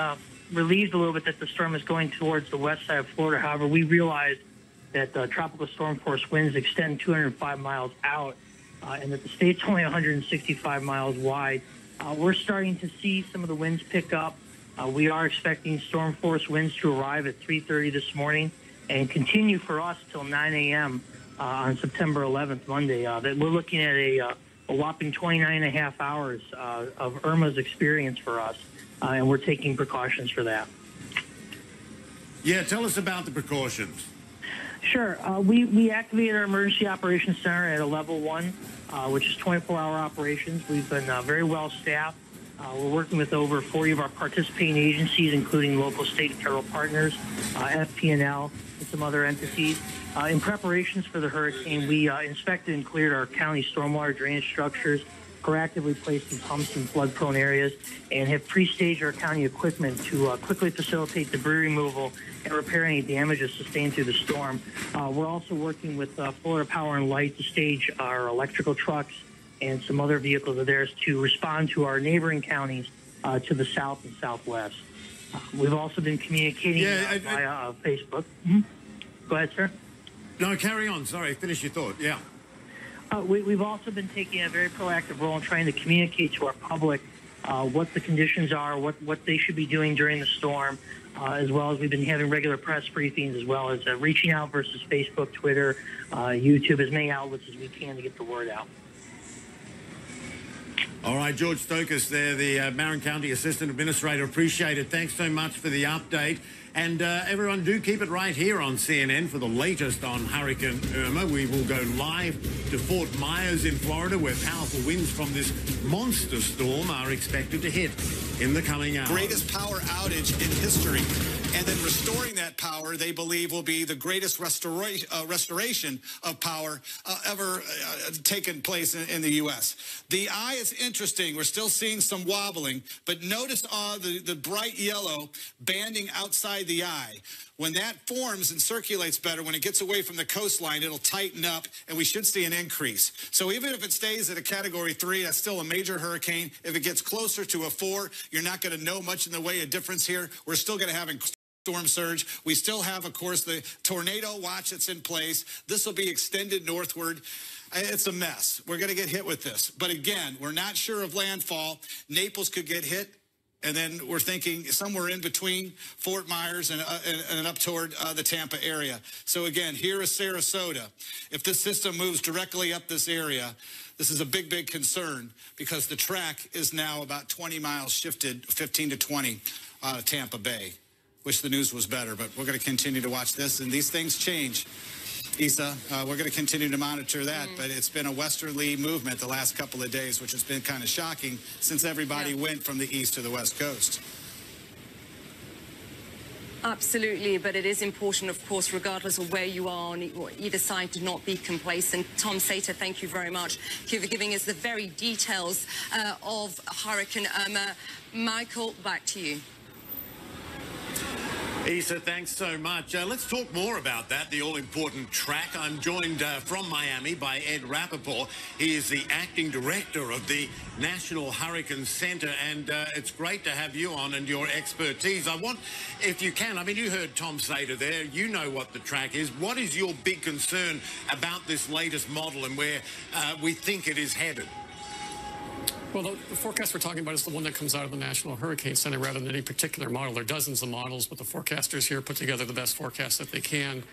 relieved a little bit that the storm is going towards the west side of Florida. However, we realized that tropical storm force winds extend 205 miles out, and that the state's only 165 miles wide. We're starting to see some of the winds pick up. We are expecting storm force winds to arrive at 3:30 this morning and continue for us till 9 a.m. On September 11th, Monday. That we're looking at a whopping 29 and a half hours of Irma's experience for us, and we're taking precautions for that. Yeah, tell us about the precautions. Sure. We activated our Emergency Operations Center at a level 1, which is 24-hour operations. We've been very well staffed. We're working with over 40 of our participating agencies, including local, state, and federal partners, FP&L, and some other entities. In preparations for the hurricane, we inspected and cleared our county stormwater drainage structures, proactively placed in pumps in flood-prone areas, and have pre-staged our county equipment to quickly facilitate debris removal and repair any damages sustained through the storm. We're also working with Florida Power and Light to stage our electrical trucks and some other vehicles of theirs to respond to our neighboring counties to the south and southwest. We've also been communicating via Facebook. Mm-hmm. Go ahead, sir. No, carry on. Sorry, finish your thought. Yeah. We've also been taking a very proactive role in trying to communicate to our public what the conditions are, what they should be doing during the storm, as well as we've been having regular press briefings, as well as reaching out versus Facebook, Twitter, YouTube, as many outlets as we can to get the word out. All right, George Stokas there, the Marin County Assistant Administrator. Appreciate it. Thanks so much for the update. And everyone, do keep it right here on CNN for the latest on Hurricane Irma. We will go live to Fort Myers in Florida, where powerful winds from this monster storm are expected to hit in the coming hours. Greatest power outage in history. And then restoring that power, they believe, will be the greatest restoration of power ever taken place in the U.S. The eye is interesting. We're still seeing some wobbling, but notice the bright yellow banding outside the eye. When that forms and circulates better, when it gets away from the coastline, it'll tighten up, and we should see an increase. So even if it stays at a Category 3, that's still a major hurricane. If it gets closer to a 4, you're not going to know much in the way of difference here. We're still going to have storm surge. We still have, of course, the tornado watch that's in place. This will be extended northward. It's a mess. We're going to get hit with this. But again, we're not sure of landfall. Naples could get hit. And then we're thinking somewhere in between Fort Myers and up toward the Tampa area. So again, here is Sarasota. If this system moves directly up this area, this is a big, big concern because the track is now about 20 miles shifted, 15 to 20 out of Tampa Bay. Wish the news was better, but we're going to continue to watch this. And these things change. Isa, we're going to continue to monitor that, but it's been a westerly movement the last couple of days, which has been kind of shocking since everybody went from the east to the west coast. Absolutely, but it is important, of course, regardless of where you are on either side, to not be complacent. Tom Sater, thank you very much for giving us the very details of Hurricane Irma. Michael, back to you. Isa, thanks so much. Let's talk more about that, the all-important track. I'm joined from Miami by Ed Rappaport. He is the acting director of the National Hurricane Center, and it's great to have you on and your expertise. I want, if you can, I mean, you heard Tom Sater there. You know what the track is. What is your big concern about this latest model and where we think it is headed? Well, the forecast we're talking about is the one that comes out of the National Hurricane Center rather than any particular model. There are dozens of models, but the forecasters here put together the best forecast that they can.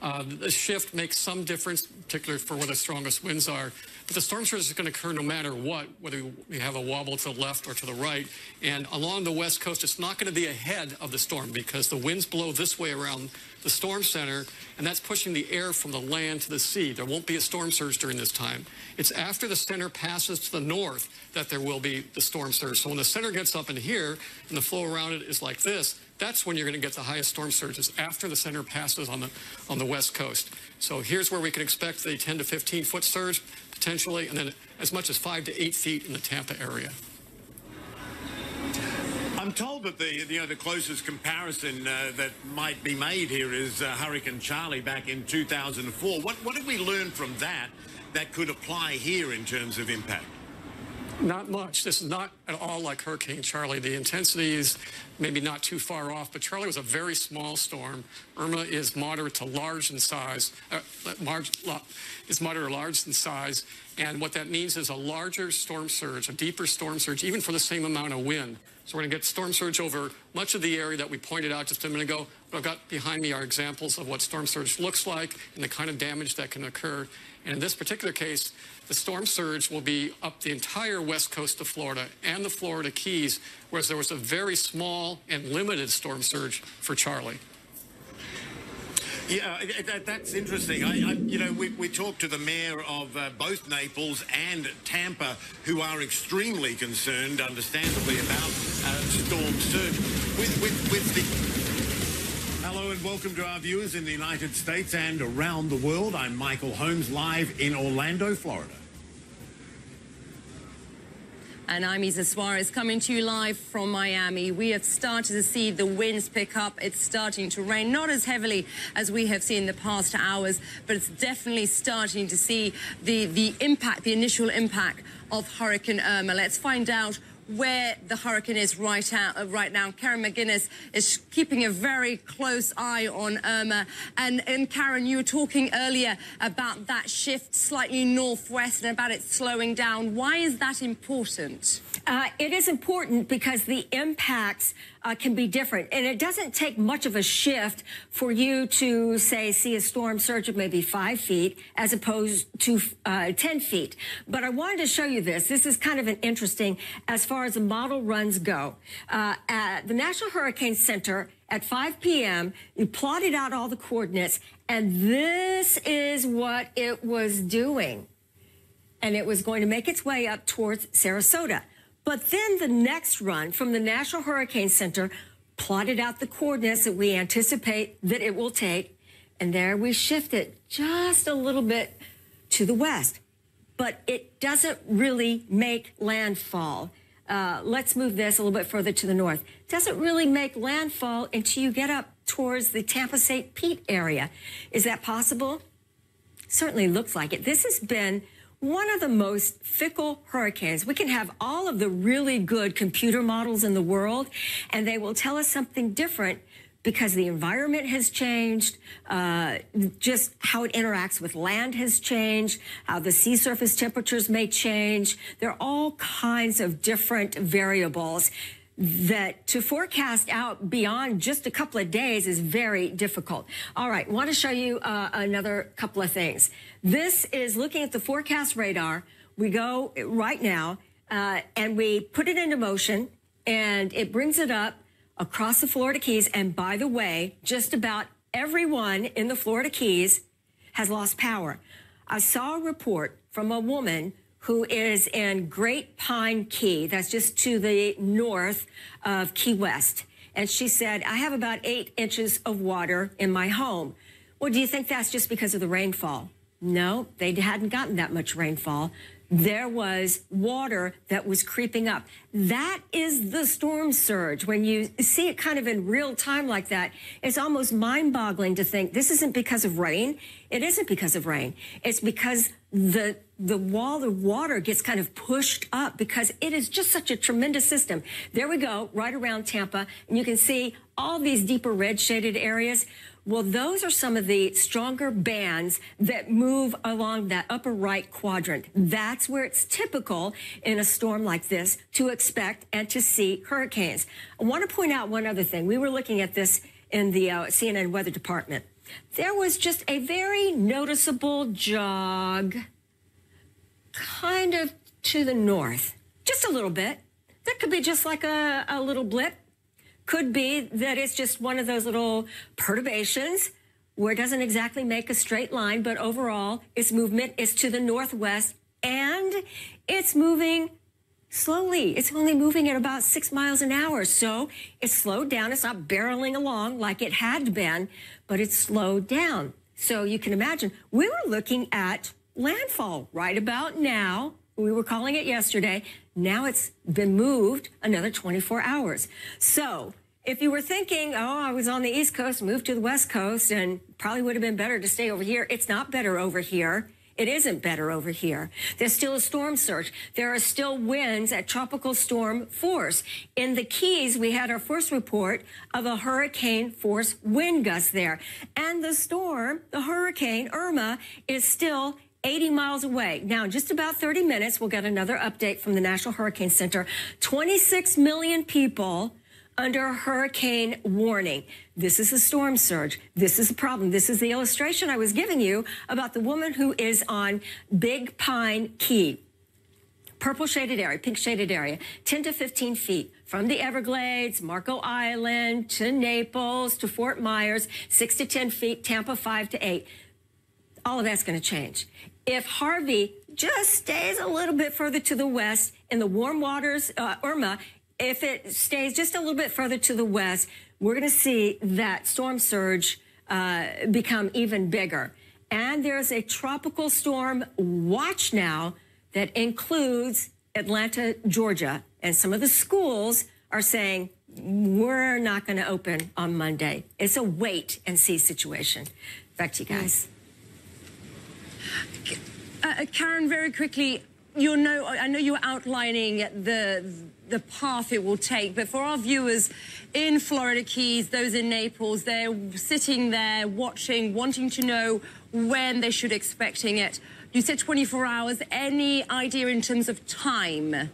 The shift makes some difference, particularly for where the strongest winds are. But the storm surge is going to occur no matter what, whether we have a wobble to the left or to the right. And along the west coast, it's not going to be ahead of the storm because the winds blow this way around the storm center, and that's pushing the air from the land to the sea. There won't be a storm surge during this time. It's after the center passes to the north that there will be the storm surge. So when the center gets up in here and the flow around it is like this, that's when you're going to get the highest storm surges, after the center passes on the west coast. So here's where we can expect the 10 to 15 foot surge potentially, and then as much as 5 to 8 feet in the Tampa area. I'm told that the closest comparison that might be made here is Hurricane Charlie back in 2004. What did we learn from that could apply here in terms of impact? Not much. This is not at all like Hurricane Charlie. The intensity is maybe not too far off, but Charlie was a very small storm. Irma is moderate to large in size, is moderate or large in size, and what that means is a larger storm surge, a deeper storm surge, even for the same amount of wind. So we're going to get storm surge over much of the area that we pointed out just a minute ago. What I've got behind me are examples of what storm surge looks like and the kind of damage that can occur. And in this particular case, the storm surge will be up the entire west coast of Florida and the Florida Keys, whereas there was a very small and limited storm surge for Charlie. Yeah, that's interesting. We talked to the mayor of both Naples and Tampa, who are extremely concerned, understandably, about storm surge. Hello and welcome to our viewers in the United States and around the world. I'm Michael Holmes, live in Orlando, Florida. And I'm Isa Suarez coming to you live from Miami. We have started to see the winds pick up. It's starting to rain, not as heavily as we have seen in the past hours, but it's definitely starting to see the impact, the initial impact of Hurricane Irma. Let's find out where the hurricane is right now. Karen McGuinness is keeping a very close eye on Irma. And Karen, you were talking earlier about that shift slightly northwest and about it slowing down. Why is that important? It is important because the impacts can be different. And it doesn't take much of a shift for you to, say, see a storm surge of maybe 5 feet as opposed to 10 feet. But I wanted to show you this. This is kind of an interesting as far as the model runs go. At the National Hurricane Center at 5 p.m., you plotted out all the coordinates, and this is what it was doing. And it was going to make its way up towards Sarasota. But then the next run from the National Hurricane Center plotted out the coordinates that we anticipate that it will take, and there we shift it just a little bit to the west. But it doesn't really make landfall. Let's move this a little bit further to the north. It doesn't really make landfall until you get up towards the Tampa-St. Pete area. Is that possible? Certainly looks like it. This has been one of the most fickle hurricanes. We can have all of the really good computer models in the world, and they will tell us something different because the environment has changed, just how it interacts with land has changed, how the sea surface temperatures may change. There are all kinds of different variables that to forecast out beyond just a couple of days is very difficult. All right, want to show you another couple of things. This is looking at the forecast radar. We go right now and we put it into motion, and it brings it up across the Florida Keys. And by the way, just about everyone in the Florida Keys has lost power. I saw a report from a woman who is in Great Pine Key. That's just to the north of Key West. And she said, I have about 8 inches of water in my home. Well, do you think that's just because of the rainfall? No, they hadn't gotten that much rainfall. There was water that was creeping up. That is the storm surge. When you see it kind of in real time like that, it's almost mind-boggling to think this isn't because of rain. It isn't because of rain. It's because the wall of water gets kind of pushed up because it is just such a tremendous system. There we go, right around Tampa, and you can see all these deeper red shaded areas. Well, those are some of the stronger bands that move along that upper right quadrant. That's where it's typical in a storm like this to expect and to see hurricanes. I want to point out one other thing. We were looking at this in the CNN Weather Department. There was just a very noticeable jog kind of to the north, just a little bit. That could be just like a little blip. Could be that it's just one of those little perturbations where it doesn't exactly make a straight line, but overall its movement is to the northwest and it's moving slowly. It's only moving at about 6 miles an hour. So it's slowed down. It's not barreling along like it had been, but it's slowed down. So you can imagine we were looking at landfall right about now. We were calling it yesterday. Now it's been moved another 24 hours. So if you were thinking, oh, I was on the East Coast, moved to the West Coast, and probably would have been better to stay over here, it's not better over here. It isn't better over here. There's still a storm surge. There are still winds at tropical storm force. In the Keys, we had our first report of a hurricane force wind gust there. And the storm, the hurricane Irma, is still 80 miles away. Now, in just about 30 minutes, we'll get another update from the National Hurricane Center. 26 million people under a hurricane warning. This is a storm surge. This is a problem. This is the illustration I was giving you about the woman who is on Big Pine Key. Purple shaded area, pink shaded area, 10 to 15 feet from the Everglades, Marco Island, to Naples, to Fort Myers, 6 to 10 feet, Tampa 5 to 8. All of that's going to change. If Harvey just stays a little bit further to the west in the warm waters, Irma, if it stays just a little bit further to the west, we're going to see that storm surge become even bigger. And there's a tropical storm watch now that includes Atlanta, Georgia. And some of the schools are saying, we're not going to open on Monday. It's a wait and see situation. Back to you guys. Karen, very quickly, I know you're outlining the path it will take, but for our viewers in Florida Keys, those in Naples, they're sitting there watching, wanting to know when they should expecting it. You said 24 hours. Any idea in terms of time?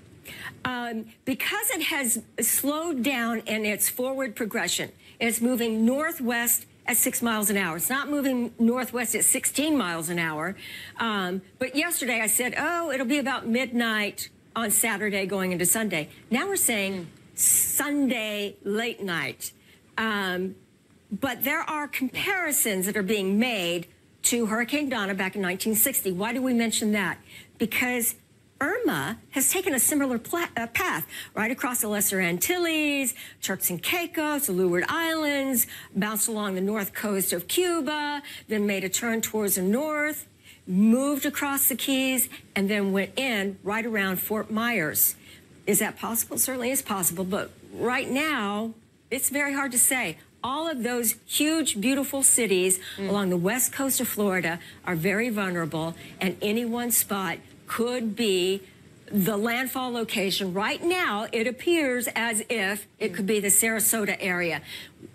Because it has slowed down in its forward progression, it's moving northwest at 6 miles an hour. It's not moving northwest at 16 miles an hour. But yesterday I said, oh, it'll be about midnight on Saturday going into Sunday. Now we're saying Sunday late night. But there are comparisons that are being made to Hurricane Donna back in 1960. Why do we mention that? Because Irma has taken a similar path right across the Lesser Antilles, Turks and Caicos, the Leeward Islands, bounced along the north coast of Cuba, then made a turn towards the north, moved across the Keys, and then went in right around Fort Myers. Is that possible? Certainly is possible, but right now, it's very hard to say. All of those huge, beautiful cities along the west coast of Florida are very vulnerable, and any one spot could be the landfall location. Right now, it appears as if it could be the Sarasota area.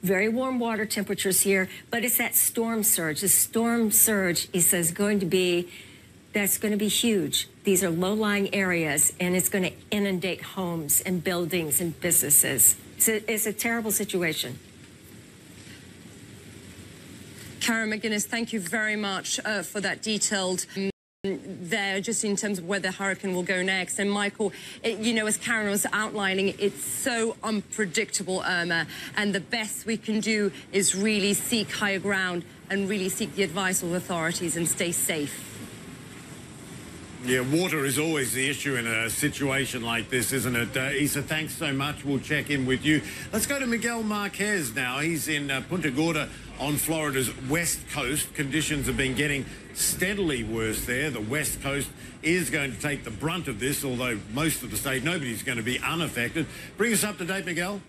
Very warm water temperatures here, but it's that storm surge. The storm surge, he says, that's going to be huge. These are low-lying areas, and it's going to inundate homes and buildings and businesses. It's a terrible situation. Karen McGuinness, thank you very much for that detailed there, just in terms of where the hurricane will go next. And Michael, as Karen was outlining, it's so unpredictable, Irma, and the best we can do is really seek higher ground and really seek the advice of authorities and stay safe. Yeah, water is always the issue in a situation like this, isn't it? Isa, thanks so much. We'll check in with you. Let's go to Miguel Marquez now. He's in Punta Gorda on Florida's west coast. Conditions have been getting steadily worse there. The west coast is going to take the brunt of this, although most of the state, nobody's going to be unaffected. Bring us up to date, Miguel.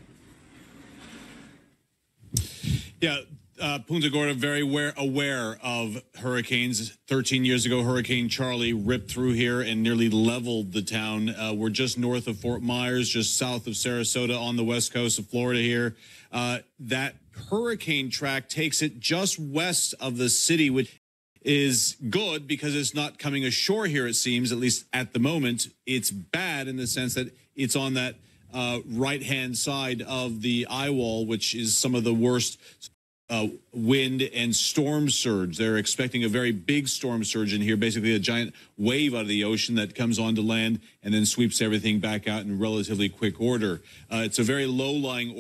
Yeah. Punta Gorda very aware of hurricanes. 13 years ago, Hurricane Charlie ripped through here and nearly leveled the town. We're just north of Fort Myers, just south of Sarasota on the west coast of Florida here. That hurricane track takes it just west of the city, which is good because it's not coming ashore here, it seems, at least at the moment. It's bad in the sense that it's on that right-hand side of the Eyewall, which is some of the worst wind and storm surge. They're expecting a very big storm surge in here, basically a giant wave out of the ocean that comes onto land and then sweeps everything back out in relatively quick order. It's a very low-lying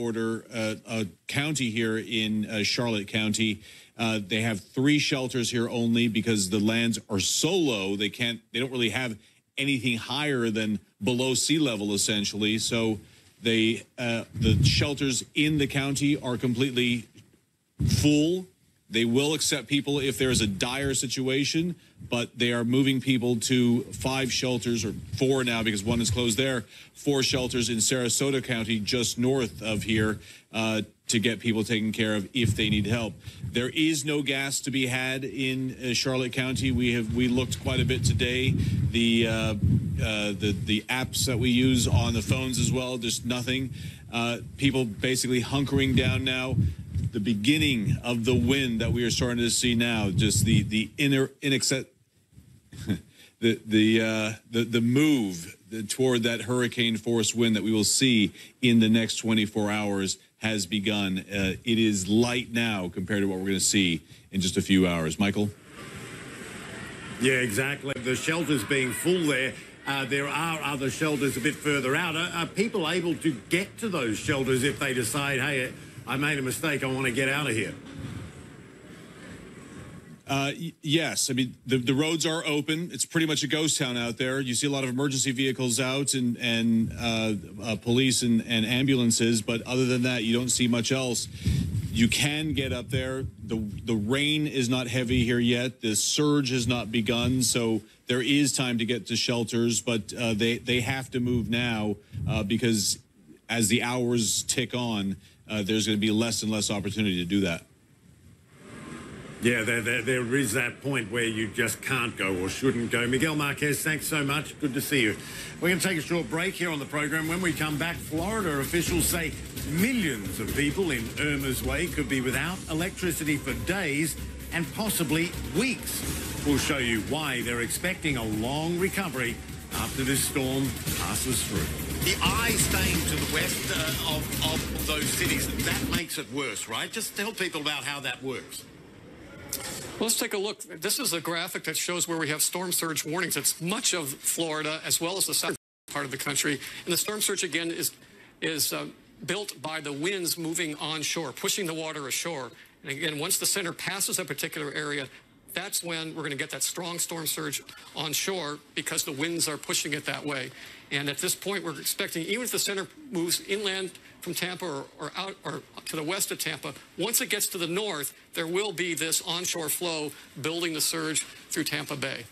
county here in Charlotte County. They have 3 shelters here only because the lands are so low they don't really have anything higher than below sea level, essentially. So the shelters in the county are completely full. They will accept people if there's a dire situation, but they are moving people to 5 shelters, or 4 now because one is closed there, 4 shelters in Sarasota County just north of here to get people taken care of if they need help. There is no gas to be had in Charlotte County. We looked quite a bit today. The apps that we use on the phones as well, just nothing. People basically hunkering down now. The beginning of the wind that we are starting to see now, just the move toward that hurricane force wind that we will see in the next 24 hours has begun. It is light now compared to what we're going to see in just a few hours. Michael? Yeah, exactly. The shelters being full there. There are other shelters a bit further out. Are people able to get to those shelters if they decide, hey, I made a mistake, I want to get out of here? Yes. I mean, the roads are open. It's pretty much a ghost town out there. You see a lot of emergency vehicles out and police and ambulances. But other than that, you don't see much else. You can get up there. The rain is not heavy here yet. The surge has not begun. So there is time to get to shelters. But they have to move now because as the hours tick on, there's going to be less and less opportunity to do that. Yeah, there is that point where you just can't go or shouldn't go. Miguel Marquez, thanks so much. Good to see you. We're going to take a short break here on the program. When we come back, Florida officials say millions of people in Irma's way could be without electricity for days and possibly weeks. We'll show you why they're expecting a long recovery after this storm passes through. The eye staying to the west of those cities, that makes it worse, right? Just tell people about how that works. Well, let's take a look. This is a graphic that shows where we have storm surge warnings. It's much of Florida as well as the southern part of the country. And the storm surge, again, is built by the winds moving onshore, pushing the water ashore. And again, once the center passes a particular area, that's when we're going to get that strong storm surge onshore because the winds are pushing it that way. And at this point, we're expecting, even if the center moves inland from Tampa or out or to the west of Tampa, once it gets to the north, there will be this onshore flow building the surge through Tampa Bay.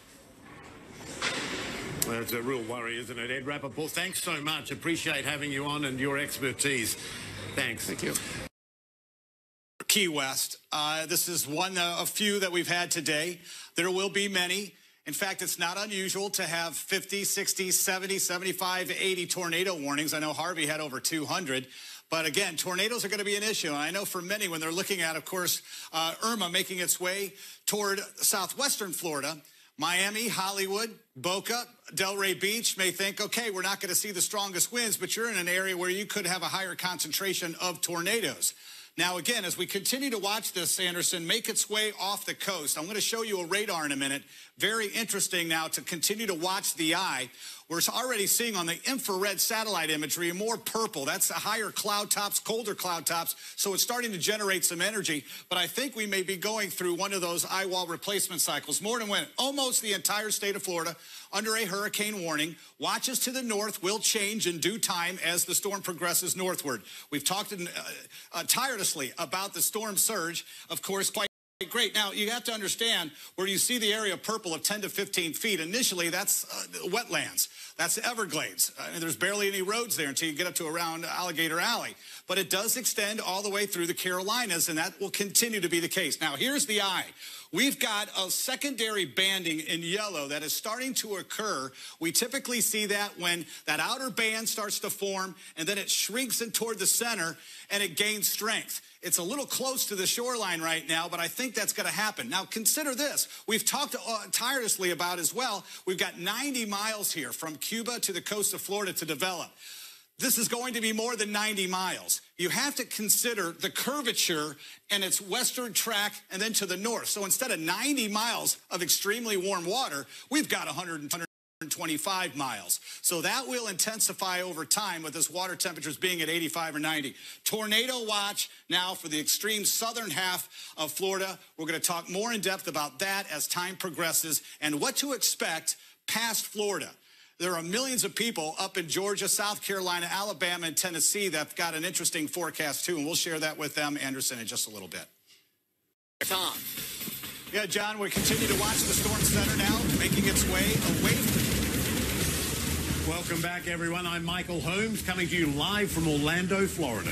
Well, it's a real worry, isn't it, Ed Rappaport? Thanks so much. Appreciate having you on and your expertise. Thanks. Thank you. Key West. This is one of few that we've had today. There will be many. In fact, it's not unusual to have 50, 60, 70, 75, 80 tornado warnings. I know Harvey had over 200. But again, tornadoes are going to be an issue. And I know for many, when they're looking at, of course, Irma making its way toward southwestern Florida, Miami, Hollywood, Boca, Delray Beach may think, okay, we're not going to see the strongest winds, but you're in an area where you could have a higher concentration of tornadoes. Now, again, as we continue to watch this, Anderson, make its way off the coast, I'm going to show you a radar in a minute. Very interesting now to continue to watch the eye. We're already seeing on the infrared satellite imagery more purple. That's the higher cloud tops, colder cloud tops. So it's starting to generate some energy. But I think we may be going through one of those Eyewall replacement cycles. More than when almost the entire state of Florida under a hurricane warning. Watches to the north will change in due time as the storm progresses northward. We've talked tirelessly about the storm surge, of course, quite Great. Now, you have to understand where you see the area purple of 10 to 15 feet. Initially, that's wetlands. That's Everglades. There's barely any roads there until you get up to around Alligator Alley. But it does extend all the way through the Carolinas, and that will continue to be the case. Now, here's the eye. We've got a secondary banding in yellow that is starting to occur. We typically see that when that outer band starts to form, and then it shrinks in toward the center, and it gains strength. It's a little close to the shoreline right now, but I think that's going to happen. Now, consider this. We've talked tirelessly about as well. We've got 90 miles here from Cuba to the coast of Florida to develop. This is going to be more than 90 miles. You have to consider the curvature and its western track and then to the north. So instead of 90 miles of extremely warm water, we've got 125 miles. So that will intensify over time with this water temperatures being at 85 or 90. Tornado watch now for the extreme southern half of Florida. We're going to talk more in depth about that as time progresses and what to expect past Florida. There are millions of people up in Georgia, South Carolina, Alabama, and Tennessee that have got an interesting forecast, too, and we'll share that with them, Anderson, in just a little bit. Tom. Yeah, John, we continue to watch the storm center now, making its way away. Welcome back, everyone. I'm Michael Holmes, coming to you live from Orlando, Florida.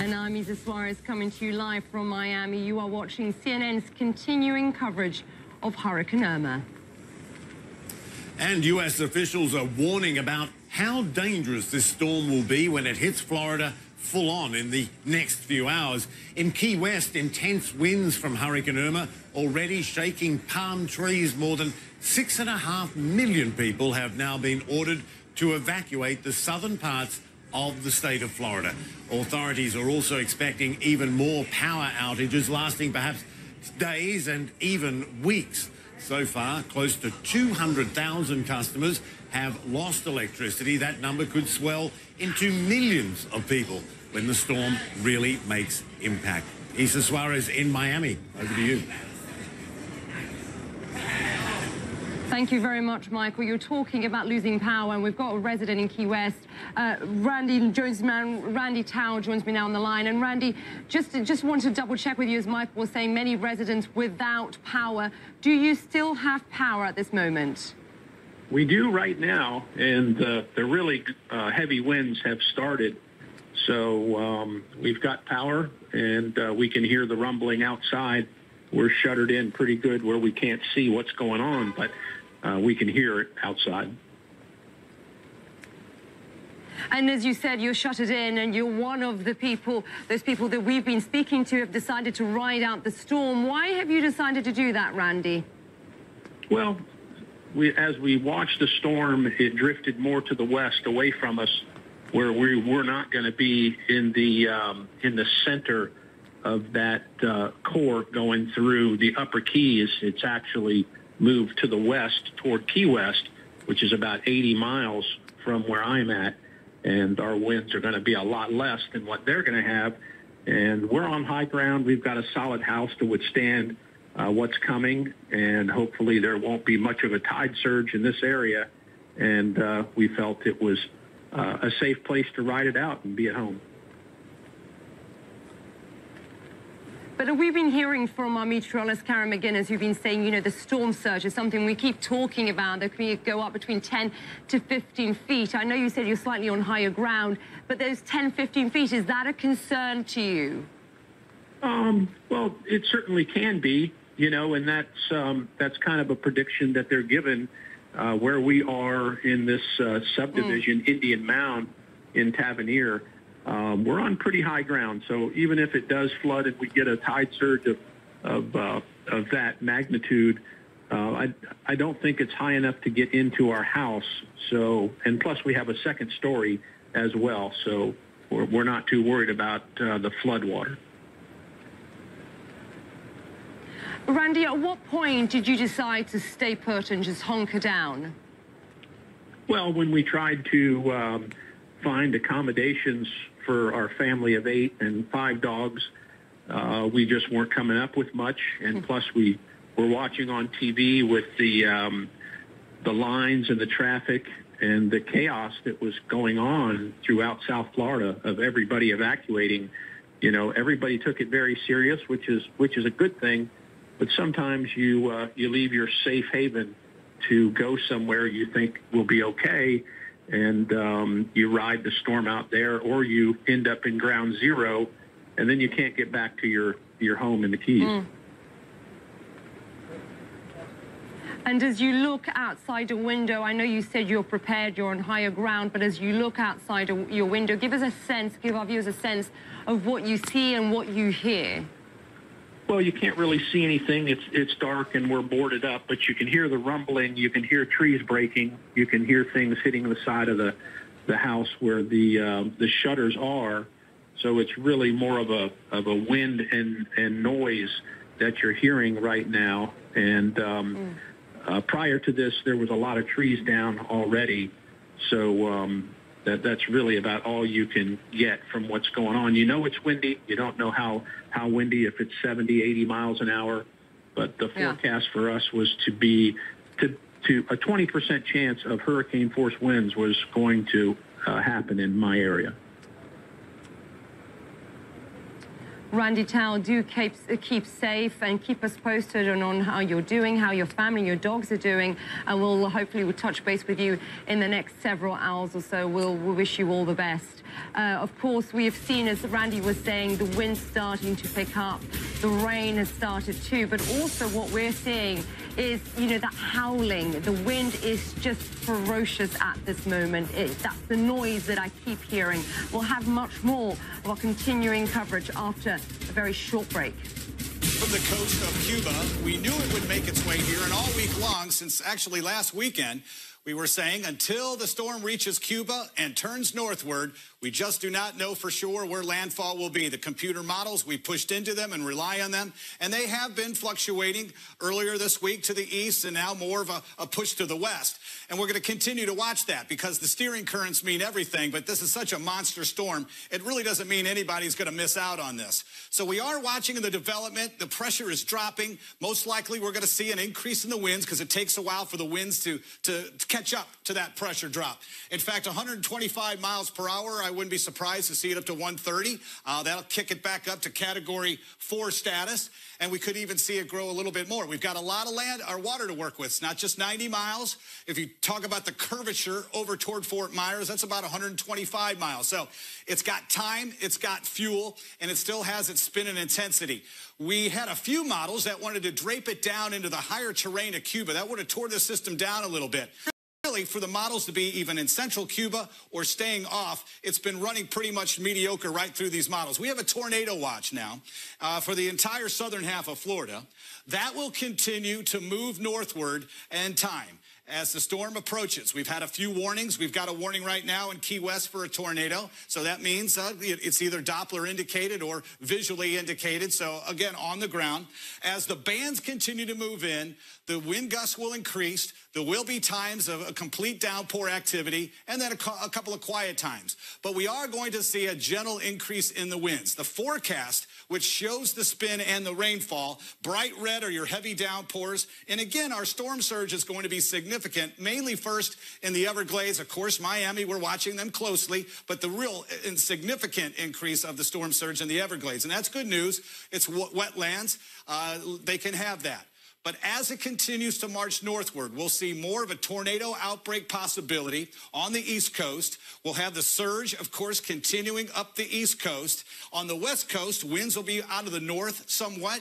And I'm Isa Suarez, coming to you live from Miami. You are watching CNN's continuing coverage of Hurricane Irma. And U.S. officials are warning about how dangerous this storm will be when it hits Florida full on in the next few hours. In Key West, intense winds from Hurricane Irma already shaking palm trees. More than 6.5 million people have now been ordered to evacuate the southern parts of the state of Florida. Authorities are also expecting even more power outages lasting perhaps days and even weeks. So far, close to 200,000 customers have lost electricity. That number could swell into millions of people when the storm really makes impact. Isa Suarez in Miami. Over to you. Thank you very much, Michael. You're talking about losing power, and we've got a resident in Key West, Randy Tao joins me now on the line. And Randy, just want to double check with you, as Michael was saying, many residents without power. Do you still have power at this moment? We do right now, and the really heavy winds have started. So we've got power, and we can hear the rumbling outside. We're shuttered in pretty good where we can't see what's going on, but we can hear it outside. And as you said, you're shuttered in, and you're one of the people, those people that we've been speaking to have decided to ride out the storm. Why have you decided to do that, Randy? Well, as we watched the storm, it drifted more to the west, away from us, where we were not going to be in the center of that core going through the upper Keys. It's actually moved to the west toward Key West, which is about 80 miles from where I'm at, and our winds are going to be a lot less than what they're going to have. And we're on high ground. We've got a solid house to withstand what's coming, and hopefully there won't be much of a tide surge in this area. And we felt it was a safe place to ride it out and be at home. But we've been hearing from our meteorologist, Karen McGinnis, who've been saying, you know, the storm surge is something we keep talking about. That can go up between 10 to 15 feet. I know you said you're slightly on higher ground, but those 10, 15 feet, is that a concern to you? Well, it certainly can be, you know, and that's kind of a prediction that they're given where we are in this subdivision, Indian Mound in Tavernier. We're on pretty high ground, so even if it does flood and we get a tide surge of that magnitude, I don't think it's high enough to get into our house. So, and plus we have a second story as well, so we're not too worried about the flood water. Randy, at what point did you decide to stay put and just hunker down? Well, when we tried to find accommodations for our family of 8 and 5 dogs, we just weren't coming up with much. And plus we were watching on TV with the lines and the traffic and the chaos that was going on throughout South Florida of everybody evacuating. everybody took it very serious, which is a good thing. But sometimes you leave your safe haven to go somewhere you think will be okay, and you ride the storm out there, or you end up in ground zero, and then you can't get back to your home in the Keys. And as you look outside a window, I know you said you're prepared, you're on higher ground, but as you look outside your window, give our viewers a sense of what you see and what you hear. Well, you can't really see anything. It's dark and we're boarded up, but you can hear the rumbling. You can hear trees breaking. You can hear things hitting the side of the house where the shutters are. So it's really more of a wind and noise that you're hearing right now. And prior to this, there was a lot of trees down already. So that's really about all you can get from what's going on. It's windy. You don't know how windy, if it's 70, 80 miles an hour. But the forecast for us was to a 20% chance of hurricane force winds was going to happen in my area. Randy Towell, do keep safe and keep us posted on how you're doing, how your family, your dogs are doing, and we'll touch base with you in the next several hours or so. We'll wish you all the best. Of course, we have seen, as Randy was saying, the wind starting to pick up. The rain has started too, but also what we're seeing is, that howling. The wind is just ferocious at this moment. That's the noise that I keep hearing. We'll have much more of our continuing coverage after a very short break. From the coast of Cuba, we knew it would make its way here, and all week long, since actually last weekend, we were saying until the storm reaches Cuba and turns northward, we just do not know for sure where landfall will be. The computer models, we pushed into them and rely on them, and they have been fluctuating earlier this week to the east and now more of a push to the west. And we're going to continue to watch that because the steering currents mean everything, but this is such a monster storm, it really doesn't mean anybody's going to miss out on this. So we are watching the development. The pressure is dropping. Most likely we're going to see an increase in the winds because it takes a while for the winds to catch up to that pressure drop. In fact, 125 miles per hour, I wouldn't be surprised to see it up to 130. That'll kick it back up to Category 4 status, and we could even see it grow a little bit more. We've got a lot of water to work with. It's not just 90 miles. If you talk about the curvature over toward Fort Myers, that's about 125 miles. So it's got time, it's got fuel, and it still has its spin and intensity. We had a few models that wanted to drape it down into the higher terrain of Cuba. That would have tore the system down a little bit. Really, for the models to be even in central Cuba or staying off, it's been running pretty much mediocre right through these models. We have a tornado watch now for the entire southern half of Florida. That will continue to move northward in time as the storm approaches. We've had a few warnings. We've got a warning right now in Key West for a tornado. So that means it's either Doppler indicated or visually indicated. So again, on the ground. As the bands continue to move in, the wind gusts will increase. There will be times of a complete downpour activity and then a couple of quiet times. But we are going to see a gentle increase in the winds. The forecast, which shows the spin and the rainfall, bright red are your heavy downpours. And again, our storm surge is going to be significant, mainly first in the Everglades. Of course, Miami, we're watching them closely, but the real significant increase of the storm surge in the Everglades. And that's good news. It's wetlands. They can have that. But as it continues to march northward, we'll see more of a tornado outbreak possibility on the East Coast. We'll have the surge, of course, continuing up the East Coast. On the West Coast, winds will be out of the north somewhat,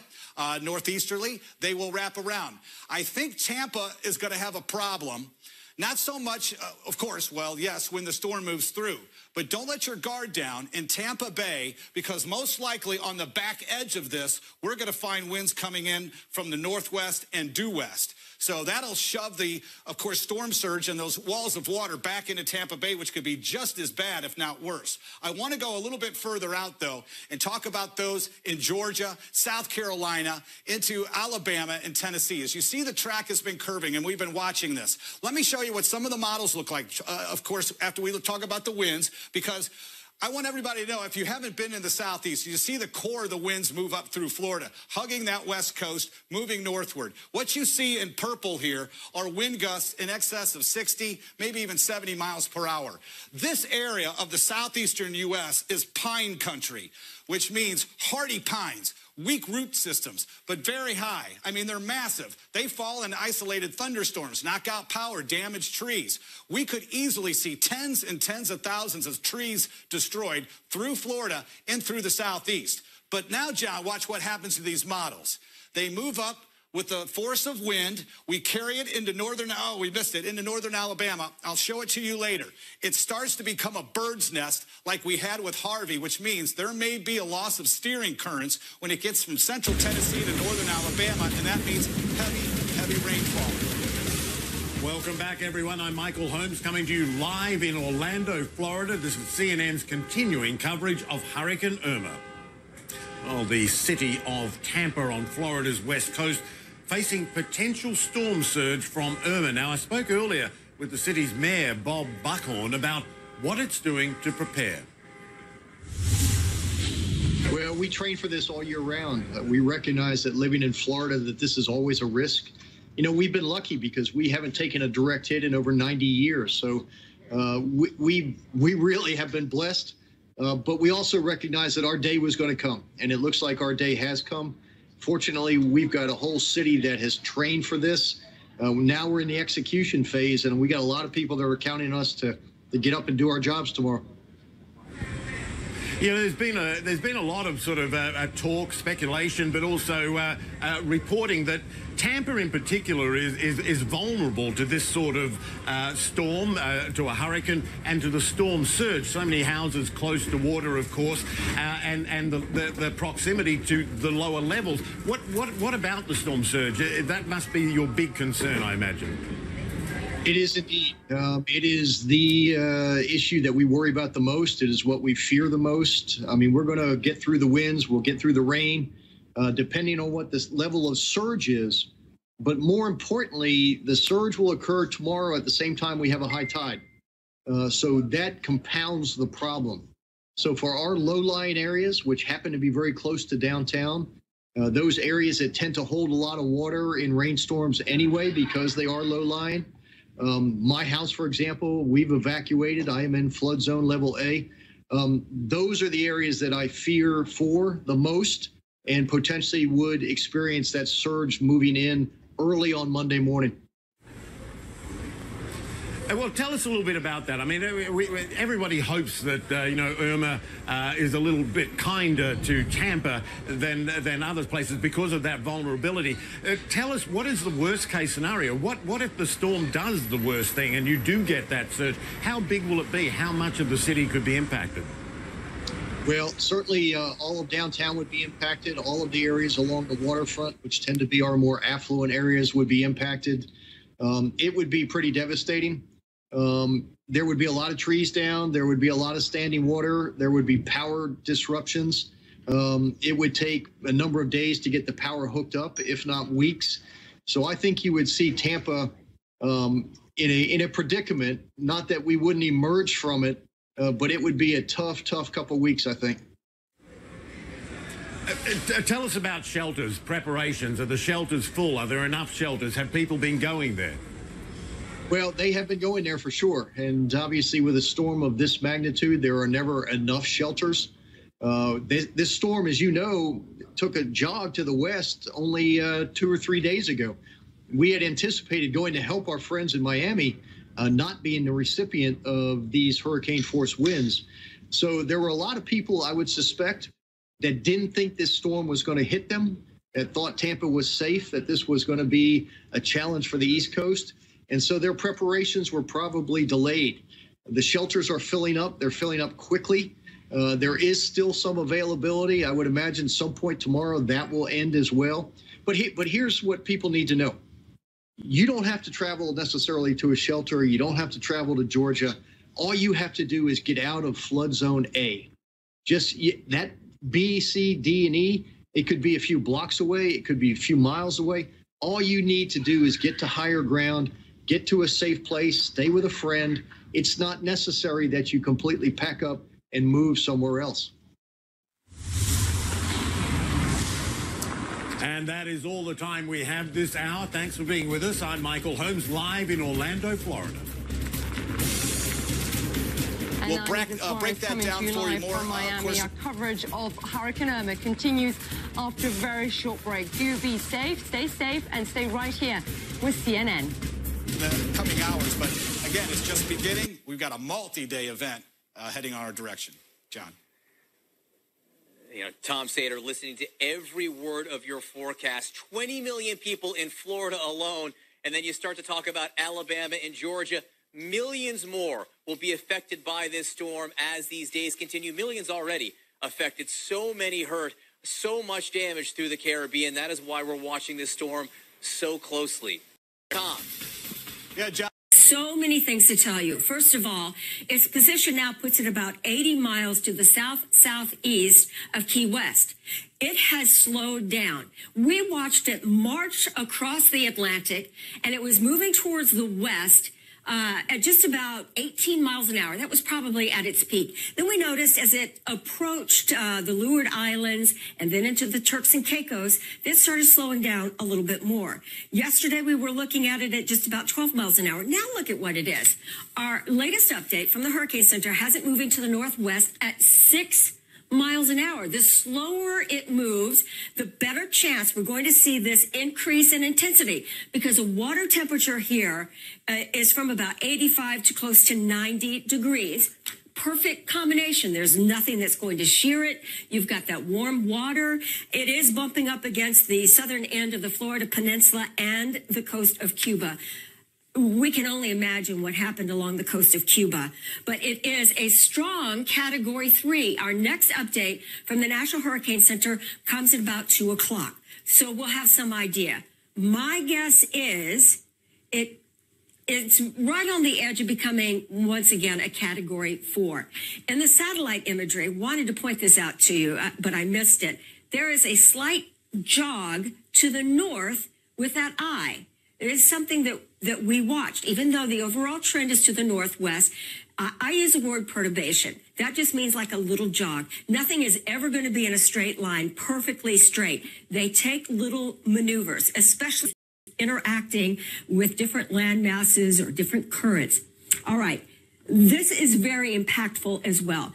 northeasterly. They will wrap around. I think Tampa is going to have a problem. Not so much, of course, well, yes, when the storm moves through. But don't let your guard down in Tampa Bay, because most likely on the back edge of this, we're going to find winds coming in from the northwest and due west. So that'll shove the, of course, storm surge and those walls of water back into Tampa Bay, which could be just as bad, if not worse. I want to go a little bit further out, though, and talk about those in Georgia, South Carolina, into Alabama and Tennessee. As you see, the track has been curving, and we've been watching this. Let me show you what some of the models look like, of course, after we talk about the winds, because I want everybody to know, if you haven't been in the Southeast, you see the core of the winds move up through Florida, hugging that west coast, moving northward. What you see in purple here are wind gusts in excess of 60, maybe even 70 miles per hour. This area of the southeastern U.S. is pine country, which means hardy pines. Weak root systems, but very high. I mean, they're massive. They fall in isolated thunderstorms, knock out power, damage trees. We could easily see tens and tens of thousands of trees destroyed through Florida and through the Southeast. But now, John, watch what happens to these models. They move up with the force of wind. We carry it into into northern Alabama. I'll show it to you later. It starts to become a bird's nest like we had with Harvey, which means there may be a loss of steering currents when it gets from central Tennessee to northern Alabama, and that means heavy rainfall. Welcome back, everyone. I'm Michael Holmes, coming to you live in Orlando, Florida. This is CNN's continuing coverage of Hurricane Irma. Well, the city of Tampa on Florida's west coast facing potential storm surge from Irma. Now, I spoke earlier with the city's mayor, Bob Buckhorn, about what it's doing to prepare. Well, we train for this all year round. We recognize that living in Florida, that this is always a risk. You know, we've been lucky because we haven't taken a direct hit in over 90 years. So we really have been blessed. But we also recognize that our day was going to come, and it looks like our day has come. Fortunately, we've got a whole city that has trained for this. Now we're in the execution phase, and we got a lot of people that are counting on us to get up and do our jobs tomorrow. You know, there's been a lot of sort of talk, speculation, but also reporting that Tampa in particular is vulnerable to this sort of storm, to a hurricane, and to the storm surge. So many houses close to water, of course, and the proximity to the lower levels. What about the storm surge? That must be your big concern, I imagine. It is indeed. It is the issue that we worry about the most. It is what we fear the most. I mean, we're going to get through the winds. We'll get through the rain, depending on what this level of surge is. But more importantly, the surge will occur tomorrow at the same time we have a high tide. So that compounds the problem. So for our low-lying areas, which happen to be very close to downtown, those areas that tend to hold a lot of water in rainstorms anyway because they are low-lying, my house, for example, we've evacuated. I am in flood zone level A. Those are the areas that I fear for the most and potentially would experience that surge moving in early on Monday morning. Well, tell us a little bit about that. I mean, everybody hopes that, you know, Irma is a little bit kinder to Tampa than other places because of that vulnerability. Tell us, what is the worst case scenario? What if the storm does the worst thing and you do get that surge? How big will it be? How much of the city could be impacted? Well, certainly all of downtown would be impacted. All of the areas along the waterfront, which tend to be our more affluent areas, would be impacted. It would be pretty devastating. There would be a lot of trees down. There would be a lot of standing water. There would be power disruptions. It would take a number of days to get the power hooked up, if not weeks. So I think you would see Tampa in a predicament, not that we wouldn't emerge from it, but it would be a tough couple weeks, I think. Tell us about shelters, preparations. Are the shelters full? Are there enough shelters? Have people been going there? Well, they have been going there for sure. And obviously with a storm of this magnitude, there are never enough shelters. This storm, as you know, took a jog to the west only 2 or 3 days ago. We had anticipated going to help our friends in Miami, not being the recipient of these hurricane force winds. So there were a lot of people, I would suspect, that didn't think this storm was going to hit them, that thought Tampa was safe, that this was going to be a challenge for the East Coast. And so their preparations were probably delayed. The shelters are filling up. They're filling up quickly. There is still some availability. I would imagine some point tomorrow that will end as well. But here's what people need to know. You don't have to travel necessarily to a shelter. You don't have to travel to Georgia. All you have to do is get out of flood zone A. Just that B, C, D, and E, it could be a few blocks away. It could be a few miles away. All you need to do is get to higher ground, get to a safe place, stay with a friend. It's not necessary that you completely pack up and move somewhere else. And that is all the time we have this hour. Thanks for being with us. I'm Michael Holmes, live in Orlando, Florida. We'll break that down for you more. From Miami, our coverage of Hurricane Irma continues after a very short break. Do be safe, and stay right here with CNN. The coming hours, but again, it's just beginning. We've got a multi-day event heading our direction. John. You know, Tom Sater, listening to every word of your forecast. 20 million people in Florida alone, and then you start to talk about Alabama and Georgia. Millions more will be affected by this storm as these days continue. Millions already affected. So many hurt, so much damage through the Caribbean. That is why we're watching this storm so closely. Tom. Yeah, John. So many things to tell you. First of all, its position now puts it about 80 miles to the southeast of Key West. It has slowed down. We watched it march across the Atlantic, and it was moving towards the west at just about 18 miles an hour. That was probably at its peak. Then we noticed as it approached the Leeward Islands and then into the Turks and Caicos, it started slowing down a little bit more. Yesterday, we were looking at it at just about 12 miles an hour. Now look at what it is. Our latest update from the Hurricane Center has it moving to the northwest at 6 miles an hour. The slower it moves, the better chance we're going to see this increase in intensity, because the water temperature here is from about 85 to close to 90 degrees. Perfect combination. There's nothing that's going to shear it. You've got that warm water. It is bumping up against the southern end of the Florida Peninsula and the coast of Cuba. We can only imagine what happened along the coast of Cuba, but it is a strong Category 3. Our next update from the National Hurricane Center comes at about 2 o'clock. So we'll have some idea. My guess is it's right on the edge of becoming, once again, a Category 4. In the satellite imagery, wanted to point this out to you, but I missed it. There is a slight jog to the north with that eye. It is something that we watched, even though the overall trend is to the northwest. I use the word perturbation. That just means like a little jog. Nothing is ever going to be in a straight line, perfectly straight. They take little maneuvers, especially interacting with different land masses or different currents. All right. This is very impactful as well.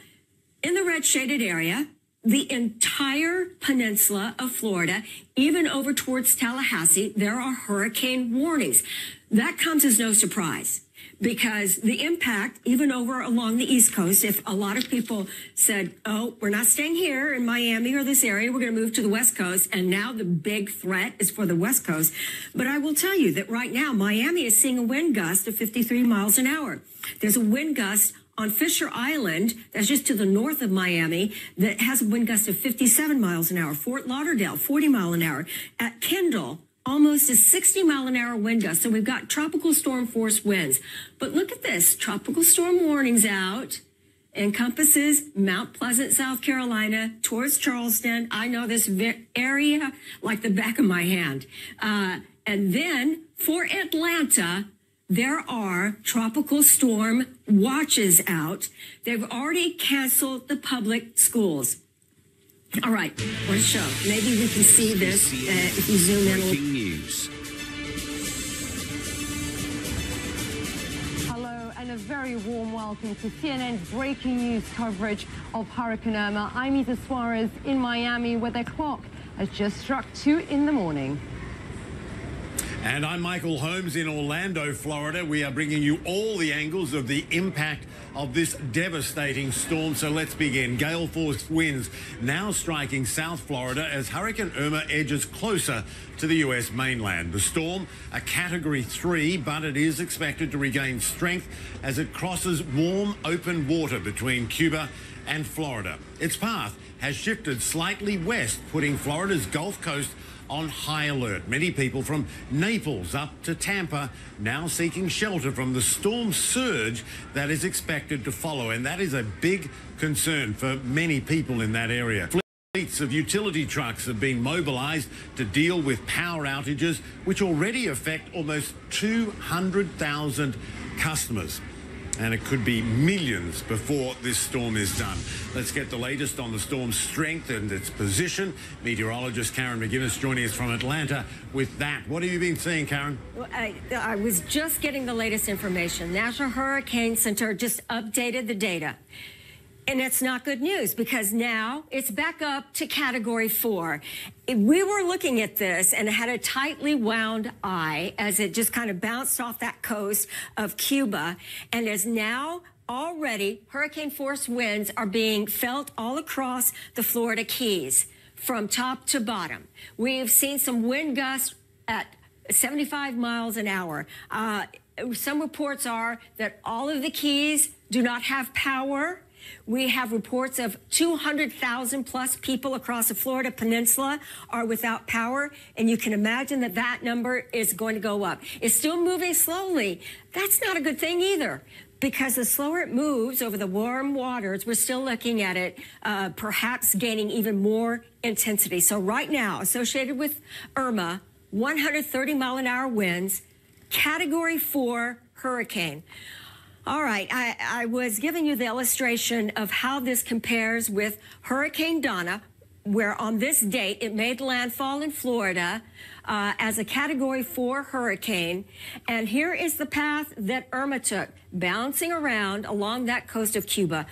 In the red shaded area, the entire peninsula of Florida, even over towards Tallahassee, there are hurricane warnings. That comes as no surprise, because the impact, even over along the East Coast, if a lot of people said, oh, we're not staying here in Miami or this area, we're going to move to the West Coast, and now the big threat is for the West Coast. But I will tell you that right now, Miami is seeing a wind gust of 53 miles an hour. There's a wind gust on Fisher Island, that's just to the north of Miami, that has a wind gust of 57 miles an hour. Fort Lauderdale, 40 mile an hour. At Kendall, almost a 60 mile an hour wind gust. So we've got tropical storm force winds. But look at this, tropical storm warnings out. Encompasses Mount Pleasant, South Carolina, towards Charleston. I know this area like the back of my hand. And then for Atlanta, there are tropical storm watches out. They've already canceled the public schools. All right, what a show. Maybe we can see this if you zoom in. Breaking news. Hello, and a very warm welcome to CNN's breaking news coverage of Hurricane Irma. I'm Isa Suarez in Miami, where the clock has just struck 2 in the morning. And I'm Michael Holmes in Orlando, Florida. We are bringing you all the angles of the impact of this devastating storm. So let's begin. Gale force winds now striking South Florida as Hurricane Irma edges closer to the U.S. mainland. The storm, a Category 3, but it is expected to regain strength as it crosses warm, open water between Cuba and Florida. Its path has shifted slightly west, putting Florida's Gulf Coast on high alert. Many people from Naples up to Tampa now seeking shelter from the storm surge that is expected to follow, and that is a big concern for many people in that area. Fleets of utility trucks have been mobilized to deal with power outages, which already affect almost 200,000 customers. And it could be millions before this storm is done. Let's get the latest on the storm's strength and its position. Meteorologist Karen McGuinness joining us from Atlanta with that. What have you been seeing, Karen? Well, I was just getting the latest information. National Hurricane Center just updated the data. And it's not good news because now it's back up to Category 4. We were looking at this and it had a tightly wound eye as it just kind of bounced off that coast of Cuba and is now already hurricane force winds are being felt all across the Florida Keys from top to bottom. We've seen some wind gusts at 75 miles an hour. Some reports are that all of the Keys do not have power. We have reports of 200,000 plus people across the Florida Peninsula are without power, and you can imagine that that number is going to go up. It's still moving slowly. That's not a good thing either, because the slower it moves over the warm waters, we're still looking at it perhaps gaining even more intensity. So right now, associated with Irma, 130-mile-an-hour winds, Category 4 hurricane. All right, I was giving you the illustration of how this compares with Hurricane Donna, where on this date it made landfall in Florida as a Category 4 hurricane. And here is the path that Irma took, bouncing around along that coast of Cuba.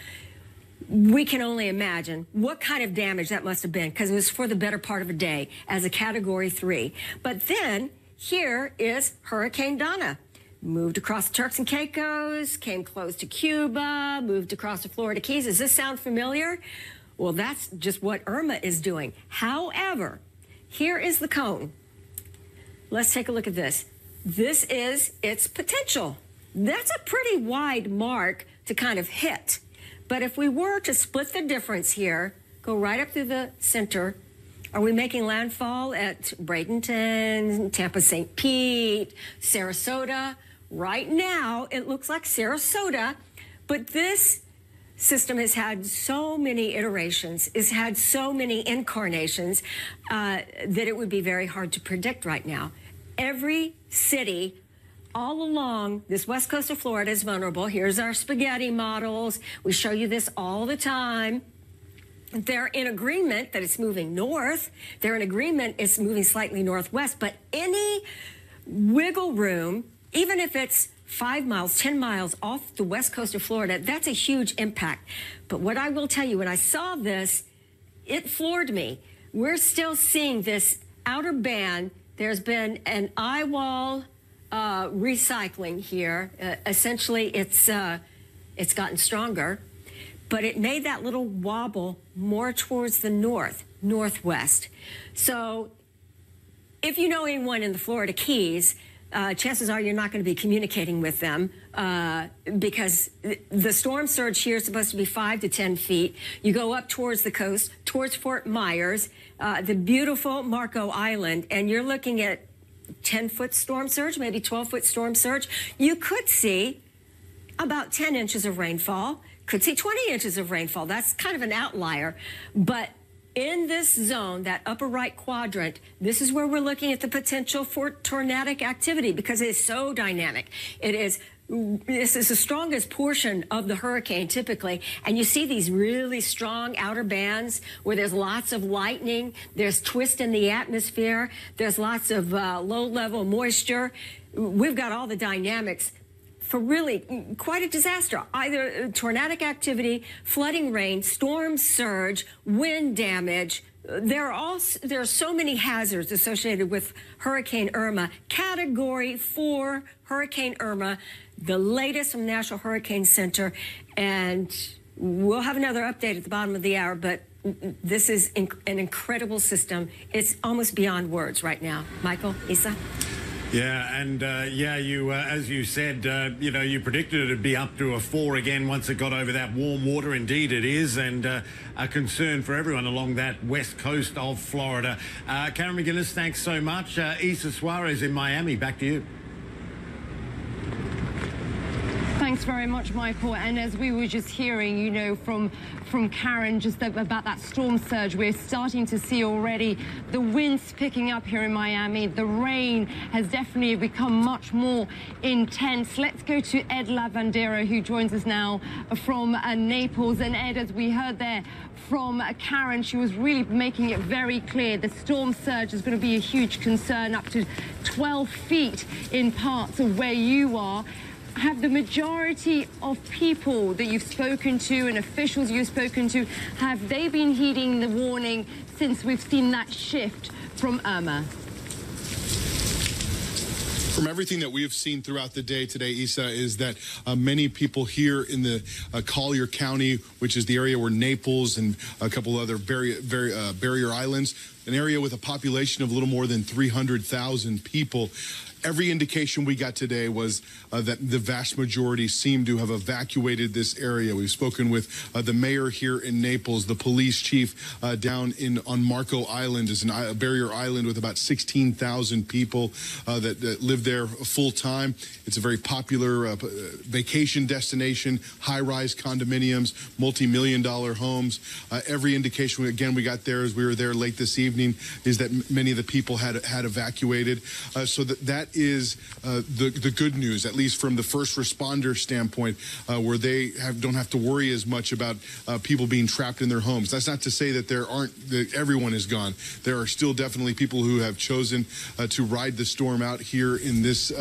We can only imagine what kind of damage that must have been, because it was for the better part of a day as a Category 3. But then here is Hurricane Donna. Moved across the Turks and Caicos, came close to Cuba, moved across the Florida Keys. Does this sound familiar? Well, that's just what Irma is doing. However, here is the cone. Let's take a look at this. This is its potential. That's a pretty wide mark to kind of hit. But if we were to split the difference here, go right up through the center, are we making landfall at Bradenton, Tampa, St. Pete, Sarasota? Right now, it looks like Sarasota, but this system has had so many iterations, it's had so many incarnations that it would be very hard to predict right now. Every city all along this west coast of Florida is vulnerable. Here's our spaghetti models. We show you this all the time. They're in agreement that it's moving north. They're in agreement it's moving slightly northwest. But any wiggle room, even if it's 5 miles, 10 miles off the west coast of Florida, that's a huge impact. But what I will tell you, when I saw this, it floored me. We're still seeing this outer band. There's been an eyewall recycling here. Essentially, it's gotten stronger. But it made that little wobble more towards the northwest. So if you know anyone in the Florida Keys, chances are you're not going to be communicating with them because the storm surge here is supposed to be 5 to 10 feet. You go up towards the coast, towards Fort Myers, the beautiful Marco Island, and you're looking at 10-foot storm surge, maybe 12-foot storm surge. You could see about 10 inches of rainfall. Could see 20 inches of rainfall. That's kind of an outlier. But in this zone, that upper right quadrant, this is where we're looking at the potential for tornadic activity because it is so dynamic. This is the strongest portion of the hurricane typically. And you see these really strong outer bands where there's lots of lightning, there's twist in the atmosphere, there's lots of low-level moisture. We've got all the dynamics for really quite a disaster. Either tornadic activity, flooding rain, storm surge, wind damage. There are so many hazards associated with Hurricane Irma. Category 4 Hurricane Irma, the latest from the National Hurricane Center. And we'll have another update at the bottom of the hour, but this is an incredible system. It's almost beyond words right now. Michael, Isa? Yeah, and you, as you said, you predicted it'd be up to a 4 again once it got over that warm water. Indeed, it is, and a concern for everyone along that west coast of Florida. Karen McGuinness, thanks so much. Isa Suarez in Miami, back to you. Thanks. Thanks very much, Michael. And as we were just hearing, you know, from Karen just about that storm surge, we're starting to see already the winds picking up here in Miami. The rain has definitely become much more intense. Let's go to Ed Lavandera, who joins us now from Naples. And Ed, as we heard there from Karen, she was really making it very clear the storm surge is going to be a huge concern, up to 12 feet in parts of where you are. Have the majority of people that you've spoken to and officials you've spoken to, have they been heeding the warning since we've seen that shift from Irma? From everything that we have seen throughout the day today, Isa, is that many people here in the Collier County, which is the area where Naples and a couple other barrier islands, an area with a population of a little more than 300,000 people. Every indication we got today was that the vast majority seem to have evacuated this area. We've spoken with the mayor here in Naples, the police chief down on Marco Island, is a barrier island with about 16,000 people that live there full time. It's a very popular vacation destination, high-rise condominiums, multi-million-dollar homes. Every indication, again, we got there as we were there late this evening, is that many of the people had evacuated. So that is the good news, at least from the first responder standpoint, where they don't have to worry as much about people being trapped in their homes. That's not to say that that everyone is gone. There are still definitely people who have chosen to ride the storm out here in this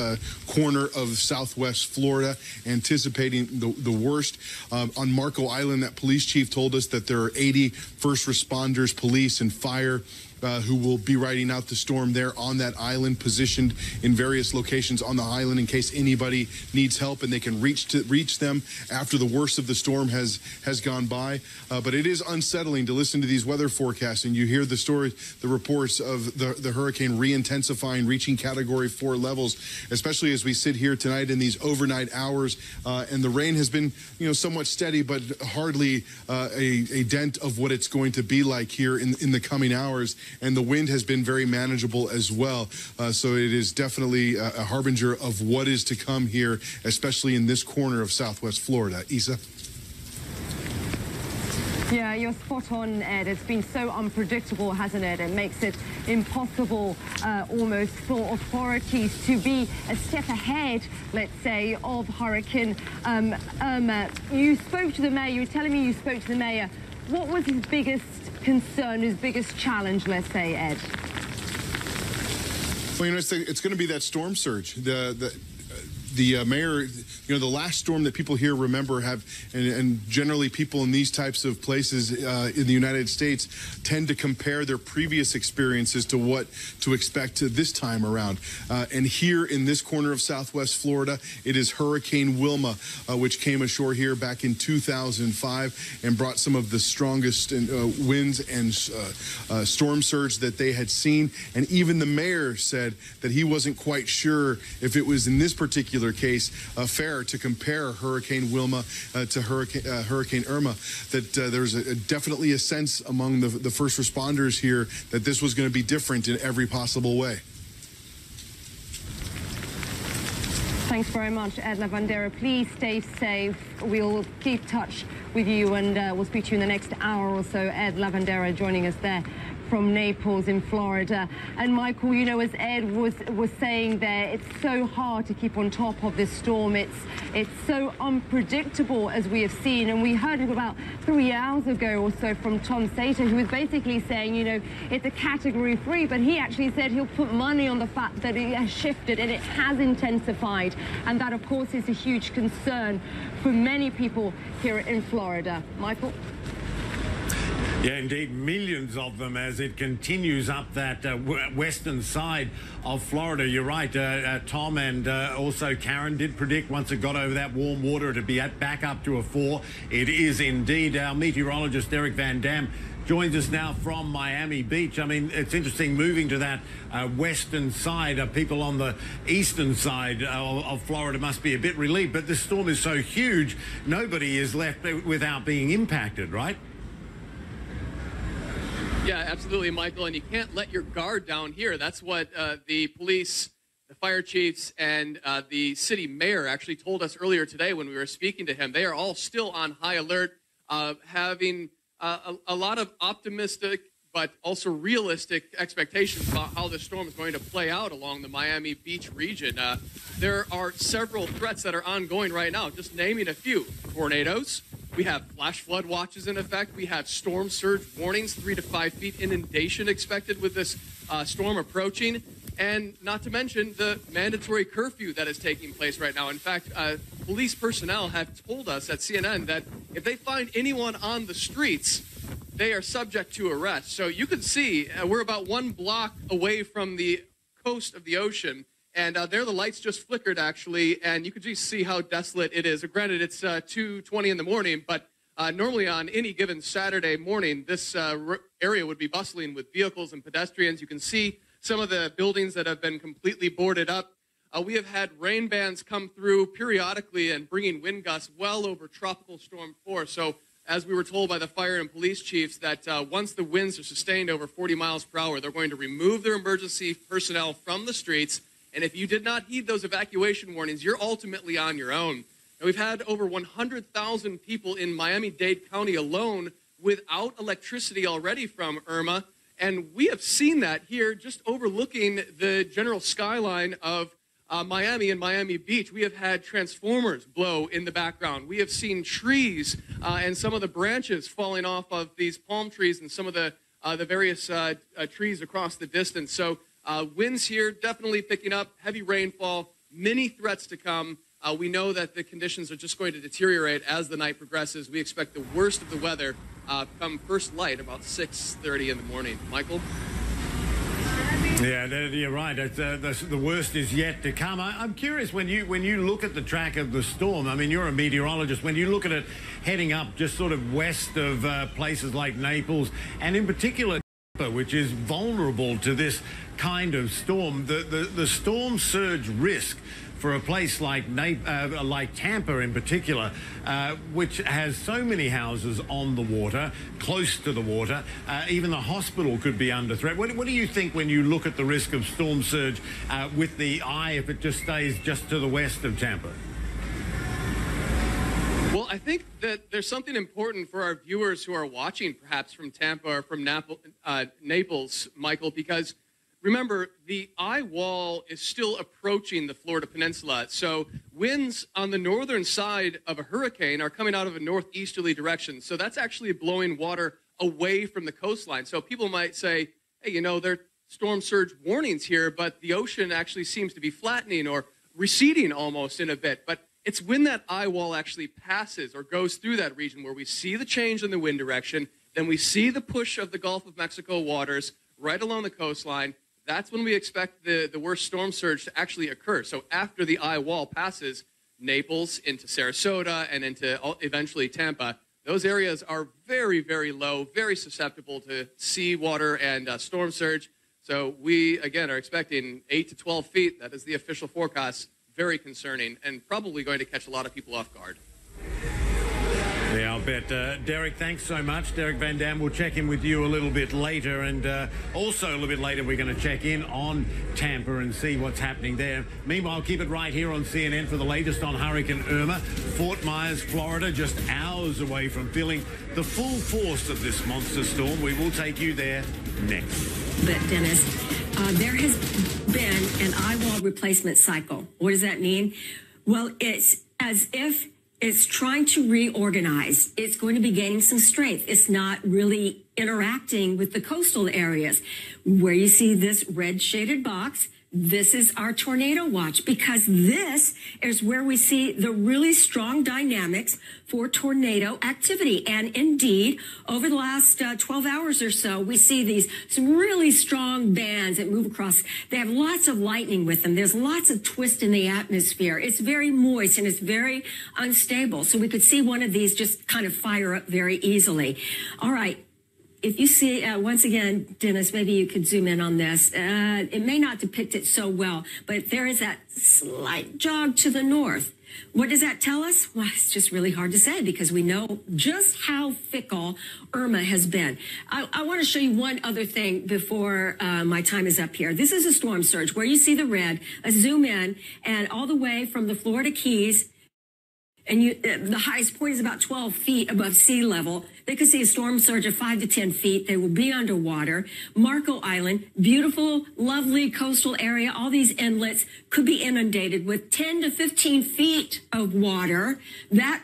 corner of Southwest Florida, anticipating the worst. On Marco Island, that police chief told us that there are 80 first responders, police, and fire who will be riding out the storm there on that island, positioned in various locations on the island in case anybody needs help, and they can reach them after the worst of the storm has gone by. But it is unsettling to listen to these weather forecasts, and you hear the reports of the hurricane re-intensifying, reaching Category 4 levels, especially as we sit here tonight in these overnight hours. And the rain has been, somewhat steady, but hardly a dent of what it's going to be like here in the coming hours. And the wind has been very manageable as well. So it is definitely a harbinger of what is to come here, especially in this corner of Southwest Florida. Isa? Yeah, you're spot on, Ed. It's been so unpredictable, hasn't it? It makes it impossible almost for authorities to be a step ahead, let's say, of Hurricane Irma. You spoke to the mayor. You were telling me you spoke to the mayor. What was his biggest concern, his biggest challenge, let's say, Ed? Well, it's going to be that storm surge. The mayor, the last storm that people here remember and generally people in these types of places in the United States tend to compare their previous experiences to what to expect this time around. And here in this corner of Southwest Florida, it is Hurricane Wilma, which came ashore here back in 2005 and brought some of the strongest winds and storm surge that they had seen. And even the mayor said that he wasn't quite sure if it was in this particular case fair to compare Hurricane Wilma to Hurricane Irma, that there's definitely a sense among the first responders here that this was going to be different in every possible way. Thanks very much, Ed Lavandera. Please stay safe. We'll keep touch with you, and we'll speak to you in the next hour or so. Ed Lavandera joining us there from Naples in Florida. And Michael, as Ed was saying there, it's so hard to keep on top of this storm. It's so unpredictable, as we have seen. And we heard about 3 hours ago or so from Tom Sater, who was basically saying, it's a Category 3, but he actually said he'll put money on the fact that it has shifted and it has intensified. And that, of course, is a huge concern for many people here in Florida. Michael? Yeah, indeed, millions of them as it continues up that western side of Florida. You're right, Tom, and also Karen did predict once it got over that warm water to be back up to a 4. It is indeed. Our meteorologist, Eric Van Dam, joins us now from Miami Beach. I mean, it's interesting moving to that western side. People on the eastern side of Florida must be a bit relieved, but this storm is so huge, nobody is left without being impacted, right? Yeah, absolutely, Michael. And you can't let your guard down here. That's what the police the fire chiefs and the city mayor actually told us earlier today when we were speaking to him, they are all still on high alert, having a lot of optimistic but also realistic expectations about how the storm is going to play out along the Miami Beach region. There are several threats that are ongoing right now, just naming a few. Tornadoes. We have flash flood watches in effect. We have storm surge warnings, 3 to 5 feet inundation expected with this storm approaching. And not to mention the mandatory curfew that is taking place right now. In fact, police personnel have told us at CNN that if they find anyone on the streets, they are subject to arrest. So you can see we're about 1 block away from the coast of the ocean. And there the lights just flickered, actually. And you can just see how desolate it is. Granted, it's 2:20 in the morning. But normally on any given Saturday morning, this area would be bustling with vehicles and pedestrians. You can see some of the buildings that have been completely boarded up. We have had rain bands come through periodically and bringing wind gusts well over tropical storm force. So as we were told by the fire and police chiefs, that once the winds are sustained over 40 miles per hour, they're going to remove their emergency personnel from the streets. And if you did not heed those evacuation warnings, you're ultimately on your own. And we've had over 100,000 people in Miami-Dade County alone without electricity already from Irma. And we have seen that here just overlooking the general skyline of Miami and Miami Beach. We have had transformers blow in the background. We have seen trees and some of the branches falling off of these palm trees and some of the various trees across the distance. So winds here definitely picking up, heavy rainfall, many threats to come. We know that the conditions are just going to deteriorate as the night progresses. We expect the worst of the weather come first light about 6:30 in the morning. Michael? Yeah, you're right. The worst is yet to come. I'm curious, when you look at the track of the storm, I mean, you're a meteorologist, when you look at it heading up just sort of west of places like Naples, and in particular, Tampa, which is vulnerable to this kind of storm, the storm surge risk for a place like Tampa in particular, which has so many houses on the water, close to the water, even the hospital could be under threat. What do you think when you look at the risk of storm surge with the eye if it just stays just to the west of Tampa? Well, I think that there's something important for our viewers who are watching perhaps from Tampa or from Naples, Michael, because remember, the Eyewall is still approaching the Florida Peninsula. So winds on the northern side of a hurricane are coming out of a northeasterly direction. So that's actually blowing water away from the coastline. So people might say, hey, you know, there are storm surge warnings here, but the ocean actually seems to be flattening or receding almost in a bit. But it's when that Eyewall actually passes or goes through that region where we see the change in the wind direction, then we see the push of the Gulf of Mexico waters right along the coastline. That's when we expect the worst storm surge to actually occur. So after the Eyewall passes Naples into Sarasota and into eventually Tampa, those areas are very, very low, very susceptible to seawater and storm surge. So we, again, are expecting 8 to 12 feet. That is the official forecast. Very concerning and probably going to catch a lot of people off guard. Yeah, I'll bet. Derek, thanks so much. Derek Van Dam, we'll check in with you a little bit later. And also a little bit later, we're going to check in on Tampa and see what's happening there. Meanwhile, keep it right here on CNN for the latest on Hurricane Irma. Fort Myers, Florida, just hours away from feeling the full force of this monster storm. We will take you there next. But, Dennis, there has been an Eyewall replacement cycle. What does that mean? Well, it's as if it's trying to reorganize. It's going to be gaining some strength. It's not really interacting with the coastal areas. Where you see this red shaded box, this is our tornado watch, because this is where we see the really strong dynamics for tornado activity. And indeed, over the last 12 hours or so, we see some really strong bands that move across. They have lots of lightning with them. There's lots of twist in the atmosphere. It's very moist and it's very unstable. So we could see one of these just kind of fire up very easily. All right. If you see, once again, Dennis, maybe you could zoom in on this. It may not depict it so well, but there is that slight jog to the north. What does that tell us? Well, it's just really hard to say because we know just how fickle Irma has been. I want to show you one other thing before my time is up here. This is a storm surge where you see the red. Let's zoom in, and all the way from the Florida Keys, and the highest point is about 12 feet above sea level. They could see a storm surge of 5 to 10 feet. They will be underwater. Marco Island, beautiful, lovely coastal area. All these inlets could be inundated with 10 to 15 feet of water. That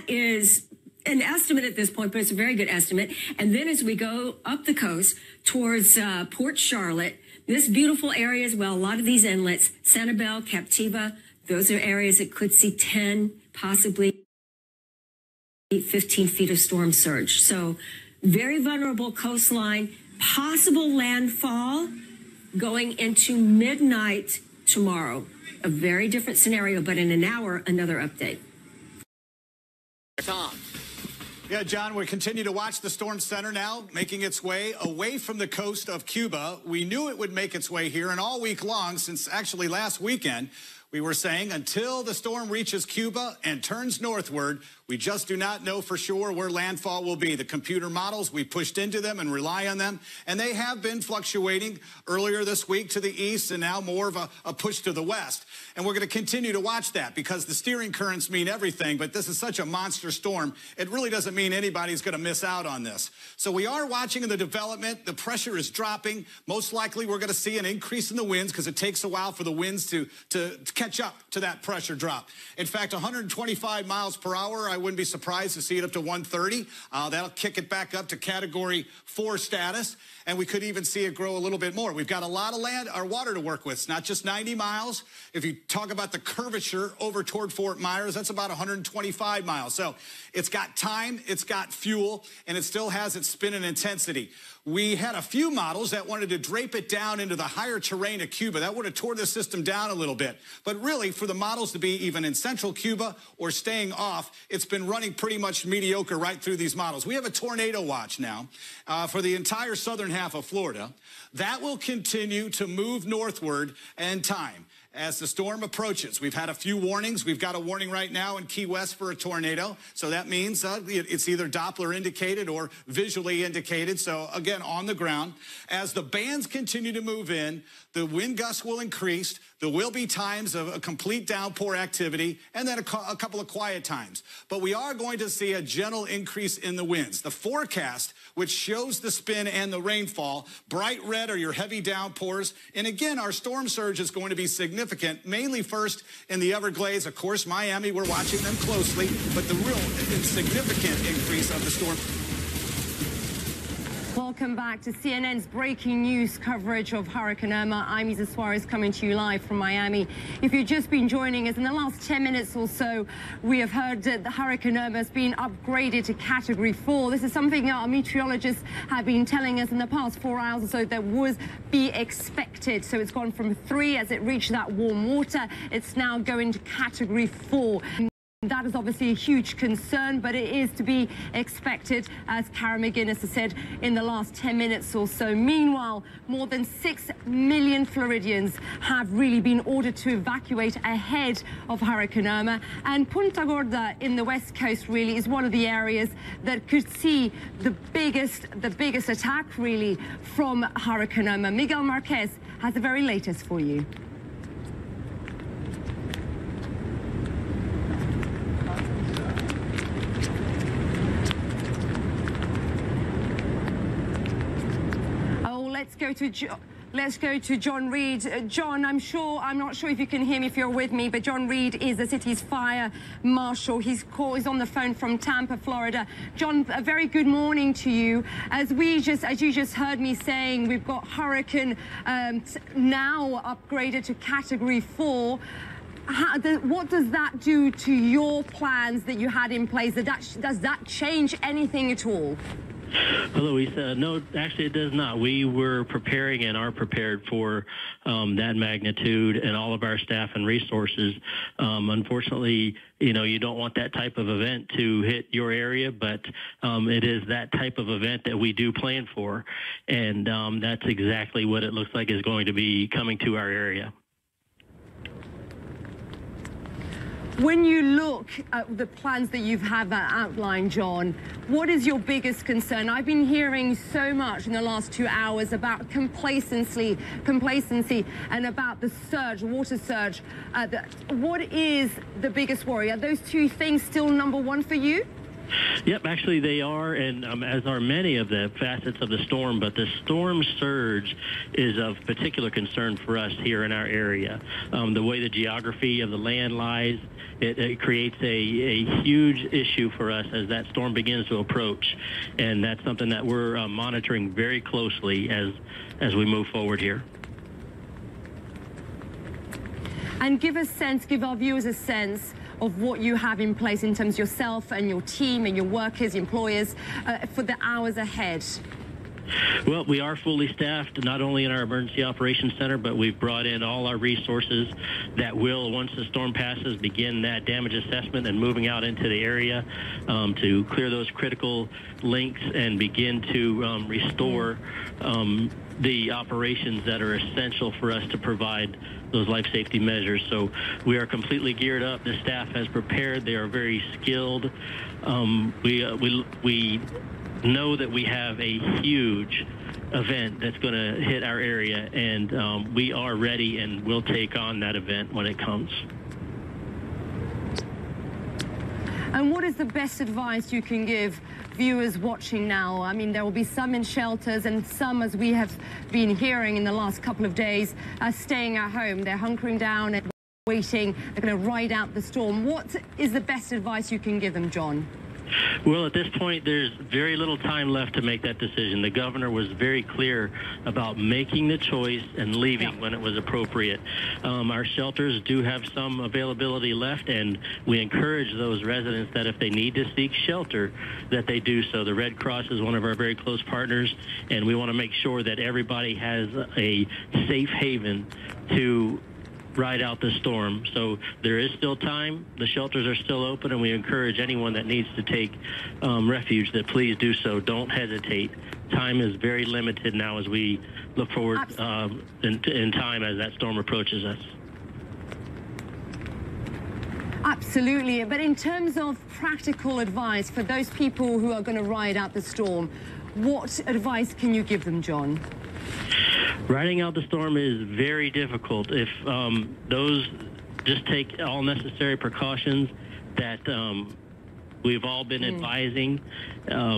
is an estimate at this point, but it's a very good estimate. And then as we go up the coast towards Port Charlotte, this beautiful area as well, a lot of these inlets, Sanibel, Captiva, those are areas that could see 10, possibly 15 feet of storm surge. So very vulnerable coastline, possible landfall going into midnight tomorrow. A very different scenario, but in an hour, another update. Tom. Yeah, John, we continue to watch the storm center now making its way away from the coast of Cuba. We knew it would make its way here, and all week long, since actually last weekend, we were saying until the storm reaches Cuba and turns northward, we just do not know for sure where landfall will be. The computer models, we pushed into them and rely on them, and they have been fluctuating earlier this week to the east and now more of a push to the west. And we're going to continue to watch that because the steering currents mean everything, but this is such a monster storm, it really doesn't mean anybody's going to miss out on this. So we are watching the development. The pressure is dropping. Most likely we're going to see an increase in the winds because it takes a while for the winds to catch up to that pressure drop. In fact, 125 miles per hour, I wouldn't be surprised to see it up to 130. That'll kick it back up to Category 4 status, and we could even see it grow a little bit more. We've got a lot of land or water to work with. It's not just 90 miles. If you talk about the curvature over toward Fort Myers, that's about 125 miles. So it's got time, it's got fuel, and it still has its spin and intensity. We had a few models that wanted to drape it down into the higher terrain of Cuba. That would have tore the system down a little bit. But really, for the models to be even in central Cuba or staying off, it's been running pretty much mediocre right through these models. We have a tornado watch now for the entire southern half of Florida. That will continue to move northward in time as the storm approaches. We've had a few warnings. We've got a warning right now in Key West for a tornado. So that means it's either Doppler indicated or visually indicated. So again, on the ground, as the bands continue to move in, the wind gusts will increase. There will be times of a complete downpour activity and then a couple of quiet times. But we are going to see a gentle increase in the winds. The forecast, which shows the spin and the rainfall, bright red are your heavy downpours. And again, our storm surge is going to be significant, mainly first in the Everglades. Of course, Miami, we're watching them closely, but the real significant increase of the storm. Welcome back to CNN's breaking news coverage of Hurricane Irma. I'm Isa Suarez coming to you live from Miami. If you've just been joining us, in the last 10 minutes or so, we have heard that the Hurricane Irma has been upgraded to Category 4. This is something our meteorologists have been telling us in the past 4 hours or so that would be expected. So it's gone from 3 as it reached that warm water. It's now going to Category 4. That is obviously a huge concern, but it is to be expected, as Karen McGuinness has said, in the last 10 minutes or so. Meanwhile, more than 6 million Floridians have really been ordered to evacuate ahead of Hurricane Irma. And Punta Gorda in the west coast really is one of the areas that could see the biggest attack really from Hurricane Irma. Miguel Marquez has the very latest for you. Let's go to John Reed. John, I'm not sure if you can hear me, if you're with me, but John Reed is the city's fire marshal. He's on the phone from Tampa, Florida. John, a very good morning to you. As you just heard me saying, we've got Hurricane now upgraded to Category 4. What does that do to your plans that you had in place? Does that change anything at all? Hello, Lisa. No, actually it does not. We were preparing and are prepared for that magnitude, and all of our staff and resources. Unfortunately, you don't want that type of event to hit your area, but it is that type of event that we do plan for, and that's exactly what it looks like is going to be coming to our area. When you look at the plans that you've had outlined, John, what is your biggest concern? I've been hearing so much in the last 2 hours about complacency and about the surge, water surge. What is the biggest worry? Are those two things still number one for you? Yep, actually they are, and as are many of the facets of the storm, but the storm surge is of particular concern for us here in our area. The way the geography of the land lies, it creates a huge issue for us as that storm begins to approach, and that's something that we're monitoring very closely as we move forward here. And give our viewers a sense of what you have in place in terms of yourself and your team and your workers, employers, for the hours ahead. Well, we are fully staffed, not only in our Emergency Operations Center, but we've brought in all our resources that will, once the storm passes, begin that damage assessment and moving out into the area to clear those critical links and begin to restore the operations that are essential for us to provide those life safety measures. So we are completely geared up. The staff has prepared. They are very skilled. We know that we have a huge event that's going to hit our area, and we are ready and will take on that event when it comes. And what is the best advice you can give viewers watching now? I mean, there will be some in shelters and some, as we have been hearing in the last couple of days, are staying at home. They're hunkering down and waiting. They're going to ride out the storm. What is the best advice you can give them, John? Well, at this point, there's very little time left to make that decision. The governor was very clear about making the choice and leaving when it was appropriate. Our shelters do have some availability left, and we encourage those residents that if they need to seek shelter, that they do so. The Red Cross is one of our very close partners, and we want to make sure that everybody has a safe haven to ride out the storm. So there is still time. The shelters are still open, and we encourage anyone that needs to take refuge that please do so. Don't hesitate. Time is very limited now as we look forward in time as that storm approaches us. Absolutely. But in terms of practical advice for those people who are going to ride out the storm, what advice can you give them, John? Riding out the storm is very difficult. If those just take all necessary precautions that we've all been advising,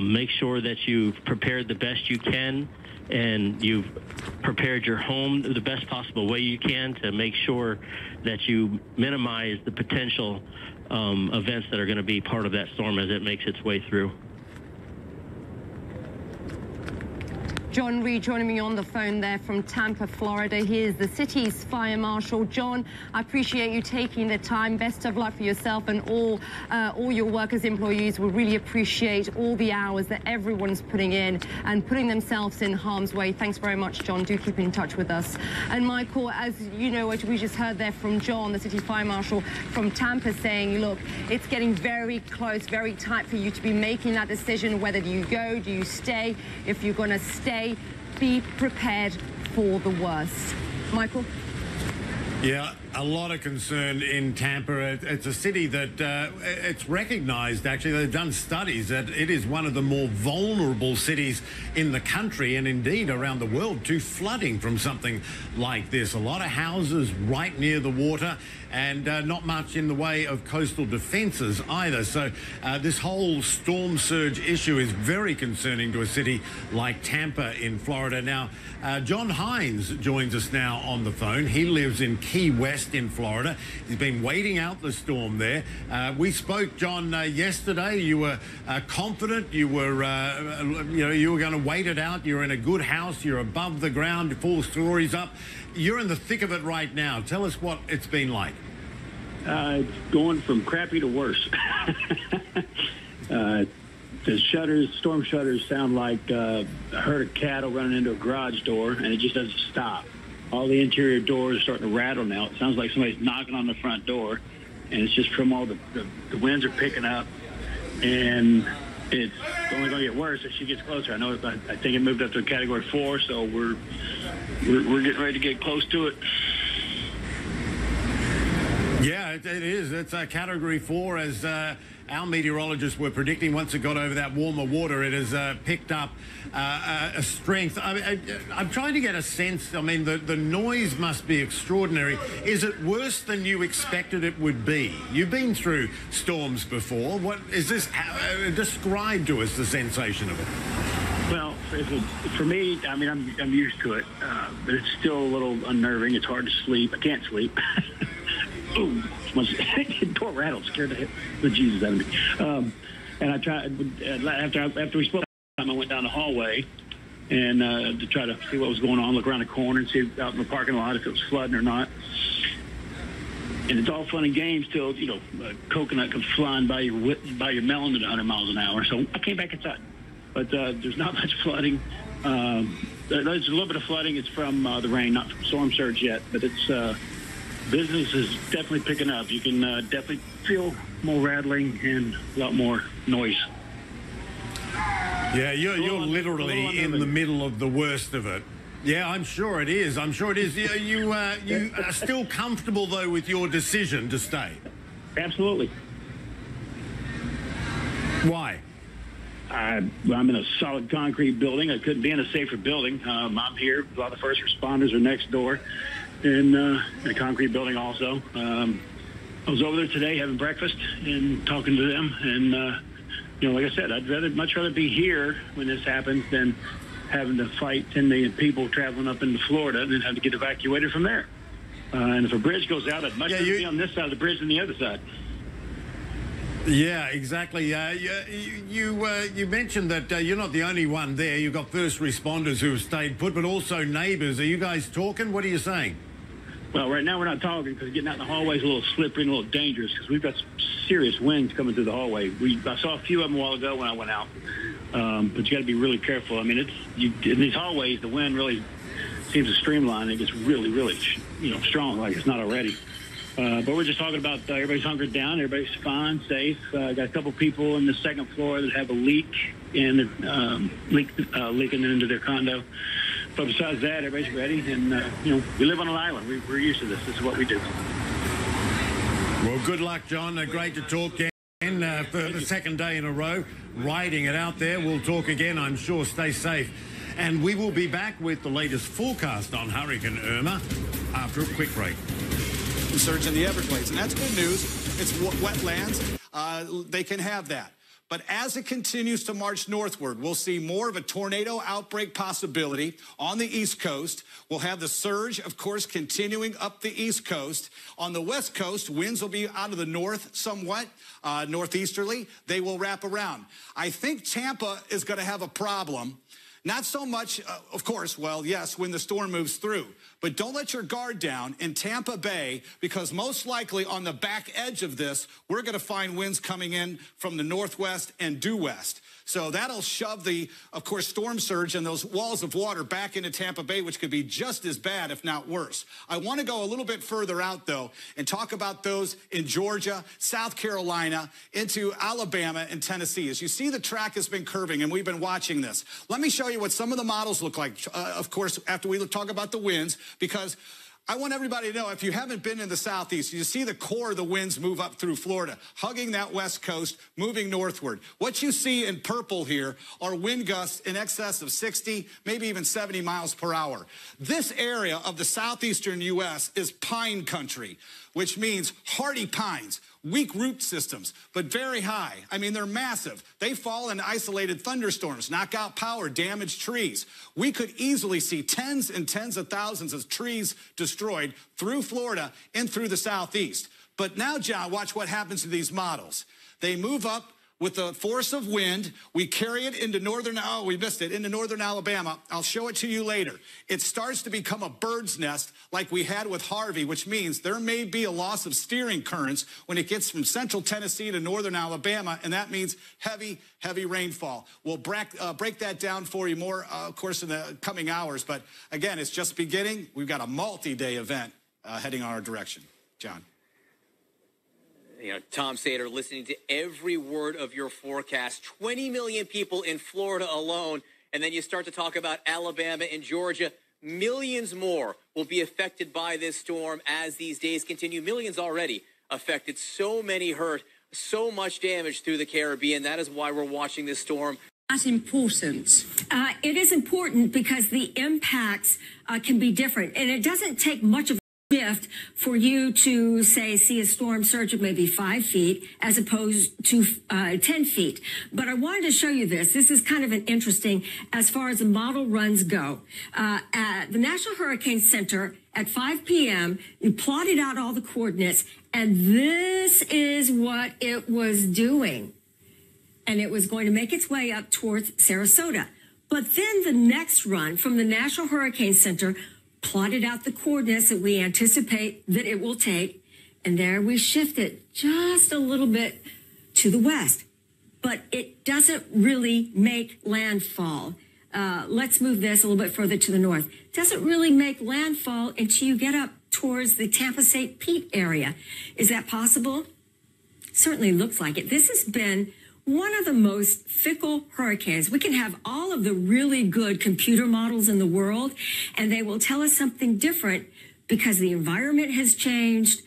make sure that you've prepared the best you can and you've prepared your home the best possible way you can to make sure that you minimize the potential events that are going to be part of that storm as it makes its way through. John Reed joining me on the phone there from Tampa, Florida. He is the city's fire marshal. John, I appreciate you taking the time. Best of luck for yourself and all your workers, employees. We really appreciate all the hours that everyone's putting in and putting themselves in harm's way. Thanks very much, John. Do keep in touch with us. And Michael, as you know, what we just heard there from John, the city fire marshal from Tampa, saying, look, it's getting very close, very tight for you to be making that decision. Whether you go, do you stay? If you're going to stay, be prepared for the worst. Michael? Yeah, a lot of concern in Tampa. It's a city that it's recognized, actually, they've done studies that it is one of the more vulnerable cities in the country and indeed around the world to flooding from something like this. A lot of houses right near the water and not much in the way of coastal defenses either. So this whole storm surge issue is very concerning to a city like Tampa in Florida. Now, John Hines joins us now on the phone. He lives in Key West in Florida. He's been waiting out the storm there. We spoke, John, yesterday. You were confident. You were, you were going to wait it out. You're in a good house. You're above the ground, 4 stories up. You're in the thick of it right now. Tell us what it's been like. It's going from crappy to worse. The shutters, storm shutters, sound like a herd of cattle running into a garage door, and it just doesn't stop. All the interior doors are starting to rattle now. It sounds like somebody's knocking on the front door, and it's just from all the winds are picking up, and it's only going to get worse as she gets closer. I think it moved up to a Category 4, so we're getting ready to get close to it. Yeah, it is. It's a Category 4, as our meteorologists were predicting. Once it got over that warmer water, it has picked up a strength. I'm trying to get a sense. I mean, the noise must be extraordinary. Is it worse than you expected it would be? You've been through storms before. What is this? Describe to us the sensation of it. Well, for me, I mean, I'm used to it, but it's still a little unnerving. It's hard to sleep. I can't sleep. Ooh, door rattled, scared the Jesus out of me. And I tried after we spoke. I went down the hallway and to try to see what was going on, look around the corner and see out in the parking lot if it was flooding or not. And it's all fun and games till a coconut comes flying by your melon at 100 miles an hour. So I came back inside, but there's not much flooding. There's a little bit of flooding. It's from the rain, not from storm surge yet, but it's. Business is definitely picking up. You can definitely feel more rattling and a lot more noise. Yeah, you're literally in the middle of the worst of it. Yeah, I'm sure it is. I'm sure it is. You are still comfortable, though, with your decision to stay? Absolutely. Why? I'm in a solid concrete building. I couldn't be in a safer building. I'm here. A lot of first responders are next door. In a concrete building also. I was over there today having breakfast and talking to them. And, like I said, I'd much rather be here when this happens than having to fight 10 million people traveling up into Florida and then have to get evacuated from there. And if a bridge goes out, I'd much rather be on this side of the bridge than the other side. Yeah, exactly. You mentioned that you're not the only one there. You've got first responders who have stayed put, but also neighbors. Are you guys talking? What are you saying? Well, right now we're not talking because getting out in the hallway is a little slippery and a little dangerous because we've got some serious winds coming through the hallway. I saw a few of them a while ago when I went out, but you got to be really careful. I mean, in these hallways, the wind really seems to streamline. It gets really, really, strong like it's not already. But we're just talking about everybody's hunkered down, everybody's fine, safe. Got a couple people on the second floor that have a leak and leaking into their condo. But besides that, everybody's ready, and we live on an island. We're used to this. This is what we do. Well, good luck, John. Great to talk again for the second day in a row, riding it out there. We'll talk again, I'm sure. Stay safe. And we will be back with the latest forecast on Hurricane Irma after a quick break. Surge in the Everglades, and that's good news. It's wetlands. They can have that. But as it continues to march northward, we'll see more of a tornado outbreak possibility on the East Coast. We'll have the surge, of course, continuing up the East Coast. On the West Coast, winds will be out of the north somewhat, northeasterly. They will wrap around. I think Tampa is going to have a problem. Not so much, of course, well, yes, when the storm moves through. But don't let your guard down in Tampa Bay, because most likely on the back edge of this, we're going to find winds coming in from the northwest and due west. So that'll shove the, of course, storm surge and those walls of water back into Tampa Bay, which could be just as bad, if not worse. I want to go a little bit further out, though, and talk about those in Georgia, South Carolina, into Alabama and Tennessee. As you see, the track has been curving, and we've been watching this. Let me show you what some of the models look like, of course, after we talk about the winds, because I want everybody to know, if you haven't been in the Southeast, you see the core of the winds move up through Florida, hugging that west coast, moving northward. What you see in purple here are wind gusts in excess of 60, maybe even 70 miles per hour. This area of the southeastern U.S. is pine country, which means hardy pines. Weak root systems, but very high. I mean, they're massive. They fall in isolated thunderstorms, knock out power, damage trees. We could easily see tens and tens of thousands of trees destroyed through Florida and through the Southeast. But now, John, watch what happens to these models. They move up with the force of wind. We carry it into into northern Alabama. I'll show it to you later. It starts to become a bird's nest like we had with Harvey, which means there may be a loss of steering currents when it gets from central Tennessee to northern Alabama, and that means heavy, heavy rainfall. We'll break that down for you more, of course, in the coming hours. But again, it's just beginning. We've got a multi-day event heading our direction. John. Tom Sater, listening to every word of your forecast. 20 million people in Florida alone. And then you start to talk about Alabama and Georgia. Millions more will be affected by this storm as these days continue. Millions already affected, so many hurt, so much damage through the Caribbean. That is why we're watching this storm. That's important. It is important because the impacts can be different, and it doesn't take much of a shift for you to see a storm surge of maybe 5 feet as opposed to 10 feet. But I wanted to show you this. This is kind of an interesting as far as the model runs go. At the National Hurricane Center at 5 p.m., you plotted out all the coordinates, and this is what it was doing. And it was going to make its way up towards Sarasota. But then the next run from the National Hurricane Center plotted out the coordinates that we anticipate that it will take. And there we shift it just a little bit to the west. But it doesn't really make landfall. Let's move this a little bit further to the north. It doesn't really make landfall until you get up towards the Tampa-St. Pete area. Is that possible? Certainly looks like it. This has been one of the most fickle hurricanes. We can have all of the really good computer models in the world, and they will tell us something different because the environment has changed,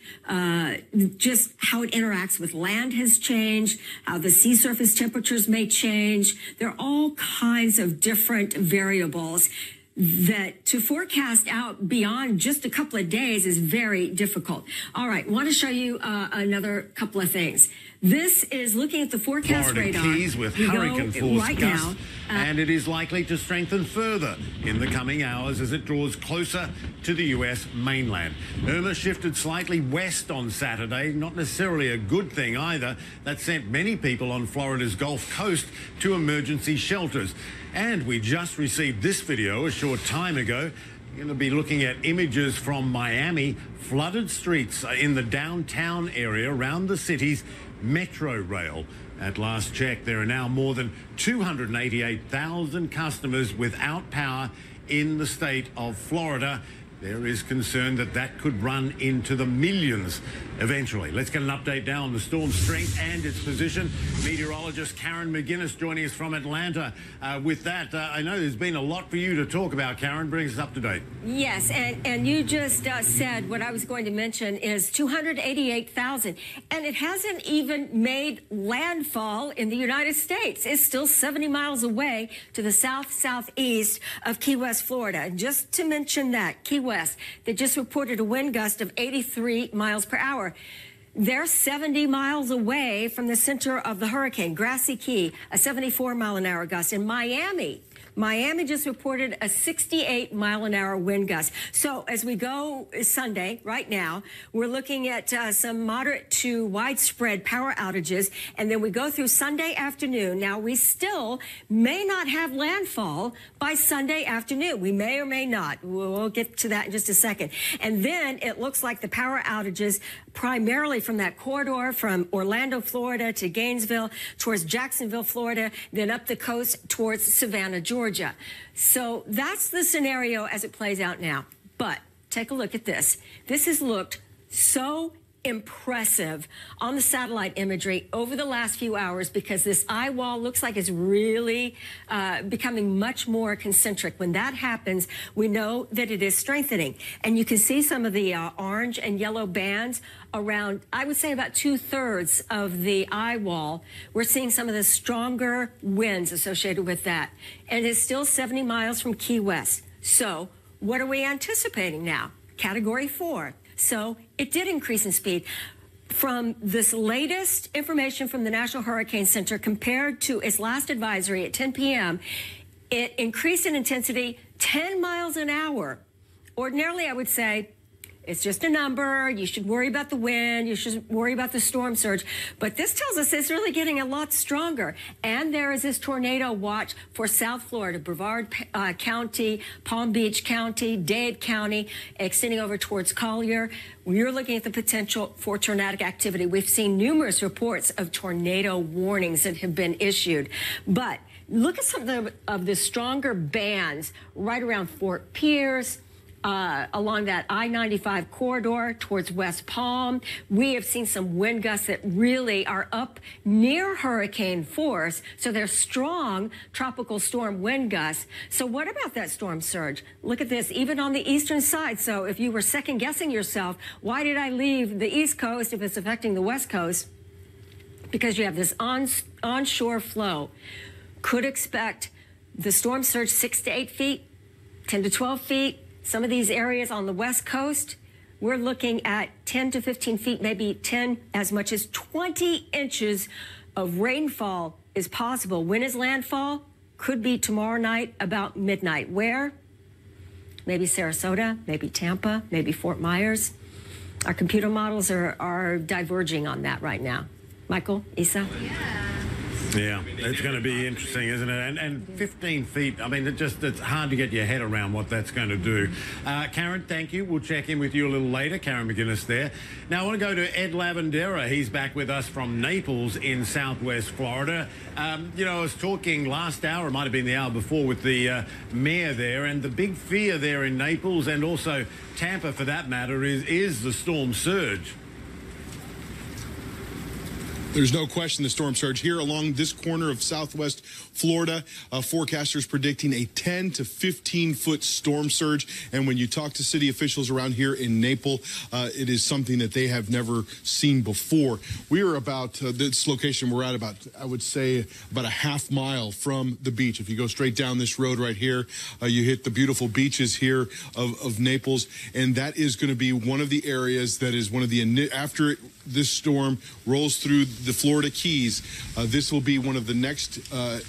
just how it interacts with land has changed, how the sea surface temperatures may change. There are all kinds of different variables that to forecast out beyond just a couple of days is very difficult. All right, want to show you another couple of things. This is looking at the forecast Florida radar. Keys with hurricane force right gusts, now, and it is likely to strengthen further in the coming hours as it draws closer to the U.S. mainland. Irma shifted slightly west on Saturday, not necessarily a good thing either. That sent many people on Florida's Gulf Coast to emergency shelters. And we just received this video a short time ago. We're going to be looking at images from Miami, flooded streets in the downtown area around the city's metro rail. At last check, there are now more than 288,000 customers without power in the state of Florida. There is concern that that could run into the millions eventually. Let's get an update now on the storm's strength and its position. Meteorologist Karen McGuinness joining us from Atlanta. With that, I know there's been a lot for you to talk about, Karen. Brings us up to date. Yes, and you just said what I was going to mention is 288,000. And it hasn't even made landfall in the United States. It's still 70 miles away to the southeast of Key West, Florida. And just to mention that, Key West, they just reported a wind gust of 83 miles per hour. They're 70 miles away from the center of the hurricane. Grassy Key, a 74-mile-an-hour gust. In Miami just reported a 68-mile-an-hour wind gust. So as we go Sunday, right now, we're looking at some moderate to widespread power outages, and then we go through Sunday afternoon. Now, we still may not have landfall by Sunday afternoon. We may or may not. We'll get to that in just a second. And then it looks like the power outages primarily from that corridor from Orlando, Florida to Gainesville, towards Jacksonville, Florida, then up the coast towards Savannah, Georgia. So that's the scenario as it plays out now. But take a look at this. This has looked so impressive on the satellite imagery over the last few hours because this Eyewall looks like it's really becoming much more concentric. When that happens, we know that it is strengthening. And you can see some of the orange and yellow bands around, I would say about 2/3 of the Eyewall. We're seeing some of the stronger winds associated with that. And it's still 70 miles from Key West. So what are we anticipating now? Category 4. So it did increase in speed. From this latest information from the National Hurricane Center compared to its last advisory at 10 p.m., it increased in intensity 10 miles an hour. Ordinarily, I would say it's just a number. You should worry about the wind. You should worry about the storm surge. But this tells us it's really getting a lot stronger. And there is this tornado watch for South Florida, Brevard County, Palm Beach County, Dade County, extending over towards Collier. We're looking at the potential for tornadic activity. We've seen numerous reports of tornado warnings that have been issued. But look at some of the stronger bands right around Fort Pierce, along that I-95 corridor towards West Palm. We have seen some wind gusts that really are up near hurricane force, so they're strong tropical storm wind gusts. So what about that storm surge? Look at this, even on the eastern side. So if you were second guessing yourself, why did I leave the East Coast if it's affecting the West Coast? Because you have this onshore flow. Could expect the storm surge 6 to 8 feet, 10 to 12 feet. Some of these areas on the West Coast, we're looking at 10 to 15 feet, maybe 10, as much as 20 inches of rainfall is possible. When is landfall? Could be tomorrow night about midnight. Where? Maybe Sarasota, maybe Tampa, maybe Fort Myers. Our computer models are diverging on that right now. Michael, Isa? Yeah, it's going to be interesting, isn't it? And 15 feet, I mean, it's hard to get your head around what that's going to do. Karen, thank you. We'll check in with you a little later. Karen McGuinness there. Now, I want to go to Ed Lavandera. He's back with us from Naples in Southwest Florida. You know, I was talking last hour, it might have been the hour before, with the mayor there, and the big fear there in Naples and also Tampa, for that matter, is the storm surge. There's no question the storm surge here along this corner of Southwest Florida. Forecasters predicting a 10 to 15-foot storm surge. And when you talk to city officials around here in Naples, it is something that they have never seen before. We are about this location. We're at about, I would say, about a half mile from the beach. If you go straight down this road right here, you hit the beautiful beaches here of Naples. And that is going to be one of the areas that is one of the, after this storm rolls through the Florida Keys, this will be one of the next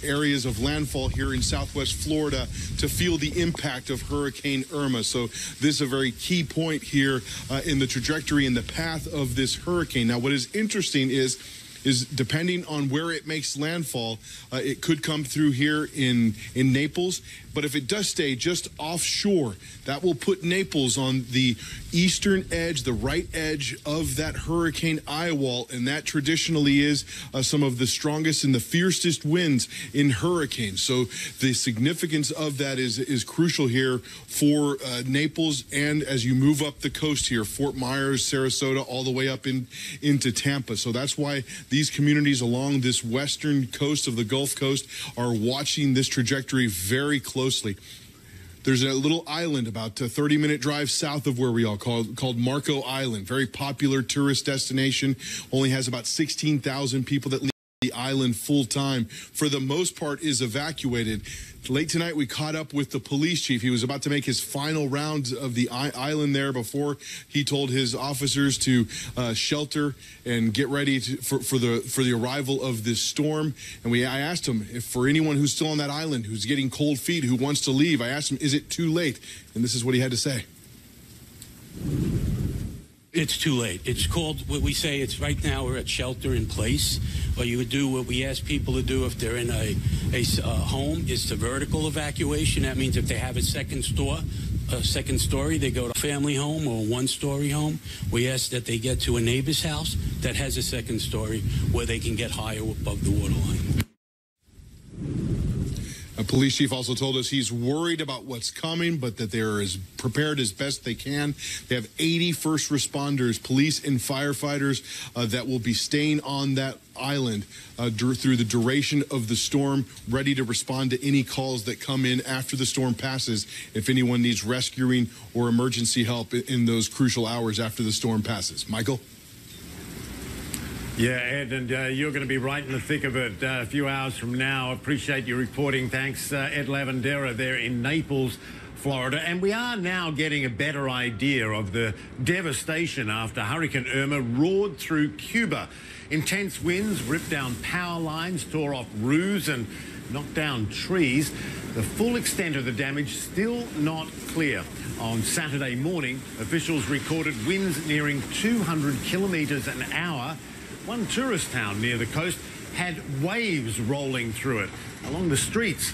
areas of landfall here in Southwest Florida to feel the impact of Hurricane Irma. So this is a very key point here in the trajectory and the path of this hurricane. Now, what is interesting is depending on where it makes landfall, it could come through here in Naples. But if it does stay just offshore, that will put Naples on the eastern edge, the right edge of that hurricane Eyewall, and that traditionally is some of the strongest and the fiercest winds in hurricanes. So the significance of that is crucial here for Naples, and as you move up the coast here, Fort Myers, Sarasota, all the way up into Tampa. So that's why these communities along this western coast of the Gulf Coast are watching this trajectory very closely. There's a little island about a 30-minute drive south of where we are called Marco Island. Very popular tourist destination. Only has about 16,000 people that leave the island full time. For the most part is evacuated. Late tonight, we caught up with the police chief. He was about to make his final round of the island there before he told his officers to shelter and get ready for the arrival of this storm. And I asked him if for anyone who's still on that island, who's getting cold feet, who wants to leave, I asked him, is it too late? And this is what he had to say. It's too late. It's called, what we say, it's right now we're at shelter in place. What you would do, what we ask people to do if they're in a home, is to vertical evacuation. That means if they have a second story, they go to a family home or a one-story home. We ask that they get to a neighbor's house that has a second story where they can get higher above the water line. A police chief also told us he's worried about what's coming, but that they're as prepared as best they can. They have 80 first responders, police and firefighters that will be staying on that island through the duration of the storm, ready to respond to any calls that come in after the storm passes if anyone needs rescuing or emergency help in those crucial hours after the storm passes. Michael? Yeah, Ed, and you're going to be right in the thick of it a few hours from now. Appreciate your reporting. Thanks, Ed Lavandera there in Naples, Florida. And we are now getting a better idea of the devastation after Hurricane Irma roared through Cuba. Intense winds ripped down power lines, tore off roofs and knocked down trees. The full extent of the damage still not clear. On Saturday morning, officials recorded winds nearing 200 kilometres an hour. One tourist town near the coast had waves rolling through it. Along the streets,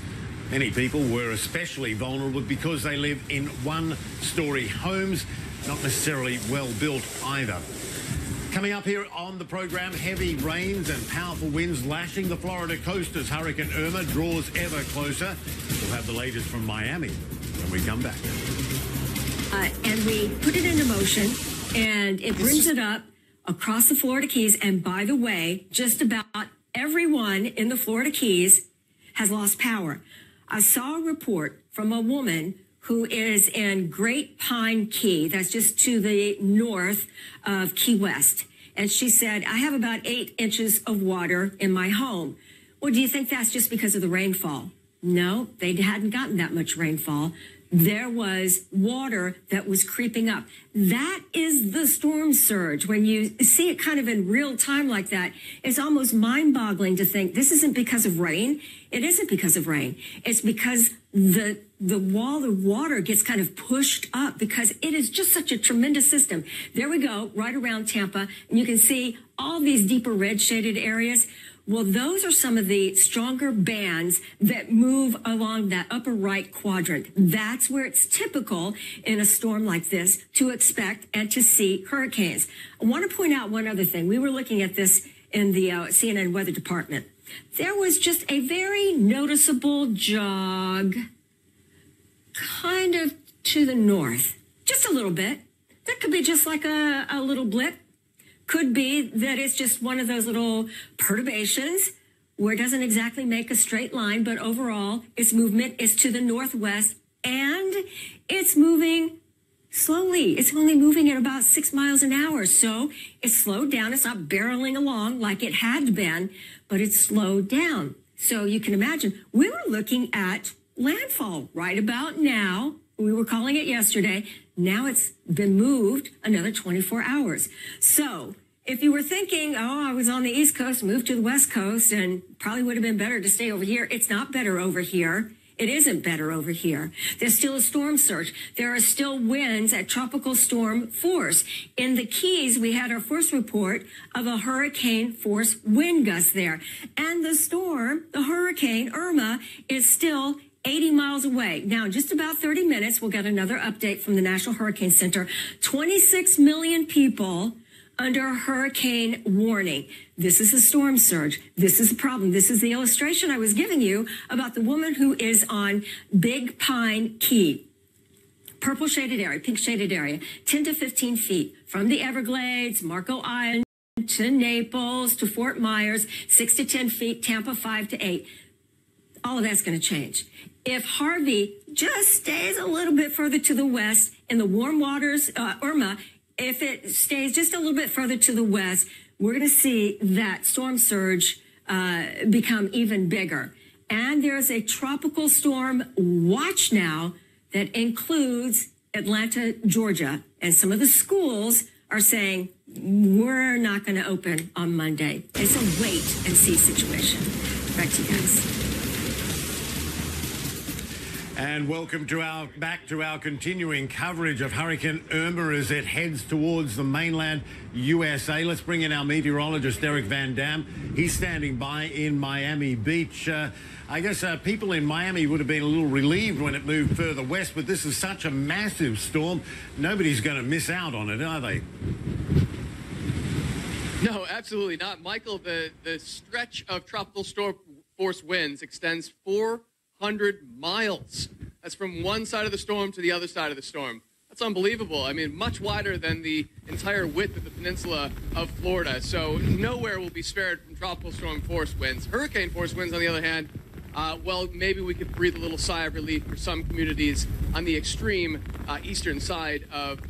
many people were especially vulnerable because they live in one-story homes, not necessarily well-built either. Coming up here on the program, heavy rains and powerful winds lashing the Florida coast as Hurricane Irma draws ever closer. We'll have the latest from Miami when we come back. and we put it into motion, and it brings it up across the Florida Keys. And by the way, just about everyone in the Florida Keys has lost power. I saw a report from a woman who is in Great Pine Key, that's just to the north of Key West. And she said, I have about 8 inches of water in my home. Well, do you think that's just because of the rainfall? No, they hadn't gotten that much rainfall. There was water that was creeping up. That is the storm surge. When you see it kind of in real time like that, it's almost mind-boggling to think this isn't because of rain. It isn't because of rain. It's because the wall of water gets kind of pushed up because it is just such a tremendous system. There we go, right around Tampa, and you can see all these deeper red shaded areas. Well, those are some of the stronger bands that move along that upper right quadrant. That's where it's typical in a storm like this to expect and to see hurricanes. I want to point out one other thing. We were looking at this in the CNN Weather Department. There was just a very noticeable jog kind of to the north, just a little bit. That could be just like a little blip. Could be that it's just one of those little perturbations where it doesn't exactly make a straight line, but overall its movement is to the northwest and it's moving slowly. It's only moving at about 6 miles an hour. So it's slowed down. It's not barreling along like it had been, but it's slowed down. So you can imagine we were looking at landfall right about now. We were calling it yesterday. Now it's been moved another 24 hours. So if you were thinking, oh, I was on the East Coast, moved to the West Coast, and probably would have been better to stay over here, it's not better over here. It isn't better over here. There's still a storm surge. There are still winds at tropical storm force. In the Keys, we had our first report of a hurricane force wind gust there. And the storm, the hurricane Irma, is still 80 miles away. Now, in just about 30 minutes, we'll get another update from the National Hurricane Center. 26 million people under a hurricane warning. This is a storm surge. This is the problem. This is the illustration I was giving you about the woman who is on Big Pine Key. Purple shaded area, pink shaded area, 10 to 15 feet from the Everglades, Marco Island, to Naples, to Fort Myers, 6 to 10 feet, Tampa 5 to 8. All of that's going to change. If Harvey just stays a little bit further to the west in the warm waters, Irma, if it stays just a little bit further to the west, we're going to see that storm surge become even bigger. And there's a tropical storm watch now that includes Atlanta, Georgia. And some of the schools are saying, we're not going to open on Monday. It's a wait and see situation. Back to you guys. And welcome to back to our continuing coverage of Hurricane Irma as it heads towards the mainland USA. Let's bring in our meteorologist, Eric Van Dam. He's standing by in Miami Beach. I guess people in Miami would have been a little relieved when it moved further west, but this is such a massive storm, nobody's going to miss out on it, are they? No, absolutely not. Michael, the stretch of tropical storm force winds extends 400 miles. That's from one side of the storm to the other side of the storm. That's unbelievable. I mean, much wider than the entire width of the peninsula of Florida. So nowhere will be spared from tropical storm force winds. Hurricane force winds, on the other hand, well, maybe we could breathe a little sigh of relief for some communities on the extreme eastern side of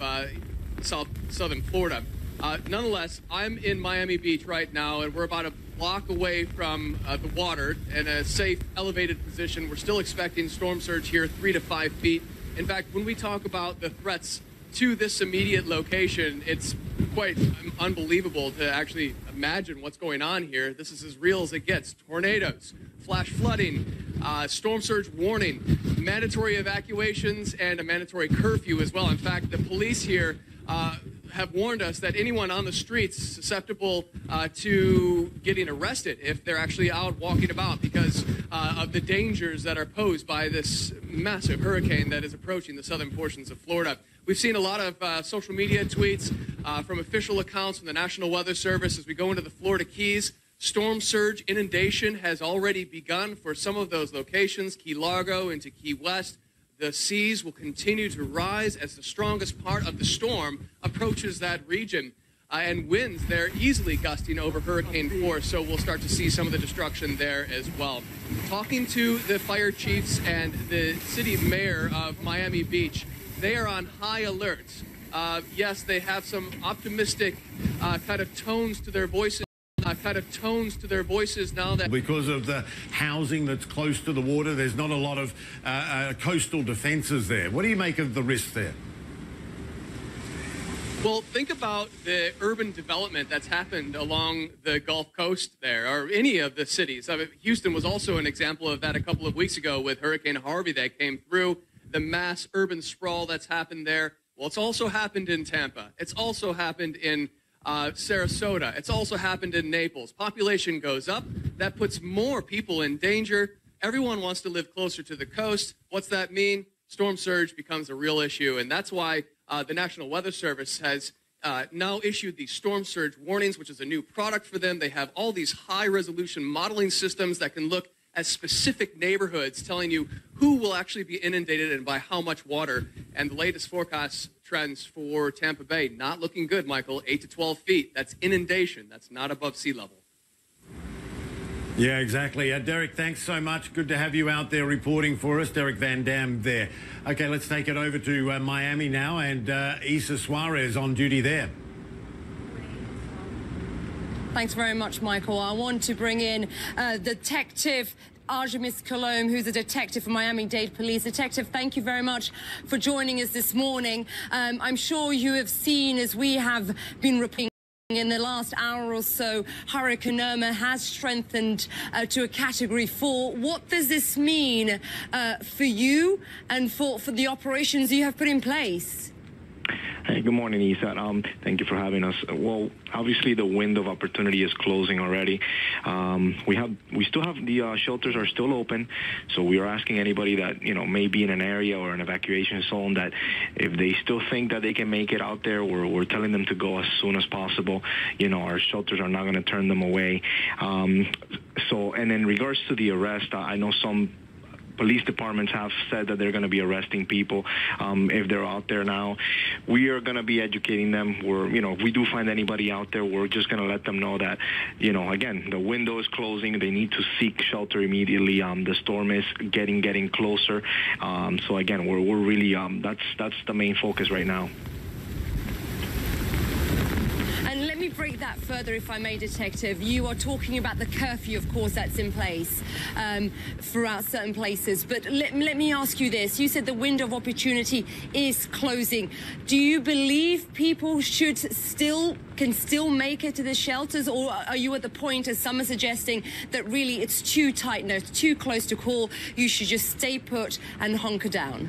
southern Florida. Nonetheless, I'm in Miami Beach right now, and we're about a block away from the water in a safe, elevated position. We're still expecting storm surge here, 3 to 5 feet. In fact, when we talk about the threats to this immediate location, it's quite unbelievable to actually imagine what's going on here. This is as real as it gets. Tornadoes, flash flooding, storm surge warning, mandatory evacuations, and a mandatory curfew as well. In fact, the police here have warned us that anyone on the streets susceptible to getting arrested if they're actually out walking about because of the dangers that are posed by this massive hurricane that is approaching the southern portions of Florida. We've seen a lot of social media tweets from official accounts from the National Weather Service as we go into the Florida Keys. Storm surge inundation has already begun for some of those locations, Key Largo into Key West. the seas will continue to rise as the strongest part of the storm approaches that region. And winds, they're easily gusting over hurricane force, so we'll start to see some of the destruction there as well. Talking to the fire chiefs and the city mayor of Miami Beach, they are on high alert. Yes, they have some optimistic kind of tones to their voices. Now that because of the housing that's close to the water, there's not a lot of coastal defenses there. What do you make of the risk there? Well, think about the urban development that's happened along the Gulf Coast there, or any of the cities. I mean, Houston was also an example of that a couple of weeks ago with Hurricane Harvey that came through, the mass urban sprawl that's happened there. Well, it's also happened in Tampa. It's also happened in Sarasota. It's also happened in Naples. Population goes up. That puts more people in danger. Everyone wants to live closer to the coast. What's that mean? Storm surge becomes a real issue, and that's why the National Weather Service has now issued these storm surge warnings, which is a new product for them. They have all these high-resolution modeling systems that can look at specific neighborhoods, telling you who will actually be inundated and by how much water. And the latest forecast trends for Tampa Bay, not looking good, Michael, 8 to 12 feet. That's inundation. That's not above sea level. Yeah, exactly. Derek, thanks so much. Good to have you out there reporting for us. Derek Van Dam there. Okay, let's take it over to Miami now, and Isa Suarez on duty there. Thanks very much, Michael. I want to bring in Detective Artemis Colomb, who's a detective for Miami-Dade Police. Detective, thank you very much for joining us this morning. I'm sure you have seen, as we have been reporting in the last hour or so, Hurricane Irma has strengthened to a Category 4. What does this mean for you and for the operations you have put in place? Hey, good morning, Isa. Thank you for having us. Well, obviously the window of opportunity is closing already. We still have the shelters are still open, so we are asking anybody that may be in an area or an evacuation zone that if they still think that they can make it out there, we're telling them to go as soon as possible. Our shelters are not going to turn them away. And in regards to the arrest, I know some police departments have said that they're going to be arresting people if they're out there now. We are going to be educating them. If we do find anybody out there, we're just going to let them know that, again, the window is closing. They need to seek shelter immediately. The storm is getting closer. So again, we're really that's the main focus right now. And let me break that further, if I may, Detective. You are talking about the curfew, of course, that's in place throughout certain places. But let me ask you this. You said the window of opportunity is closing. Do you believe people can still make it to the shelters, or are you at the point, as some are suggesting, that really it's too tight now, it's too close to call, you should just stay put and hunker down?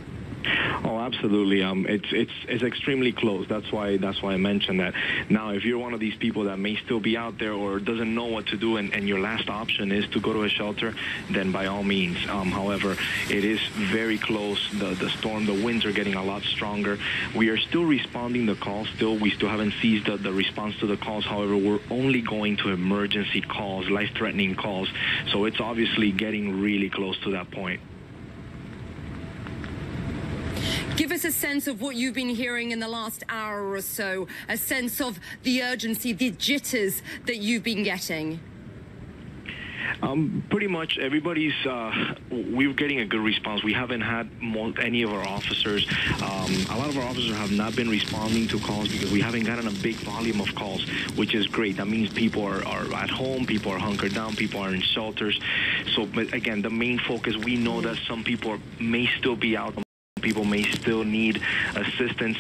Oh, absolutely. It's extremely close. That's why I mentioned that. Now, if you're one of these people that may still be out there or doesn't know what to do, and your last option is to go to a shelter, then by all means. However, it is very close. The storm, the winds are getting a lot stronger. We are still responding to calls. We still haven't ceased the response to the calls. However, we're only going to emergency calls, life-threatening calls. So it's obviously getting really close to that point. Give us a sense of what you've been hearing in the last hour or so, a sense of the urgency, the jitters that you've been getting. Pretty much everybody's, we're getting a good response. We haven't had any of our officers. A lot of our officers have not been responding to calls because we haven't gotten a big volume of calls, which is great. That means people are at home, people are hunkered down, people are in shelters. So, but again, the main focus, we know that some people may still be out. People may still need assistance.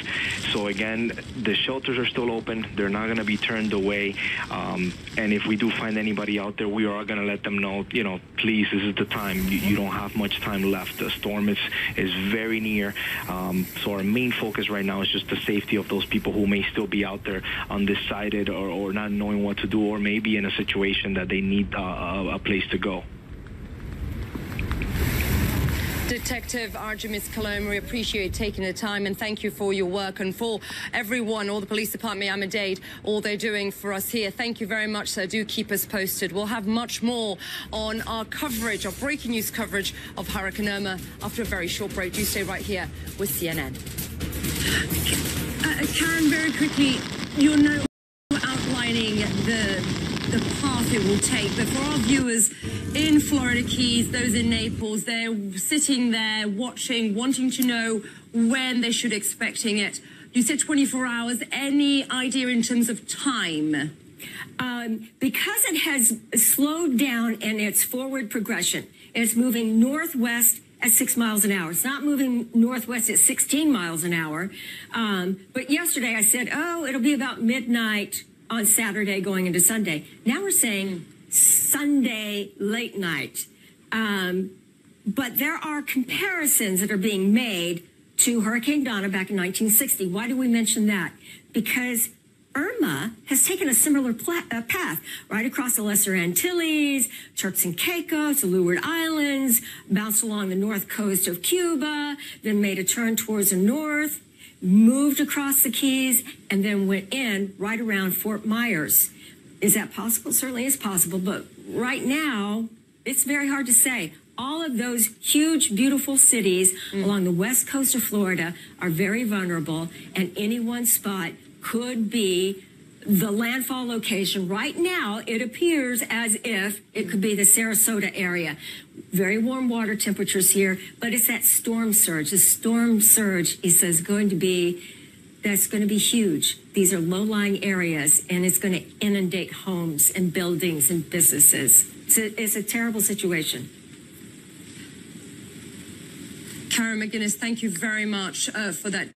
So again, the shelters are still open. They're not going to be turned away. And if we do find anybody out there, we are going to let them know, please, this is the time. You don't have much time left. The storm is very near. So our main focus right now is just the safety of those people who may still be out there undecided or not knowing what to do, or maybe in a situation that they need a place to go. Detective Artemis Coloma, we appreciate taking the time, and thank you for your work, and for everyone, all the police department, Miami-Dade, all they're doing for us here. Thank you very much, sir. Do keep us posted. We'll have much more on our coverage, our breaking news coverage of Hurricane Irma after a very short break. Do stay right here with CNN. Karen, very quickly, you're now outlining the path it will take, but for our viewers in Florida Keys, those in Naples, they're sitting there watching, wanting to know when they should expecting it. You said 24 hours. Any idea in terms of time? Because it has slowed down in its forward progression, it's moving northwest at 6 miles an hour. It's not moving northwest at 16 miles an hour. But yesterday I said, oh, it'll be about midnight on Saturday going into Sunday. Now we're saying Sunday late night. But there are comparisons that are being made to Hurricane Donna back in 1960. Why do we mention that? Because Irma has taken a similar path right across the Lesser Antilles, Turks and Caicos, the Leeward Islands, bounced along the north coast of Cuba, then made a turn towards the north, moved across the Keys, and then went in right around Fort Myers. Is that possible? Certainly is possible, but right now, it's very hard to say. All of those huge, beautiful cities along the west coast of Florida are very vulnerable, and any one spot could be the landfall location. Right now, it appears as if it could be the Sarasota area. Very warm water temperatures here, but it's that storm surge. The storm surge, he says, that's going to be huge. These are low-lying areas, and it's going to inundate homes and buildings and businesses. It's a terrible situation. Karen McGinnis, thank you very much for that.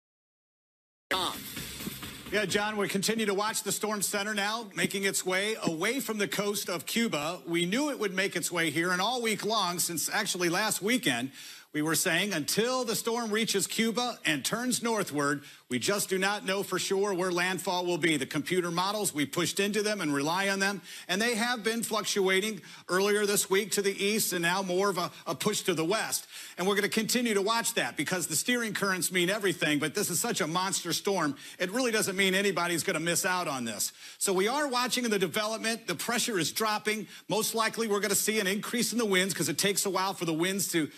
Yeah, John, we continue to watch the storm center now making its way away from the coast of Cuba. We knew it would make its way here, and all week long, since actually last weekend, we were saying until the storm reaches Cuba and turns northward, we just do not know for sure where landfall will be. The computer models, we pushed into them and rely on them, and they have been fluctuating earlier this week to the east and now more of a push to the west. And we're going to continue to watch that because the steering currents mean everything, but this is such a monster storm, it really doesn't mean anybody's going to miss out on this. So we are watching the development. The pressure is dropping. Most likely we're going to see an increase in the winds because it takes a while for the winds to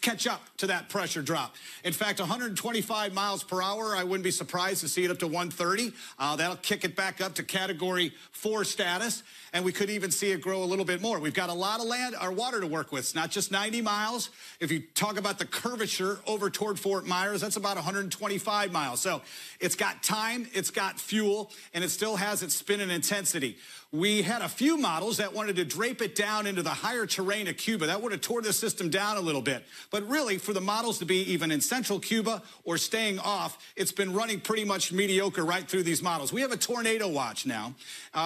catch up to that pressure drop. In fact, 125 miles per hour, I wouldn't be surprised to see it up to 130. That'll kick it back up to Category 4 status, and we could even see it grow a little bit more. We've got a lot of land, our water to work with. It's not just 90 miles. If you talk about the curvature over toward Fort Myers, that's about 125 miles. So it's got time, it's got fuel, and it still has its spin and intensity. We had a few models that wanted to drape it down into the higher terrain of Cuba. That would have tore the system down a little bit. But really, for the models to be even in central Cuba or staying off, it's been running pretty much mediocre right through these models. We have a tornado watch now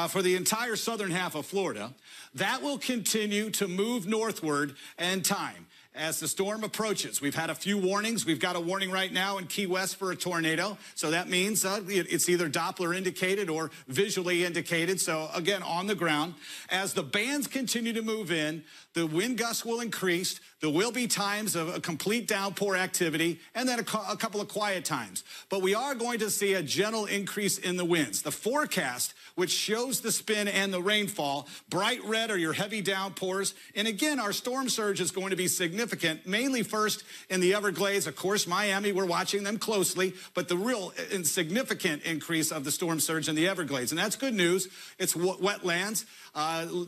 for the entire southern half of Florida. That will continue to move northward in time. As the storm approaches, we've had a few warnings. We've got a warning right now in Key West for a tornado. So that means it's either Doppler indicated or visually indicated. So again, on the ground, as the bands continue to move in, the wind gusts will increase. There will be times of a complete downpour activity and then a couple of quiet times. But we are going to see a gentle increase in the winds. The forecast, which shows the spin and the rainfall, bright red are your heavy downpours. And again, our storm surge is going to be significant, mainly first in the Everglades. Of course, Miami, we're watching them closely, but the real significant increase of the storm surge in the Everglades. And that's good news. It's wetlands.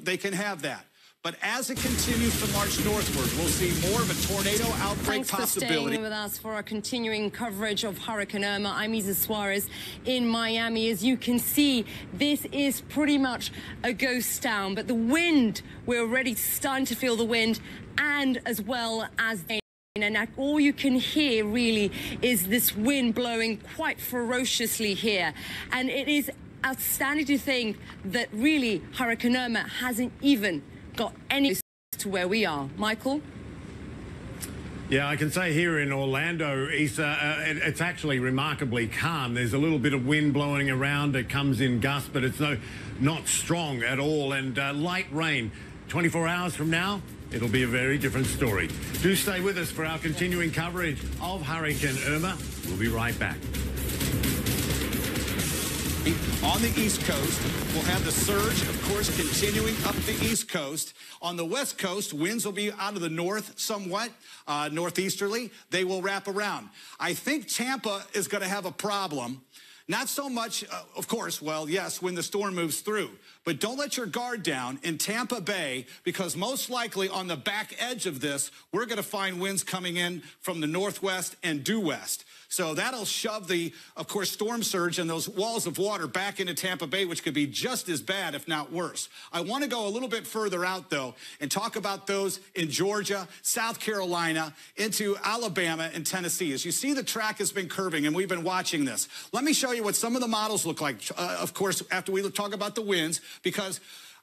They can have that. But as it continues to march northward, we'll see more of a tornado outbreak possibility. Thanks for staying with us for our continuing coverage of Hurricane Irma. I'm Isa Suarez in Miami. As you can see, this is pretty much a ghost town. But the wind, we're already starting to feel the wind, and as well as and all you can hear really is this wind blowing quite ferociously here. And it is outstanding to think that really Hurricane Irma hasn't even got any to where we are. Michael? Yeah, I can say here in Orlando, Isa, it's actually remarkably calm. There's a little bit of wind blowing around. It comes in gusts, but it's not strong at all. And light rain. 24 hours from now, it'll be a very different story. Do stay with us for our continuing coverage of Hurricane Irma. We'll be right back. On the East Coast, we'll have the surge, of course, continuing up the East Coast. On the West Coast, winds will be out of the north somewhat, northeasterly. They will wrap around. I think Tampa is going to have a problem. Not so much, of course, well, yes, when the storm moves through. But don't let your guard down in Tampa Bay, because most likely on the back edge of this, we're going to find winds coming in from the northwest and due west. So that'll shove the, of course, storm surge and those walls of water back into Tampa Bay, which could be just as bad, if not worse. I want to go a little bit further out, though, and talk about those in Georgia, South Carolina, into Alabama and Tennessee. As you see, the track has been curving, and we've been watching this. Let me show you what some of the models look like, of course, after we talk about the winds, because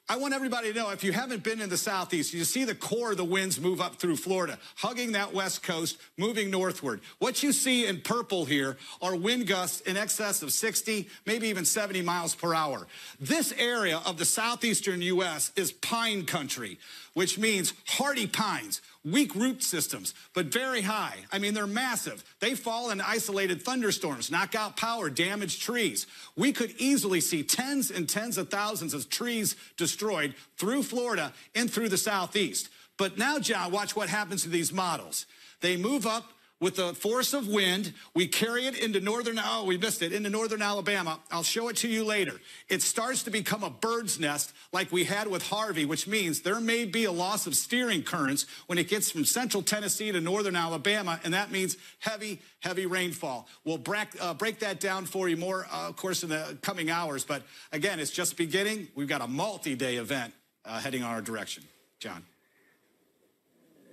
I want everybody to know, if you haven't been in the Southeast, you see the core of the winds move up through Florida, hugging that west coast, moving northward. What you see in purple here are wind gusts in excess of 60, maybe even 70 miles per hour. This area of the southeastern U.S. is pine country, which means hardy pines, weak root systems, but very high. I mean, they're massive. They fall in isolated thunderstorms, knock out power, damage trees. We could easily see tens and tens of thousands of trees destroyed through Florida and through the Southeast. But now, John, watch what happens to these models. They move up with the force of wind. We carry it into into northern Alabama. I'll show it to you later. It starts to become a bird's nest like we had with Harvey, which means there may be a loss of steering currents when it gets from central Tennessee to northern Alabama, and that means heavy, heavy rainfall. We'll break that down for you more, of course, in the coming hours. But again, it's just beginning. We've got a multi-day event heading our direction. John.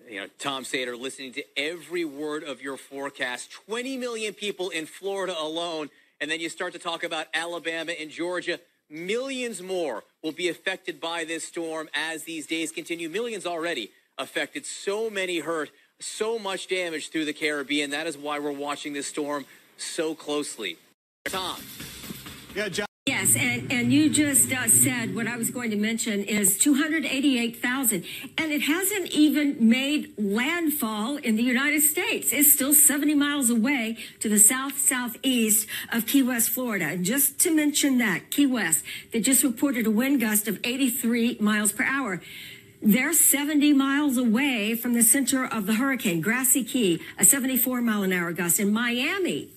You know, Tom Sater, listening to every word of your forecast. 20 million people in Florida alone. And then you start to talk about Alabama and Georgia. Millions more will be affected by this storm as these days continue. Millions already affected. So many hurt. So much damage through the Caribbean. That is why we're watching this storm so closely. Tom. Yeah, John. Yes, and you just said what I was going to mention is 288,000, and it hasn't even made landfall in the United States. It's still 70 miles away to the southeast of Key West, Florida. Just to mention that, Key West, they just reported a wind gust of 83 miles per hour. They're 70 miles away from the center of the hurricane, Grassy Key, a 74-mile-an-hour gust. In Miami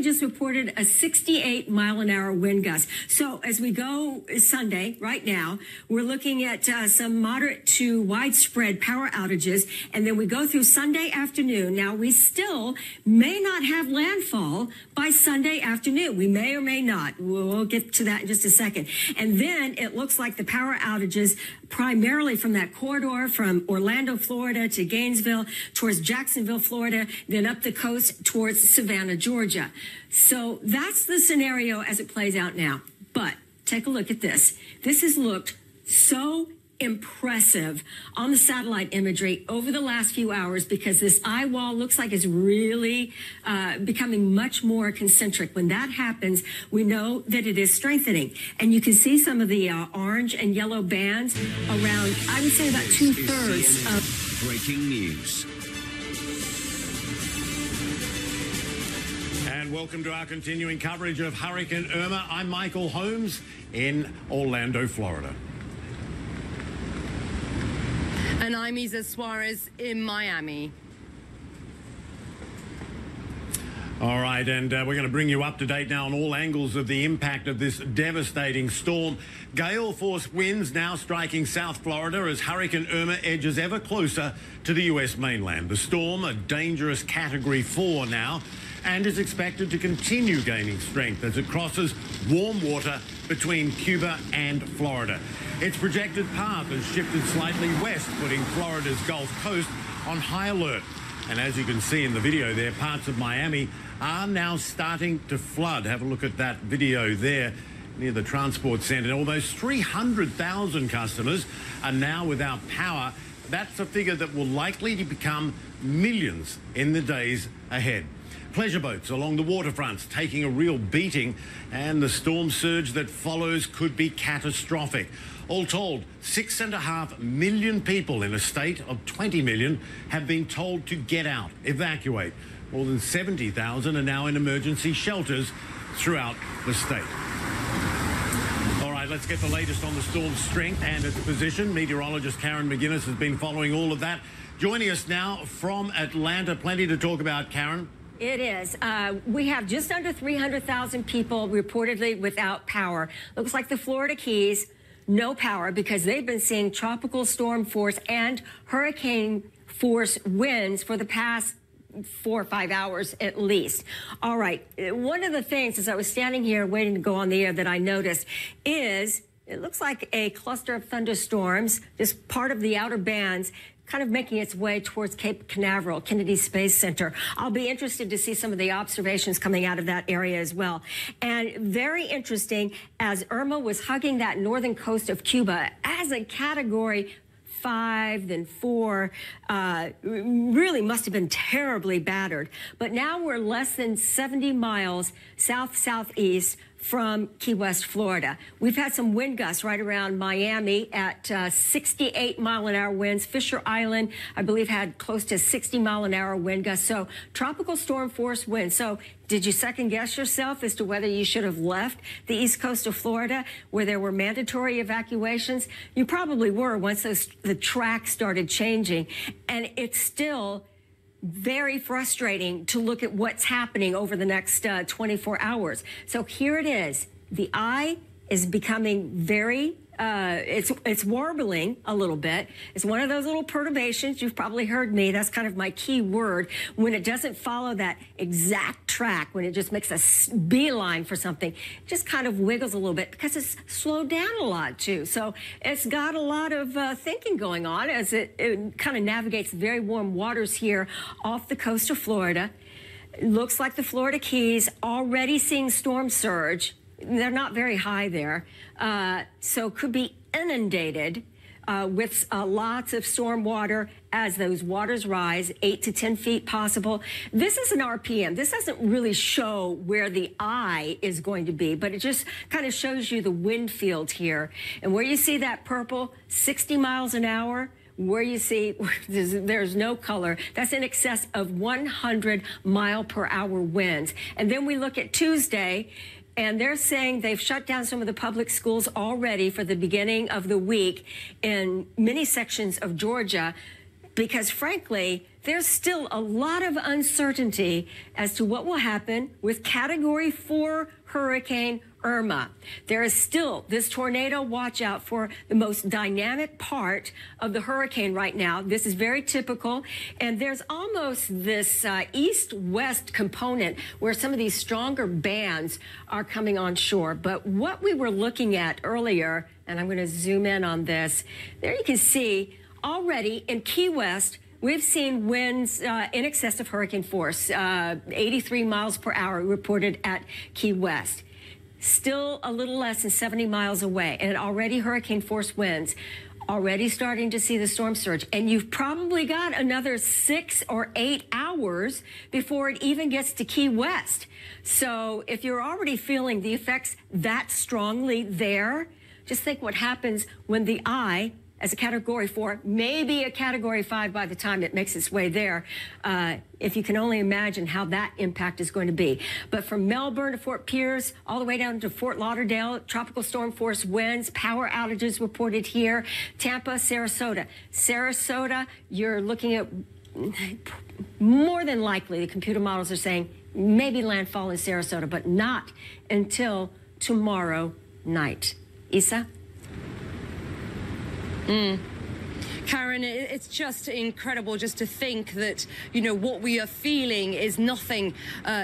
just reported a 68-mile-an-hour wind gust. So as we go Sunday, right now, we're looking at some moderate to widespread power outages. And then we go through Sunday afternoon. Now, we still may not have landfall by Sunday afternoon. We may or may not. We'll get to that in just a second. And then it looks like the power outages primarily from that corridor from Orlando, Florida to Gainesville, towards Jacksonville, Florida, then up the coast towards Savannah, Georgia. So that's the scenario as it plays out now. But take a look at this. This has looked so impressive on the satellite imagery over the last few hours because this eyewall looks like it's really becoming much more concentric. When that happens, we know that it is strengthening. And you can see some of the orange and yellow bands around, I would say about 2/3 of breaking news. And welcome to our continuing coverage of Hurricane Irma. I'm Michael Holmes in Orlando, Florida. And I'm Isa Suarez in Miami. All right, and we're going to bring you up to date now on all angles of the impact of this devastating storm. Gale force winds now striking South Florida as Hurricane Irma edges ever closer to the U.S. mainland. The storm, a dangerous Category 4 now, and is expected to continue gaining strength as it crosses warm water between Cuba and Florida. Its projected path has shifted slightly west, putting Florida's Gulf Coast on high alert. And as you can see in the video there, parts of Miami are now starting to flood. Have a look at that video there near the transport center. Almost 300,000 customers are now without power. That's a figure that will likely become millions in the days ahead. Pleasure boats along the waterfronts taking a real beating, and the storm surge that follows could be catastrophic. All told, 6.5 million people in a state of 20 million have been told to get out, evacuate. More than 70,000 are now in emergency shelters throughout the state. All right, let's get the latest on the storm's strength and its position. Meteorologist Karen McGuinness has been following all of that. Joining us now from Atlanta, plenty to talk about, Karen. It is. We have just under 300,000 people reportedly without power. Looks like the Florida Keys, no power because they've been seeing tropical storm force and hurricane force winds for the past 4 or 5 hours at least. All right. One of the things as I was standing here waiting to go on the air that I noticed is it looks like a cluster of thunderstorms, just part of the outer bands, kind of making its way towards Cape Canaveral, Kennedy Space Center. I'll be interested to see some of the observations coming out of that area as well. And very interesting, as Irma was hugging that northern coast of Cuba as a Category 5, then 4, really must have been terribly battered. But now we're less than 70 miles south-southeast from Key West, Florida. We've had some wind gusts right around Miami at 68-mile-an-hour winds. Fisher Island, I believe, had close to 60-mile-an-hour wind gusts. So tropical storm force winds. So did you second-guess yourself as to whether you should have left the east coast of Florida where there were mandatory evacuations? You probably were once the track started changing. And it's still very frustrating to look at what's happening over the next 24 hours. So here it is. The eye is becoming very, it's warbling a little bit. It's one of those little perturbations. You've probably heard me. That's kind of my key word. When it doesn't follow that exact track, when it just makes a beeline for something, it just kind of wiggles a little bit because it's slowed down a lot too. So it's got a lot of thinking going on as it kind of navigates very warm waters here off the coast of Florida. It looks like the Florida Keys already seeing storm surge. They're not very high there, so could be inundated with lots of storm water as those waters rise, 8 to 10 feet possible. This is an RPM. This doesn't really show where the eye is going to be, but it just kind of shows you the wind field here. And where you see that purple, 60 miles an hour, where you see there's no color, that's in excess of 100-mile-per-hour winds. And then we look at Tuesday, and they're saying they've shut down some of the public schools already for the beginning of the week in many sections of Georgia because, frankly, there's still a lot of uncertainty as to what will happen with Category 4 Hurricane Irma. There is still this tornado watch out for the most dynamic part of the hurricane right now. This is very typical. And there's almost this east-west component where some of these stronger bands are coming on shore. But what we were looking at earlier, and I'm going to zoom in on this, there you can see already in Key West, we've seen winds in excess of hurricane force, 83 miles per hour reported at Key West. Still a little less than 70 miles away, and already hurricane force winds. Already starting to see the storm surge. And you've probably got another 6 or 8 hours before it even gets to Key West. So if you're already feeling the effects that strongly there, just think what happens when the eye, as a Category 4, maybe a Category 5 by the time it makes its way there, if you can only imagine how that impact is going to be. But from Melbourne to Fort Pierce, all the way down to Fort Lauderdale, tropical storm force winds, power outages reported here. Tampa, Sarasota. Sarasota, you're looking at more than likely, the computer models are saying, maybe landfall in Sarasota, but not until tomorrow night. Isa? Karen, it's just incredible just to think that, you know, what we are feeling is nothing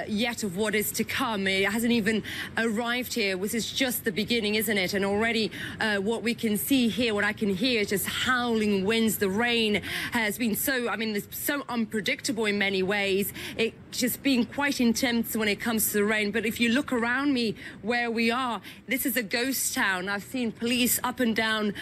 yet of what is to come. It hasn't even arrived here. This is just the beginning, isn't it? And already what we can see here, what I can hear is just howling winds. The rain has been so, I mean, it's so unpredictable in many ways. It's just been quite intense when it comes to the rain. But if you look around me where we are, this is a ghost town. I've seen police up and down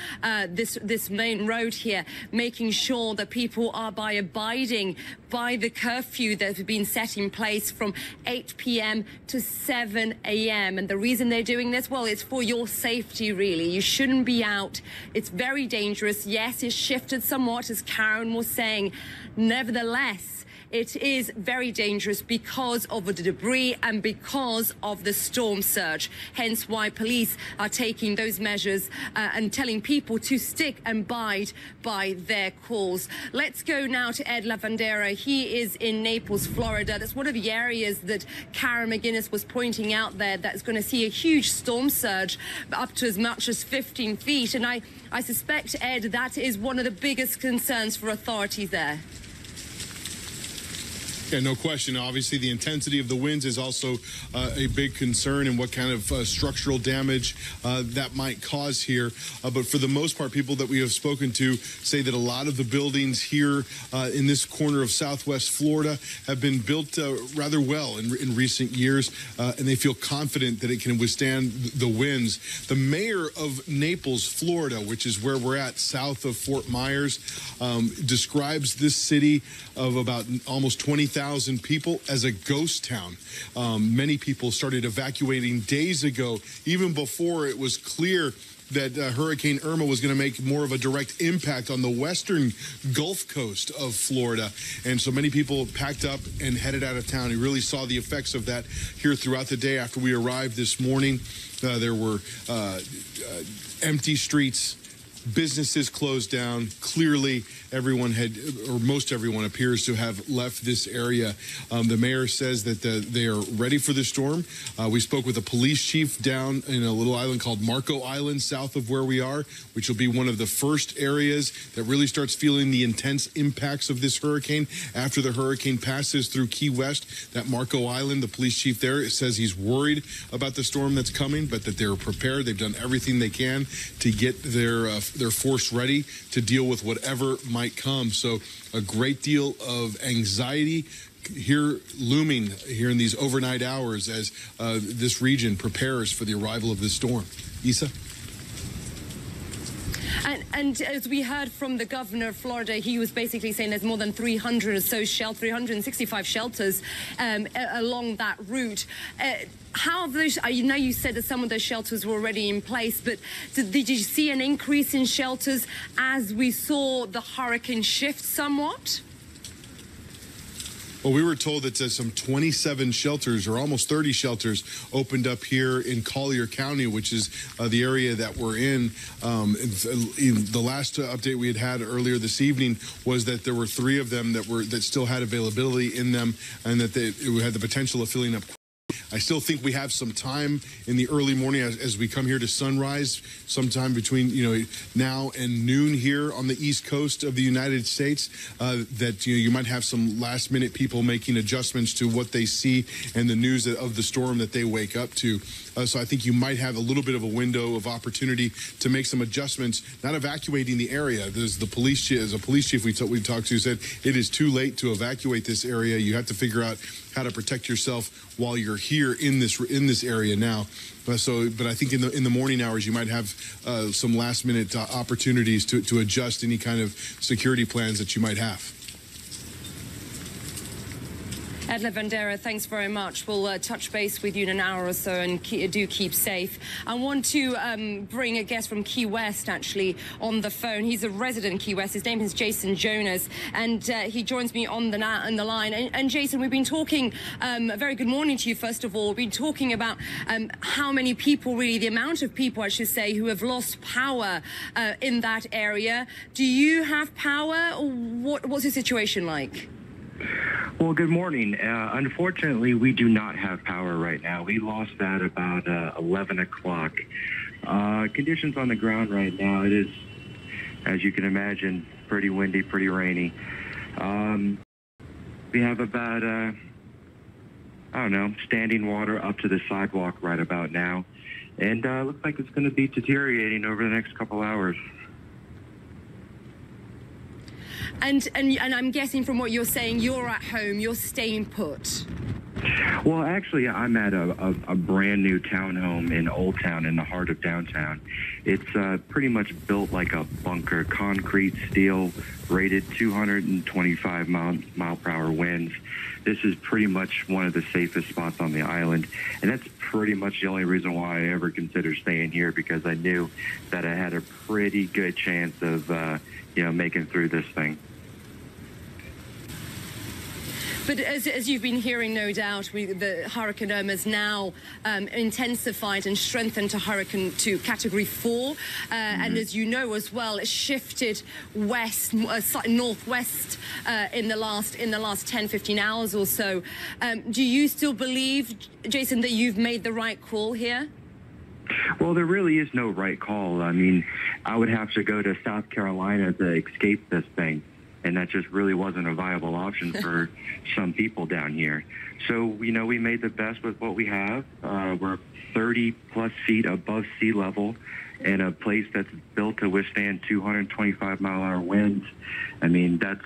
this main road here. making sure that people are abiding by the curfew that has been set in place from 8 p.m. to 7 a.m. And the reason they're doing this, well, it's for your safety, really. You shouldn't be out. It's very dangerous. Yes, it's shifted somewhat, as Karen was saying. Nevertheless, it is very dangerous because of the debris and because of the storm surge. Hence why police are taking those measures and telling people to stick and bide by their calls. Let's go now to Ed Lavandera. He is in Naples, Florida. That's one of the areas that Karen McGuinness was pointing out there that's going to see a huge storm surge up to as much as 15 feet. And I suspect, Ed, that is one of the biggest concerns for authorities there. Yeah, no question. Obviously, the intensity of the winds is also a big concern, and what kind of structural damage that might cause here. But for the most part, people that we have spoken to say that a lot of the buildings here in this corner of Southwest Florida have been built rather well in recent years, and they feel confident that it can withstand the winds. The mayor of Naples, Florida, which is where we're at, south of Fort Myers, describes this city of about almost 20,000 people as a ghost town. Many people started evacuating days ago, even before it was clear that Hurricane Irma was going to make more of a direct impact on the western Gulf Coast of Florida. And so many people packed up and headed out of town. We really saw the effects of that here throughout the day after we arrived this morning. There were empty streets, businesses closed down. Clearly, everyone had, or most everyone appears to have left this area. The mayor says that they are ready for the storm. We spoke with a police chief down in a little island called Marco Island, south of where we are, which will be one of the first areas that really starts feeling the intense impacts of this hurricane after the hurricane passes through Key West. That Marco Island, the police chief there says he's worried about the storm that's coming, but that they're prepared. They've done everything they can to get their force ready to deal with whatever might come. So a great deal of anxiety here looming here in these overnight hours as this region prepares for the arrival of this storm. Isa? And as we heard from the governor of Florida, he was basically saying there's more than 300 or so 365 shelters along that route. How have those, I know you said that some of those shelters were already in place, but did you see an increase in shelters as we saw the hurricane shift somewhat? Well, we were told that some 27 shelters or almost 30 shelters opened up here in Collier County, which is the area that we're in. The last update we had earlier this evening was that there were 3 of them that still had availability in them, and that it had the potential of filling up. I still think we have some time in the early morning as we come here to sunrise, sometime between now and noon here on the East Coast of the United States, that you might have some last-minute people making adjustments to what they see and the news of the storm that they wake up to. So I think you might have a little bit of a window of opportunity to make some adjustments, not evacuating the area. There's the police chief we talked to said it is too late to evacuate this area. You have to figure out how to protect yourself while you're here in this area now. But I think in the morning hours you might have some last minute opportunities to adjust any kind of security plans that you might have. Ed Lavandera, thanks very much. We'll touch base with you in an hour or so, and do keep safe. I want to bring a guest from Key West, actually, on the phone. He's a resident in Key West. His name is Jason Jonas, and he joins me on the line. And Jason, we've been talking, a very good morning to you, first of all. We've been talking about how many people, really, the amount of people, I should say, who have lost power in that area. Do you have power, or what's the situation like? Well, good morning. Unfortunately, we do not have power right now. We lost that about 11 o'clock. Conditions on the ground right now, it is, as you can imagine, pretty windy, pretty rainy. We have about, I don't know, standing water up to the sidewalk right about now. And looks like it's going to be deteriorating over the next couple hours. And I'm guessing from what you're saying, you're at home, you're staying put. Well, actually, I'm at a brand new townhome in Old Town in the heart of downtown. It's pretty much built like a bunker, concrete, steel, rated 225 mile per hour winds. This is pretty much one of the safest spots on the island, and that's pretty much the only reason why I ever considered staying here, because I knew that I had a pretty good chance of, making through this thing. But as you've been hearing, no doubt, the Hurricane Irma has now intensified and strengthened to Category 4. And as you know as well, it shifted west, northwest in the last 10, 15 hours or so. Do you still believe, Jason, that you've made the right call here? Well, there really is no right call. I mean, I would have to go to South Carolina to escape this thing, and that just really wasn't a viable option for some people down here. So, we made the best with what we have. We're 30-plus feet above sea level in a place that's built to withstand 225-mile-an-hour winds. I mean, that's,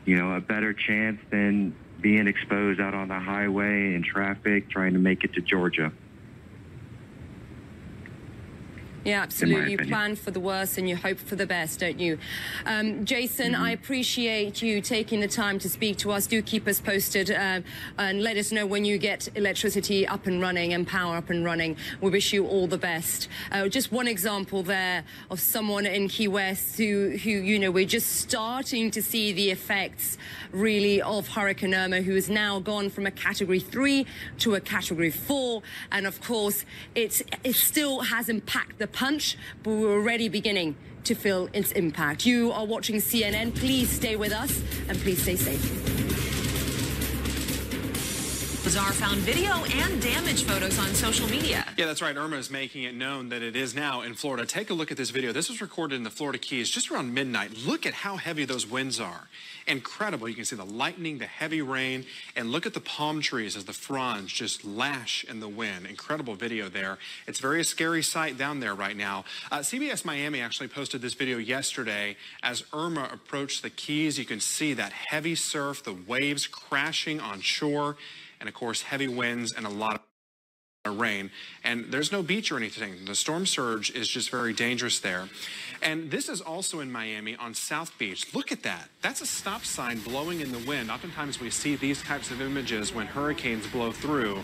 a better chance than being exposed out on the highway in traffic trying to make it to Georgia. Yeah, absolutely. You plan for the worst and you hope for the best, don't you? Jason, I appreciate you taking the time to speak to us. Do keep us posted and let us know when you get electricity up and running and power up and running. We wish you all the best. Just one example there of someone in Key West who we're just starting to see the effects really of Hurricane Irma, who has now gone from a Category 3 to a Category 4. And of course, it still has impacted the punch, but we're already beginning to feel its impact. You are watching CNN. Please stay with us and please stay safe. Bizarre found video and damage photos on social media. Yeah, that's right. Irma is making it known that it is now in Florida. Take a look at this video. This was recorded in the Florida Keys just around midnight. Look at how heavy those winds are. Incredible. You can see the lightning, the heavy rain, and look at the palm trees as the fronds just lash in the wind. Incredible video there. It's a very scary sight down there right now. CBS Miami actually posted this video yesterday as Irma approached the Keys. You can see that heavy surf, the waves crashing on shore, and of course heavy winds and a lot of rain. And there's no beach or anything. The storm surge is just very dangerous there. And this is also in Miami on South Beach. Look at that. That's a stop sign blowing in the wind. Oftentimes we see these types of images when hurricanes blow through.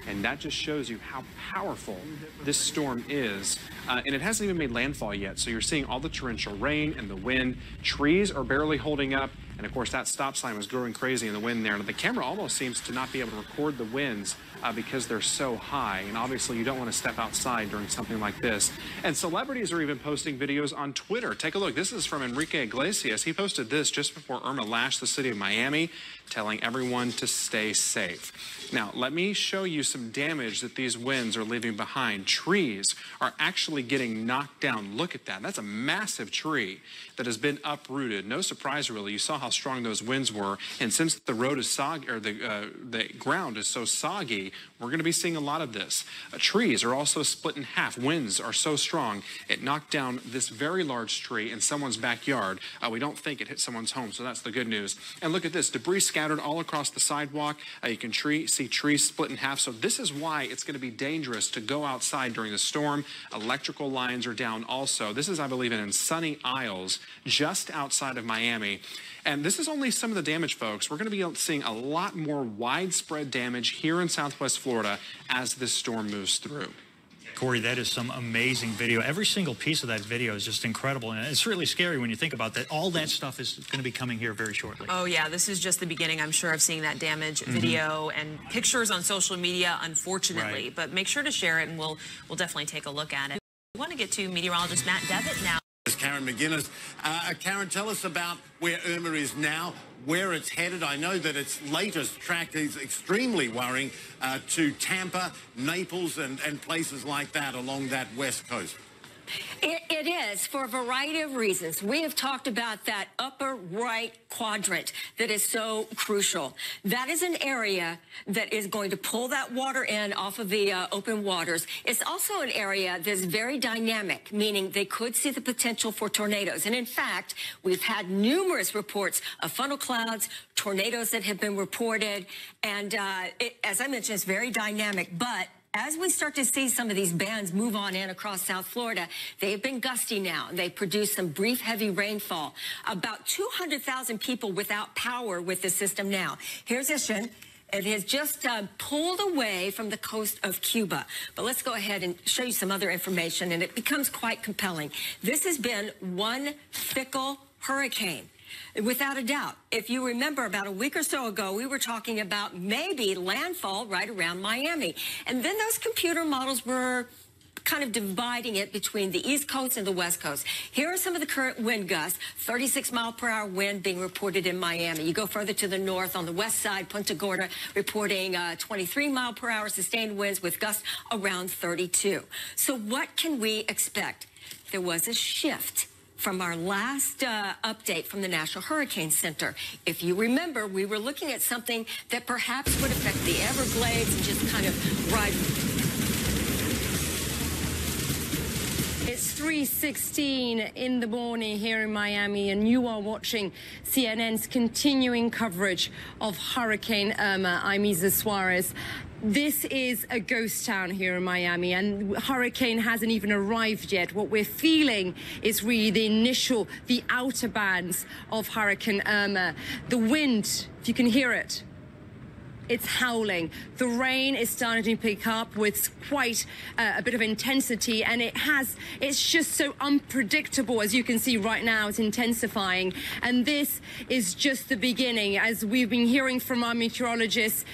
And that just shows you how powerful this storm is. And it hasn't even made landfall yet. So you're seeing all the torrential rain and the wind. Trees are barely holding up. And of course, that stop sign was growing crazy in the wind there. And the camera almost seems to not be able to record the winds because they're so high. And obviously, you don't want to step outside during something like this. And celebrities are even posting videos on Twitter. Take a look. This is from Enrique Iglesias. He posted this just before Irma lashed the city of Miami, telling everyone to stay safe. Now, let me show you some damage that these winds are leaving behind. Trees are actually getting knocked down. Look at that. That's a massive tree that has been uprooted. No surprise, really. You saw how strong those winds were. And since the road is soggy, or the ground is so soggy, we're going to be seeing a lot of this. Trees are also split in half. Winds are so strong, it knocked down this very large tree in someone's backyard. We don't think it hit someone's home, so that's the good news. And look at this. Debris scattered all across the sidewalk. You can see trees split in half. So this is why it's going to be dangerous to go outside during the storm. Electrical lines are down also. This is, I believe, in Sunny Isles, just outside of Miami. And this is only some of the damage, folks. We're going to be seeing a lot more widespread damage here in Southwest Florida as this storm moves through. Corey, that is some amazing video. Every single piece of that video is just incredible. And it's really scary when you think about that. All that stuff is going to be coming here very shortly. Oh, yeah. This is just the beginning, I'm sure, of seeing that damage video and pictures on social media, unfortunately. Right. But make sure to share it, and we'll definitely take a look at it. We want to get to meteorologist Matt Devitt now. Karen McGinnis. Karen, tell us about where Irma is now, where it's headed. I know that its latest track is extremely worrying to Tampa, Naples, and places like that along that west coast. It is for a variety of reasons. We have talked about that upper right quadrant that is so crucial. That is an area that is going to pull that water in off of the open waters. It's also an area that's very dynamic, meaning they could see the potential for tornadoes. And in fact, we've had numerous reports of funnel clouds, tornadoes that have been reported. And as I mentioned, it's very dynamic. But as we start to see some of these bands move on in across South Florida, they've been gusty now. They produce some brief heavy rainfall. About 200,000 people without power with the system now. Here's Ishan. It has just pulled away from the coast of Cuba. But let's go ahead and show you some other information, and it becomes quite compelling. This has been one fickle hurricane. Without a doubt. If you remember, about a week or so ago, we were talking about maybe landfall right around Miami. And then those computer models were kind of dividing it between the East Coast and the West Coast. Here are some of the current wind gusts. 36-mile-per-hour wind being reported in Miami. You go further to the north on the west side, Punta Gorda reporting 23-mile-per-hour sustained winds with gusts around 32. So what can we expect? There was a shift from our last update from the National Hurricane Center. If you remember, we were looking at something that perhaps would affect the Everglades and just kind of ride. It's 3:16 in the morning here in Miami, and you are watching CNN's continuing coverage of Hurricane Irma. I'm Isa Suarez. This is a ghost town here in Miami, and hurricane hasn't even arrived yet. What we're feeling is really the outer bands of Hurricane Irma. The wind, if you can hear it, it's howling. The rain is starting to pick up with quite a bit of intensity, and it's just so unpredictable. As you can see right now, it's intensifying. And this is just the beginning. As we've been hearing from our meteorologists,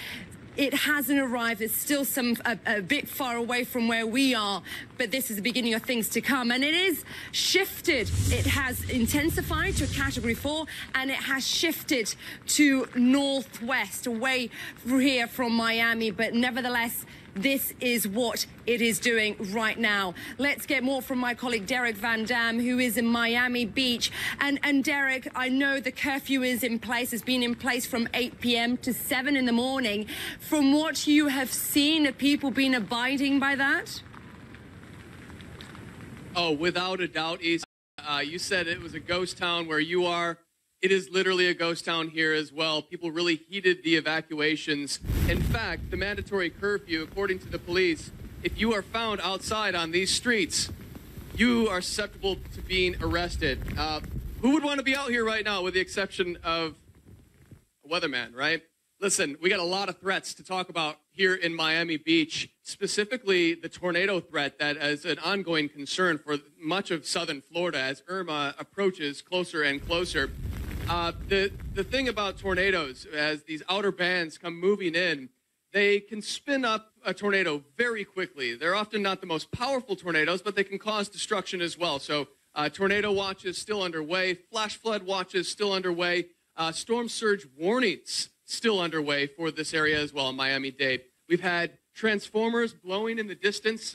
it hasn't arrived. It's still a bit far away from where we are, but this is the beginning of things to come. And it is shifted. It has intensified to Category 4, and it has shifted to northwest, away here from Miami. But nevertheless, this is what it is doing right now. Let's get more from my colleague Derek Van Dam, who is in Miami Beach. And Derek, I know the curfew is in place, has been in place from 8 p.m. to 7 in the morning. From what you have seen, have people been abiding by that? Oh, without a doubt, Isa. You said it was a ghost town where you are. It is literally a ghost town here as well. People really heeded the evacuations. In fact, the mandatory curfew, according to the police, if you are found outside on these streets, you are susceptible to being arrested. Who would want to be out here right now, with the exception of a weatherman, right? Listen, we got a lot of threats to talk about here in Miami Beach, specifically the tornado threat that is an ongoing concern for much of southern Florida as Irma approaches closer and closer. The thing about tornadoes, as these outer bands come moving in, they can spin up a tornado very quickly. They're often not the most powerful tornadoes, but they can cause destruction as well. So tornado watch is still underway. Flash flood watch is still underway. Storm surge warnings still underway for this area as well in Miami-Dade. We've had transformers blowing in the distance.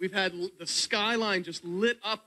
We've had the skyline just lit up